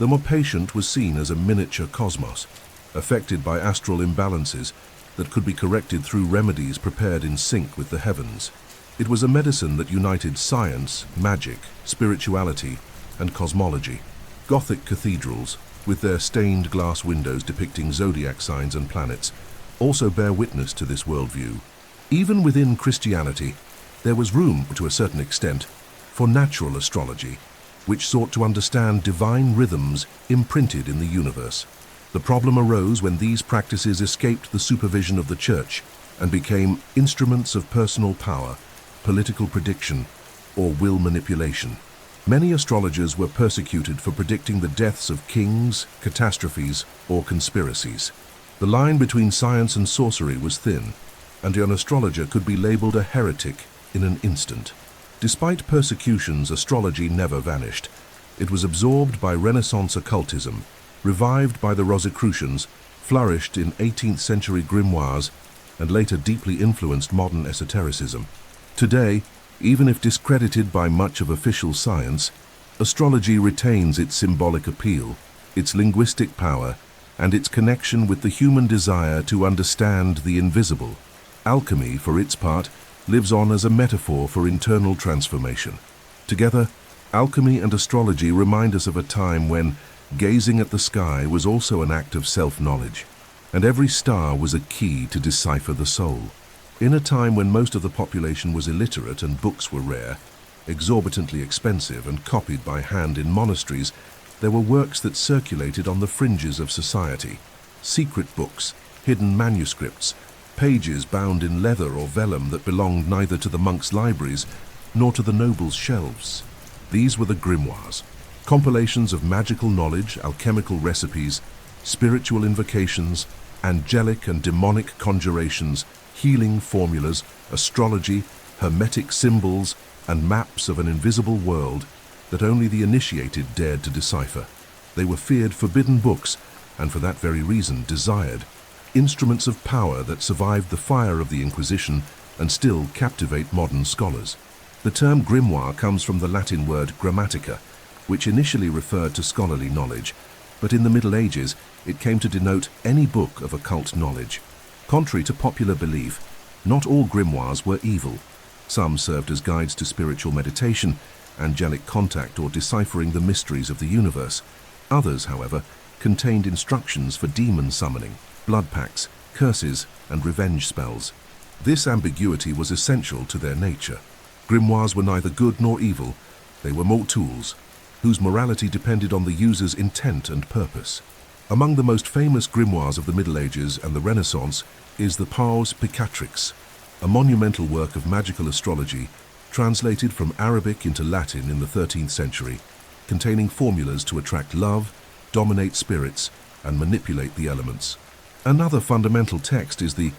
the more patient was seen as a miniature cosmos, affected by astral imbalances that could be corrected through remedies prepared in sync with the heavens. It was a medicine that united science, magic, spirituality, and cosmology. Gothic cathedrals, with their stained glass windows depicting zodiac signs and planets, also bear witness to this worldview. Even within Christianity, there was room, to a certain extent, for natural astrology, which sought to understand divine rhythms imprinted in the universe. The problem arose when these practices escaped the supervision of the Church and became instruments of personal power, political prediction, or will manipulation. Many astrologers were persecuted for predicting the deaths of kings, catastrophes, or conspiracies. The line between science and sorcery was thin, and an astrologer could be labeled a heretic in an instant. Despite persecutions, astrology never vanished. It was absorbed by Renaissance occultism, revived by the Rosicrucians, flourished in 18th century grimoires, and later deeply influenced modern esotericism. Today, even if discredited by much of official science, astrology retains its symbolic appeal, its linguistic power, and its connection with the human desire to understand the invisible. Alchemy, for its part, lives on as a metaphor for internal transformation. Together, alchemy and astrology remind us of a time when gazing at the sky was also an act of self-knowledge, and every star was a key to decipher the soul. In a time when most of the population was illiterate and books were rare, exorbitantly expensive and copied by hand in monasteries, there were works that circulated on the fringes of society. Secret books, hidden manuscripts, pages bound in leather or vellum that belonged neither to the monks' libraries nor to the nobles' shelves. These were the grimoires, compilations of magical knowledge, alchemical recipes, spiritual invocations, angelic and demonic conjurations, healing formulas, astrology, hermetic symbols, and maps of an invisible world that only the initiated dared to decipher. They were feared forbidden books, and for that very reason desired, instruments of power that survived the fire of the Inquisition and still captivate modern scholars. The term grimoire comes from the Latin word grammatica, which initially referred to scholarly knowledge, but in the Middle Ages it came to denote any book of occult knowledge. Contrary to popular belief, not all grimoires were evil. Some served as guides to spiritual meditation, angelic contact, or deciphering the mysteries of the universe. Others, however, contained instructions for demon summoning, blood pacts, curses, and revenge spells. This ambiguity was essential to their nature. Grimoires were neither good nor evil. They were more tools, whose morality depended on the user's intent and purpose. Among the most famous grimoires of the Middle Ages and the Renaissance is the persecuted, a monumental work of magical astrology translated from Arabic into Latin in the 13th century, containing formulas to attract love, dominate spirits, and manipulate the elements. Another fundamental text is the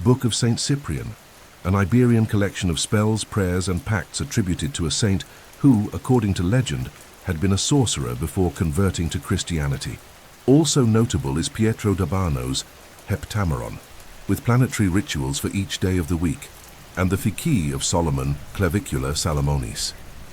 Book of Saint Cyprian, an Iberian collection of spells, prayers, and pacts attributed to a saint who, according to legend, had been a sorcerer before converting to Christianity. Also notable is Pietro d'Abano's Heptameron, with planetary rituals for each day of the week, and the Fiqh of Solomon, Clavicula Salomonis,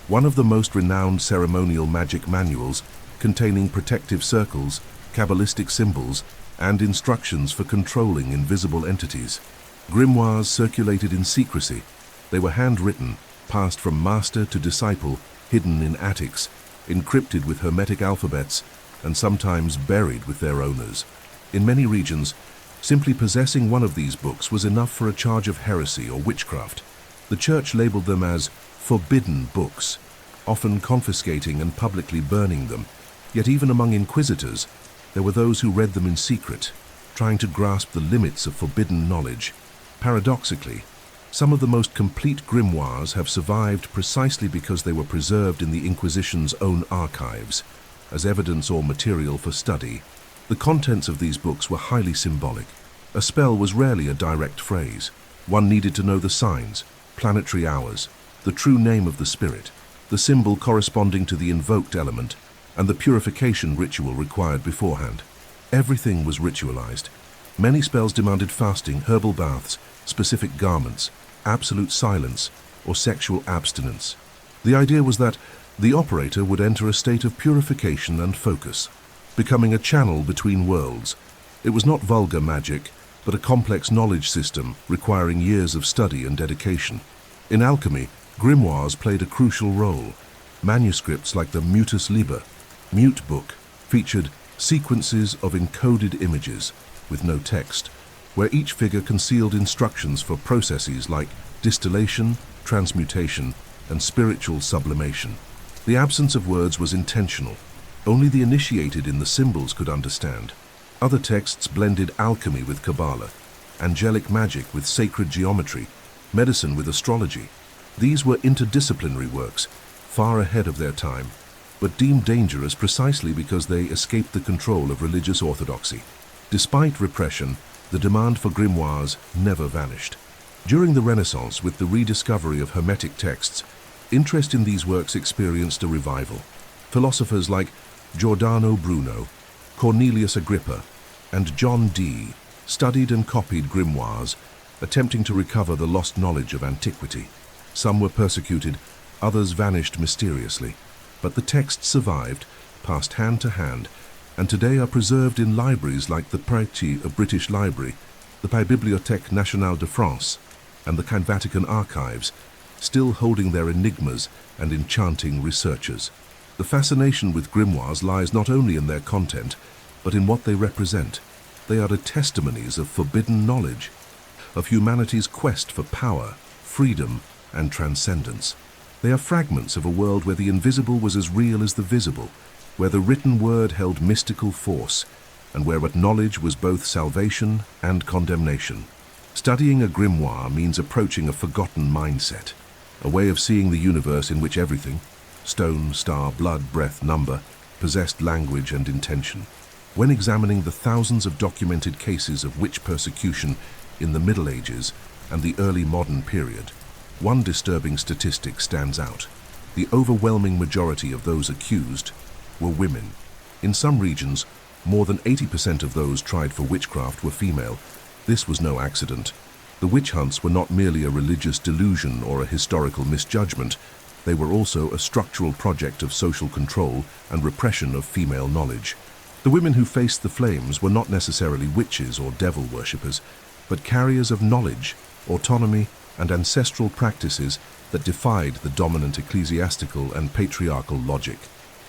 one of the most renowned ceremonial magic manuals containing protective circles, Kabbalistic symbols, and instructions for controlling invisible entities. Grimoires circulated in secrecy. They were handwritten, passed from master to disciple, hidden in attics, encrypted with hermetic alphabets, and sometimes buried with their owners. In many regions, simply possessing one of these books was enough for a charge of heresy or witchcraft. The church labeled them as forbidden books, often confiscating and publicly burning them. Yet even among inquisitors, there were those who read them in secret, trying to grasp the limits of forbidden knowledge. Paradoxically, some of the most complete grimoires have survived precisely because they were preserved in the Inquisition's own archives, as evidence or material for study. The contents of these books were highly symbolic. A spell was rarely a direct phrase. One needed to know the signs, planetary hours, the true name of the spirit, the symbol corresponding to the invoked element, and the purification ritual required beforehand. Everything was ritualized. Many spells demanded fasting, herbal baths, specific garments, absolute silence, or sexual abstinence. The idea was that the operator would enter a state of purification and focus, becoming a channel between worlds. It was not vulgar magic, but a complex knowledge system requiring years of study and dedication. In alchemy, grimoires played a crucial role. Manuscripts like the Mutus Liber, Mute Book, featured sequences of encoded images with no text, where each figure concealed instructions for processes like distillation, transmutation, and spiritual sublimation. The absence of words was intentional. Only the initiated in the symbols could understand. Other texts blended alchemy with Kabbalah, angelic magic with sacred geometry, medicine with astrology. These were interdisciplinary works, far ahead of their time, but deemed dangerous precisely because they escaped the control of religious orthodoxy. Despite repression, the demand for grimoires never vanished. During the Renaissance, with the rediscovery of hermetic texts, interest in these works experienced a revival. Philosophers like Giordano Bruno, Cornelius Agrippa, and John Dee studied and copied grimoires, attempting to recover the lost knowledge of antiquity. Some were persecuted, others vanished mysteriously, but the texts survived, passed hand to hand, and today are preserved in libraries like the British Library, the Bibliothèque Nationale de France, and the Vatican Archives, still holding their enigmas and enchanting researchers. The fascination with grimoires lies not only in their content, but in what they represent. They are the testimonies of forbidden knowledge, of humanity's quest for power, freedom, and transcendence. They are fragments of a world where the invisible was as real as the visible, where the written word held mystical force, and where knowledge was both salvation and condemnation. Studying a grimoire means approaching a forgotten mindset, a way of seeing the universe in which everything, stone, star, blood, breath, number, possessed language and intention. When examining the thousands of documented cases of witch persecution in the Middle Ages and the early modern period, one disturbing statistic stands out. The overwhelming majority of those accused were women. In some regions, more than 80% of those tried for witchcraft were female. This was no accident. The witch hunts were not merely a religious delusion or a historical misjudgment. They were also a structural project of social control and repression of female knowledge. The women who faced the flames were not necessarily witches or devil worshippers, but carriers of knowledge, autonomy, and ancestral practices that defied the dominant ecclesiastical and patriarchal logic.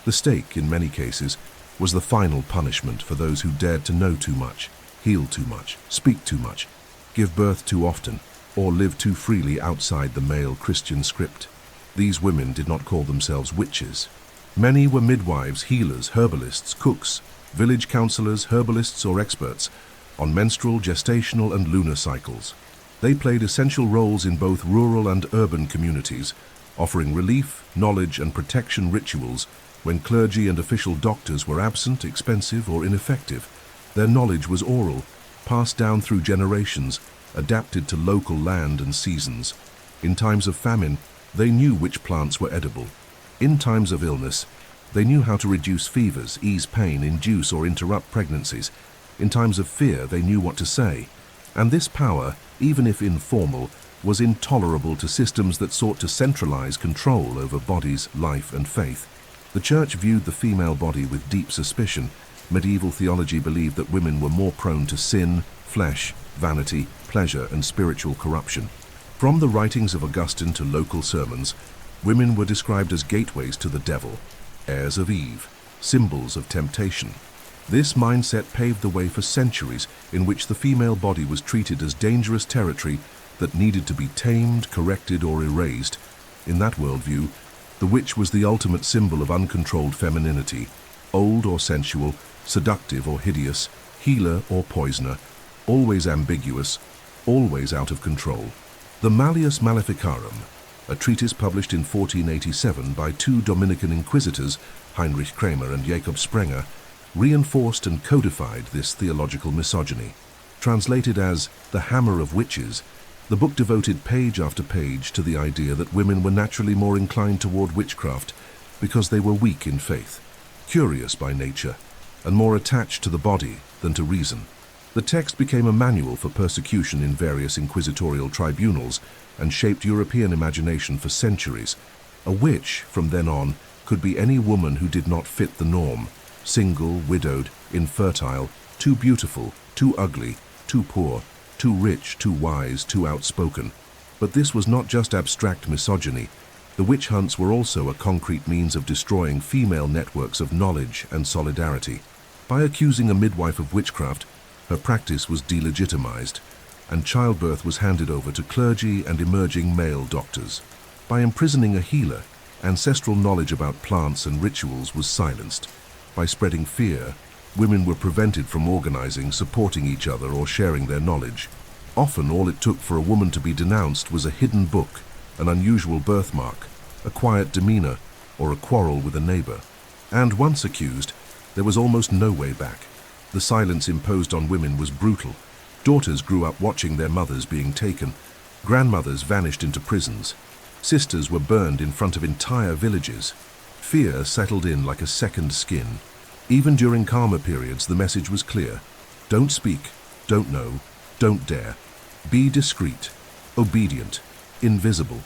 The stake, in many cases, was the final punishment for those who dared to know too much, heal too much, speak too much, give birth too often, or live too freely outside the male Christian script. These women did not call themselves witches. Many were midwives, healers, herbalists, cooks, village counselors, herbalists, or experts on menstrual, gestational, and lunar cycles. They played essential roles in both rural and urban communities, offering relief, knowledge, and protection rituals when clergy and official doctors were absent, expensive, or ineffective. Their knowledge was oral, passed down through generations, adapted to local land and seasons. In times of famine, they knew which plants were edible. In times of illness, they knew how to reduce fevers, ease pain, induce or interrupt pregnancies. In times of fear, they knew what to say. And this power, even if informal, was intolerable to systems that sought to centralize control over bodies, life, and faith. The Church viewed the female body with deep suspicion. Medieval theology believed that women were more prone to sin, flesh, vanity, pleasure, and spiritual corruption. From the writings of Augustine to local sermons, women were described as gateways to the devil, heirs of Eve, symbols of temptation. This mindset paved the way for centuries in which the female body was treated as dangerous territory that needed to be tamed, corrected, or erased. In that worldview, the witch was the ultimate symbol of uncontrolled femininity, old or sensual, seductive or hideous, healer or poisoner, always ambiguous, always out of control. The Malleus Maleficarum, a treatise published in 1487 by two Dominican inquisitors, Heinrich Kramer and Jakob Sprenger, reinforced and codified this theological misogyny. Translated as The Hammer of Witches, the book devoted page after page to the idea that women were naturally more inclined toward witchcraft because they were weak in faith, curious by nature, and more attached to the body than to reason. The text became a manual for persecution in various inquisitorial tribunals and shaped European imagination for centuries. A witch, from then on, could be any woman who did not fit the norm: single, widowed, infertile, too beautiful, too ugly, too poor, too rich, too wise, too outspoken. But this was not just abstract misogyny. The witch hunts were also a concrete means of destroying female networks of knowledge and solidarity. By accusing a midwife of witchcraft, her practice was delegitimized, and childbirth was handed over to clergy and emerging male doctors. By imprisoning a healer, ancestral knowledge about plants and rituals was silenced. By spreading fear, women were prevented from organizing, supporting each other, or sharing their knowledge. Often all it took for a woman to be denounced was a hidden book, an unusual birthmark, a quiet demeanor, or a quarrel with a neighbor. And once accused, there was almost no way back. The silence imposed on women was brutal. Daughters grew up watching their mothers being taken. Grandmothers vanished into prisons. Sisters were burned in front of entire villages. Fear settled in like a second skin. Even during calmer periods, the message was clear: don't speak, don't know, don't dare. Be discreet, obedient, invisible.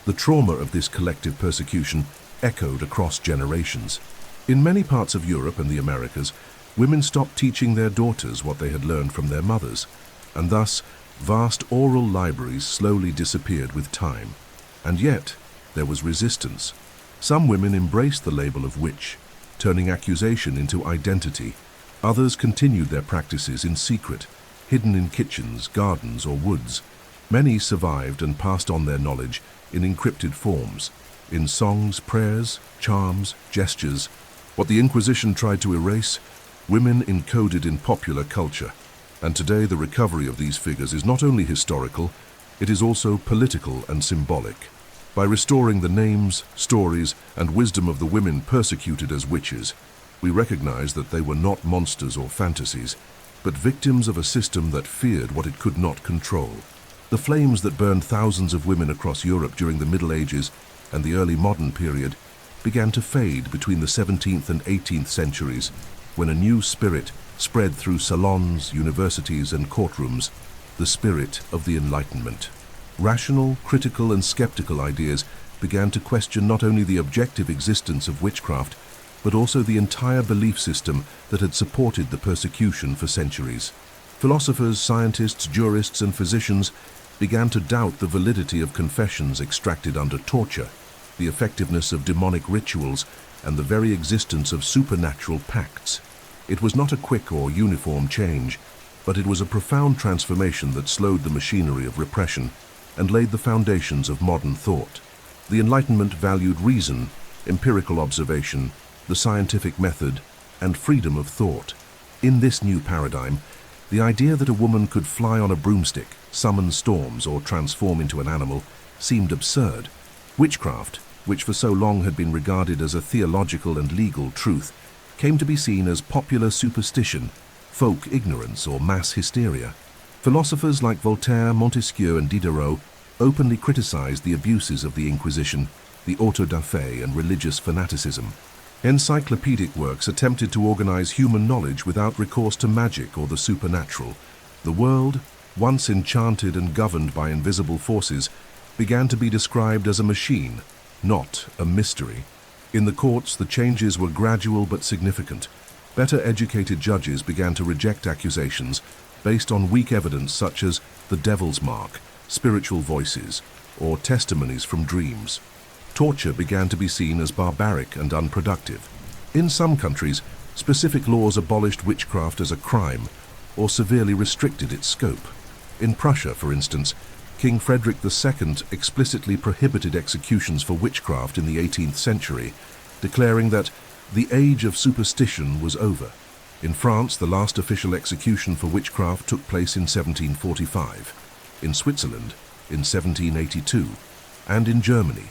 The trauma of this collective persecution echoed across generations. In many parts of Europe and the Americas, women stopped teaching their daughters what they had learned from their mothers, and thus vast oral libraries slowly disappeared with time. And yet, there was resistance. Some women embraced the label of witch, turning accusation into identity. Others continued their practices in secret, hidden in kitchens, gardens, or woods. Many survived and passed on their knowledge in encrypted forms, in songs, prayers, charms, gestures. What the Inquisition tried to erase, women encoded in popular culture. And today the recovery of these figures is not only historical, it is also political and symbolic. By restoring the names, stories, and wisdom of the women persecuted as witches, we recognize that they were not monsters or fantasies, but victims of a system that feared what it could not control. The flames that burned thousands of women across Europe during the Middle Ages and the early modern period began to fade between the 17th and 18th centuries, when a new spirit spread through salons, universities, and courtrooms, the spirit of the Enlightenment. Rational, critical, and skeptical ideas began to question not only the objective existence of witchcraft, but also the entire belief system that had supported the persecution for centuries. Philosophers, scientists, jurists, and physicians began to doubt the validity of confessions extracted under torture, the effectiveness of demonic rituals, and the very existence of supernatural pacts. It was not a quick or uniform change, but it was a profound transformation that slowed the machinery of repression and laid the foundations of modern thought. The Enlightenment valued reason, empirical observation, the scientific method, and freedom of thought. In this new paradigm, the idea that a woman could fly on a broomstick, summon storms, or transform into an animal seemed absurd. Witchcraft, which for so long had been regarded as a theological and legal truth, came to be seen as popular superstition, folk ignorance, or mass hysteria. Philosophers like Voltaire, Montesquieu, and Diderot openly criticized the abuses of the Inquisition, the auto da fe, and religious fanaticism. Encyclopedic works attempted to organize human knowledge without recourse to magic or the supernatural. The world, once enchanted and governed by invisible forces, began to be described as a machine, not a mystery. In the courts, the changes were gradual but significant. Better educated judges began to reject accusations based on weak evidence such as the devil's mark, spiritual voices, or testimonies from dreams. Torture began to be seen as barbaric and unproductive. In some countries, specific laws abolished witchcraft as a crime or severely restricted its scope. In Prussia, for instance, King Frederick II explicitly prohibited executions for witchcraft in the 18th century, declaring that the age of superstition was over. In France, the last official execution for witchcraft took place in 1745, in Switzerland in 1782, and in Germany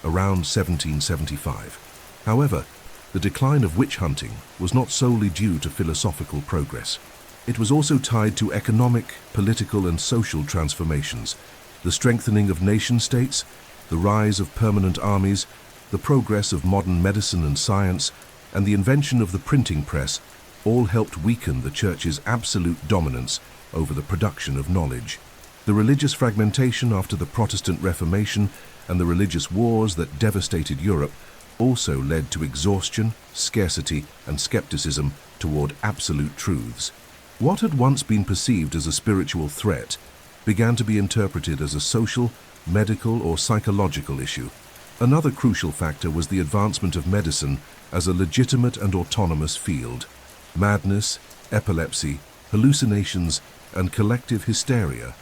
around 1775. However, the decline of witch hunting was not solely due to philosophical progress. It was also tied to economic, political, and social transformations, the strengthening of nation-states, the rise of permanent armies, the progress of modern medicine and science, and the invention of the printing press all helped weaken the Church's absolute dominance over the production of knowledge. The religious fragmentation after the Protestant Reformation and the religious wars that devastated Europe also led to exhaustion, scarcity, and skepticism toward absolute truths. What had once been perceived as a spiritual threat began to be interpreted as a social, medical, or psychological issue. Another crucial factor was the advancement of medicine as a legitimate and autonomous field. Madness, epilepsy, hallucinations, and collective hysteria,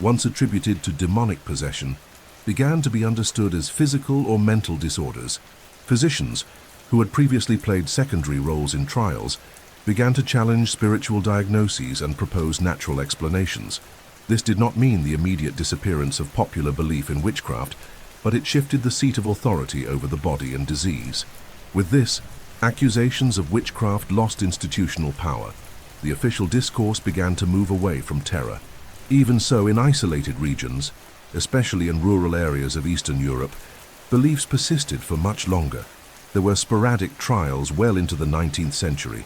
once attributed to demonic possession, began to be understood as physical or mental disorders. Physicians, who had previously played secondary roles in trials, began to challenge spiritual diagnoses and propose natural explanations. This did not mean the immediate disappearance of popular belief in witchcraft, but it shifted the seat of authority over the body and disease. With this, accusations of witchcraft lost institutional power. The official discourse began to move away from terror. Even so, in isolated regions, especially in rural areas of Eastern Europe, beliefs persisted for much longer. There were sporadic trials well into the 19th century,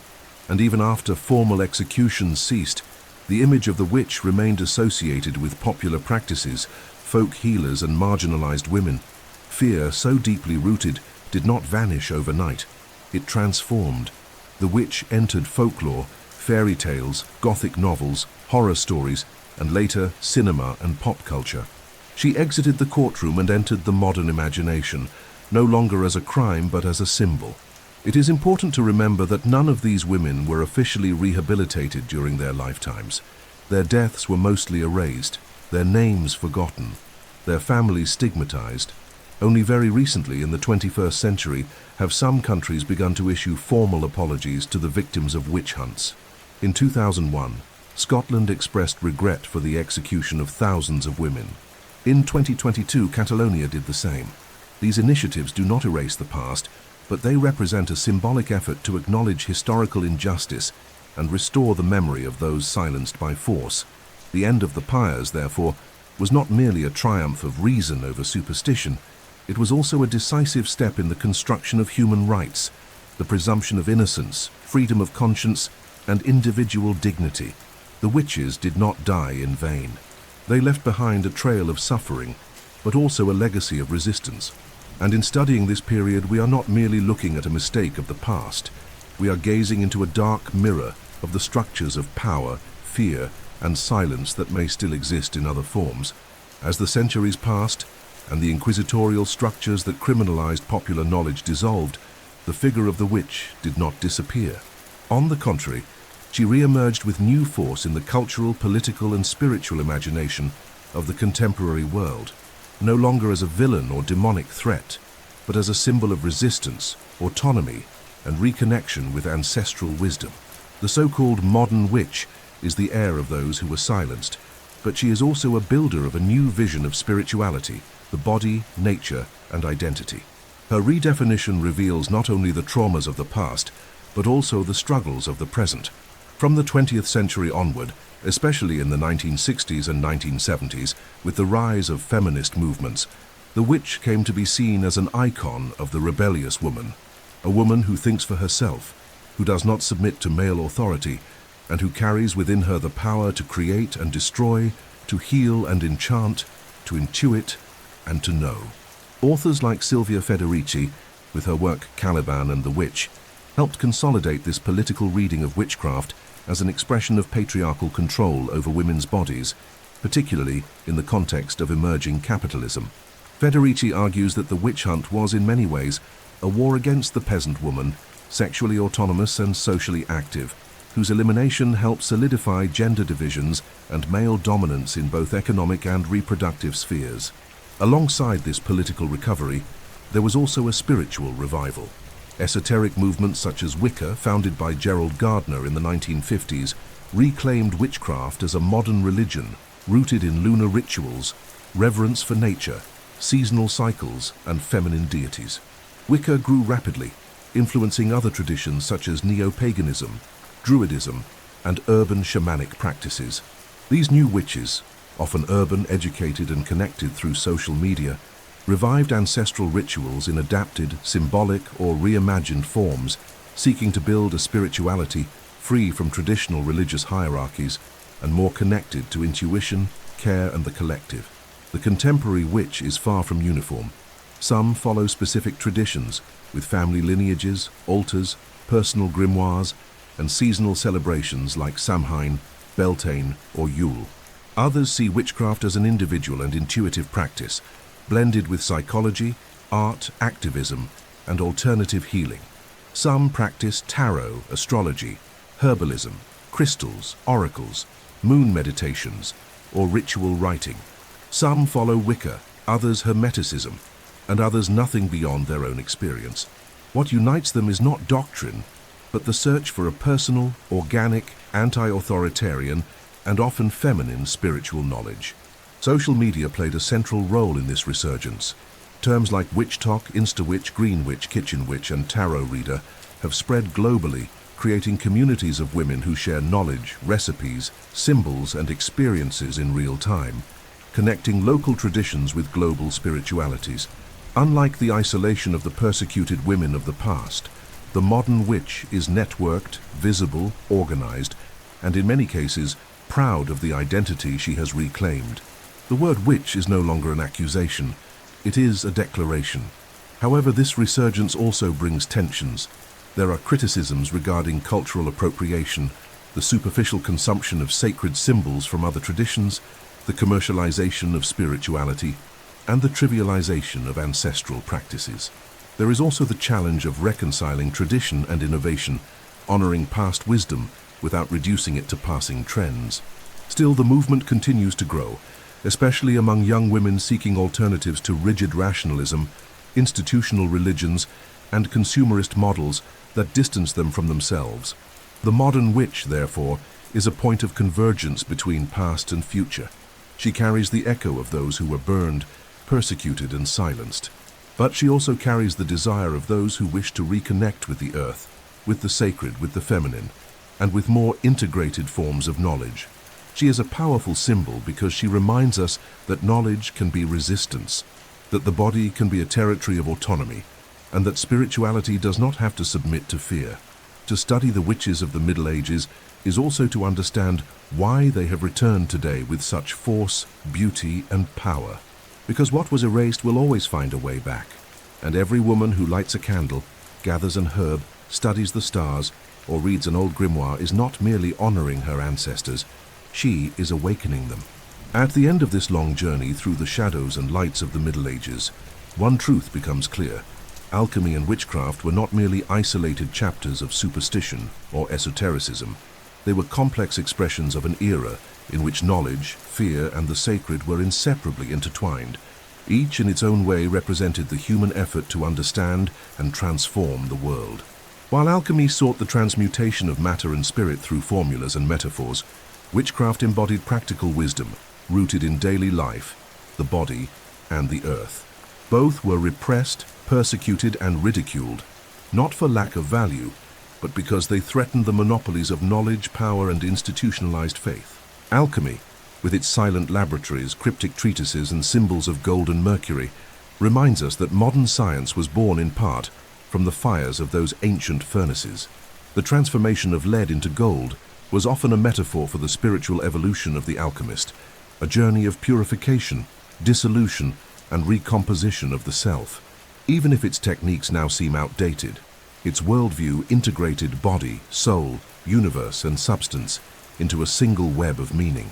and even after formal executions ceased, the image of the witch remained associated with popular practices, folk healers, and marginalized women. Fear, so deeply rooted, did not vanish overnight. It transformed. The witch entered folklore, fairy tales, gothic novels, horror stories, and later cinema and pop culture. She exited the courtroom and entered the modern imagination, no longer as a crime but as a symbol. It is important to remember that none of these women were officially rehabilitated during their lifetimes. Their deaths were mostly erased, their names forgotten, their families stigmatized. Only very recently, in the 21st century, have some countries begun to issue formal apologies to the victims of witch hunts. In 2001, Scotland expressed regret for the execution of thousands of women. In 2022, Catalonia did the same. These initiatives do not erase the past, but they represent a symbolic effort to acknowledge historical injustice and restore the memory of those silenced by force. The end of the pyres, therefore, was not merely a triumph of reason over superstition. It was also a decisive step in the construction of human rights, the presumption of innocence, freedom of conscience, and individual dignity. The witches did not die in vain. They left behind a trail of suffering, but also a legacy of resistance. And in studying this period, we are not merely looking at a mistake of the past. We are gazing into a dark mirror of the structures of power, fear, and silence that may still exist in other forms. As the centuries passed, and the inquisitorial structures that criminalized popular knowledge dissolved, the figure of the witch did not disappear. On the contrary, she re-emerged with new force in the cultural, political, and spiritual imagination of the contemporary world, no longer as a villain or demonic threat, but as a symbol of resistance, autonomy, and reconnection with ancestral wisdom. The so-called modern witch is the heir of those who were silenced, but she is also a builder of a new vision of spirituality, the body, nature, and identity. Her redefinition reveals not only the traumas of the past, but also the struggles of the present. From the 20th century onward, especially in the 1960s and 1970s, with the rise of feminist movements, the witch came to be seen as an icon of the rebellious woman, a woman who thinks for herself, who does not submit to male authority, and who carries within her the power to create and destroy, to heal and enchant, to intuit and to know. Authors like Silvia Federici, with her work Caliban and the Witch, helped consolidate this political reading of witchcraft as an expression of patriarchal control over women's bodies, particularly in the context of emerging capitalism. Federici argues that the witch hunt was in many ways a war against the peasant woman, sexually autonomous and socially active, whose elimination helped solidify gender divisions and male dominance in both economic and reproductive spheres. Alongside this political recovery, there was also a spiritual revival. Esoteric movements such as Wicca, founded by Gerald Gardner in the 1950s, reclaimed witchcraft as a modern religion rooted in lunar rituals, reverence for nature, seasonal cycles, and feminine deities. Wicca grew rapidly, influencing other traditions such as neo-paganism, druidism, and urban shamanic practices. These new witches, often urban, educated, and connected through social media, revived ancestral rituals in adapted, symbolic, or reimagined forms, seeking to build a spirituality free from traditional religious hierarchies and more connected to intuition, care, and the collective. The contemporary witch is far from uniform. Some follow specific traditions, with family lineages, altars, personal grimoires, and seasonal celebrations like Samhain, Beltane, or Yule. Others see witchcraft as an individual and intuitive practice, blended with psychology, art, activism, and alternative healing. Some practice tarot, astrology, herbalism, crystals, oracles, moon meditations, or ritual writing. Some follow Wicca, others Hermeticism, and others nothing beyond their own experience. What unites them is not doctrine, but the search for a personal, organic, anti-authoritarian, and often feminine spiritual knowledge. Social media played a central role in this resurgence. Terms like witch talk, insta-witch, green witch, kitchen witch, and tarot reader have spread globally, creating communities of women who share knowledge, recipes, symbols, and experiences in real time, connecting local traditions with global spiritualities. Unlike the isolation of the persecuted women of the past, the modern witch is networked, visible, organized, and in many cases, proud of the identity she has reclaimed. The word witch is no longer an accusation, it is a declaration. However, this resurgence also brings tensions. There are criticisms regarding cultural appropriation, the superficial consumption of sacred symbols from other traditions, the commercialization of spirituality, and the trivialization of ancestral practices. There is also the challenge of reconciling tradition and innovation, honoring past wisdom without reducing it to passing trends. Still, the movement continues to grow, especially among young women seeking alternatives to rigid rationalism, institutional religions, and consumerist models that distance them from themselves. The modern witch, therefore, is a point of convergence between past and future. She carries the echo of those who were burned, persecuted, and silenced. But she also carries the desire of those who wish to reconnect with the earth, with the sacred, with the feminine, and with more integrated forms of knowledge. She is a powerful symbol because she reminds us that knowledge can be resistance, that the body can be a territory of autonomy, and that spirituality does not have to submit to fear. To study the witches of the Middle Ages is also to understand why they have returned today with such force, beauty, and power. Because what was erased will always find a way back. And every woman who lights a candle, gathers an herb, studies the stars, or reads an old grimoire is not merely honoring her ancestors, she is awakening them. At the end of this long journey through the shadows and lights of the Middle Ages, one truth becomes clear. Alchemy and witchcraft were not merely isolated chapters of superstition or esotericism. They were complex expressions of an era in which knowledge, fear, and the sacred were inseparably intertwined. Each in its own way represented the human effort to understand and transform the world. While alchemy sought the transmutation of matter and spirit through formulas and metaphors, witchcraft embodied practical wisdom, rooted in daily life, the body, and the earth. Both were repressed, persecuted, and ridiculed, not for lack of value, but because they threatened the monopolies of knowledge, power, and institutionalized faith. Alchemy, with its silent laboratories, cryptic treatises, and symbols of gold and mercury, reminds us that modern science was born in part from the fires of those ancient furnaces. The transformation of lead into gold was often a metaphor for the spiritual evolution of the alchemist, a journey of purification, dissolution, and recomposition of the self. Even if its techniques now seem outdated, its worldview integrated body, soul, universe, and substance into a single web of meaning.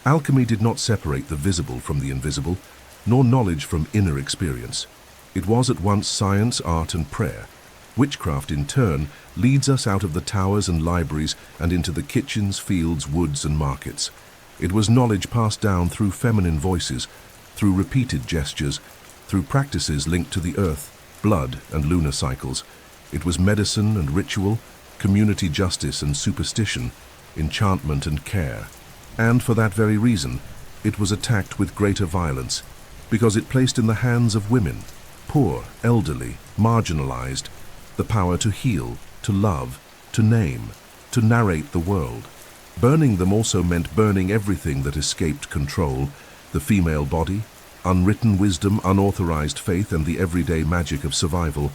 Alchemy did not separate the visible from the invisible, nor knowledge from inner experience. It was at once science, art, and prayer. Witchcraft, in turn, leads us out of the towers and libraries and into the kitchens, fields, woods, and markets. It was knowledge passed down through feminine voices, through repeated gestures, through practices linked to the earth, blood, and lunar cycles. It was medicine and ritual, community justice and superstition, enchantment and care. And for that very reason, it was attacked with greater violence, because it placed in the hands of women, poor, elderly, marginalized, the power to heal, to love, to name, to narrate the world. Burning them also meant burning everything that escaped control, the female body, unwritten wisdom, unauthorized faith, and the everyday magic of survival,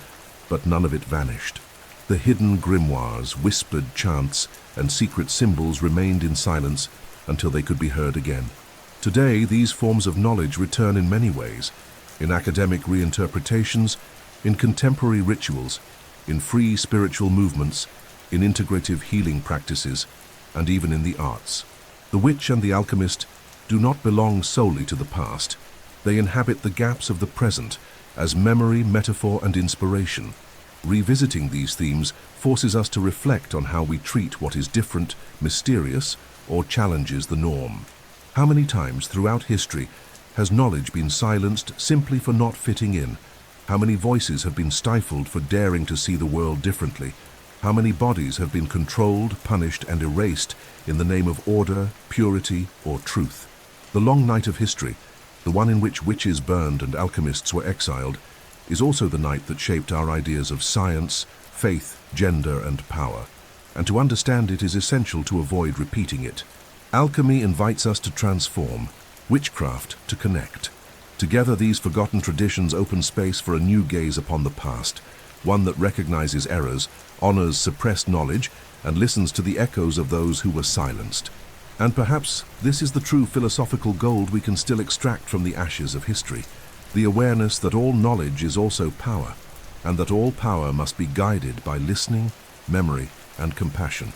but none of it vanished. The hidden grimoires, whispered chants, and secret symbols remained in silence until they could be heard again. Today, these forms of knowledge return in many ways, in academic reinterpretations, in contemporary rituals, in free spiritual movements, in integrative healing practices, and even in the arts. The witch and the alchemist do not belong solely to the past. They inhabit the gaps of the present as memory, metaphor, and inspiration. Revisiting these themes forces us to reflect on how we treat what is different, mysterious, or challenges the norm. How many times throughout history has knowledge been silenced simply for not fitting in? How many voices have been stifled for daring to see the world differently? How many bodies have been controlled, punished, and erased in the name of order, purity, or truth? The long night of history, the one in which witches burned and alchemists were exiled, is also the night that shaped our ideas of science, faith, gender, and power. And to understand it is essential to avoid repeating it. Alchemy invites us to transform, witchcraft to connect. Together, these forgotten traditions open space for a new gaze upon the past, one that recognizes errors, honors suppressed knowledge, and listens to the echoes of those who were silenced. And perhaps this is the true philosophical gold we can still extract from the ashes of history, the awareness that all knowledge is also power, and that all power must be guided by listening, memory, and compassion.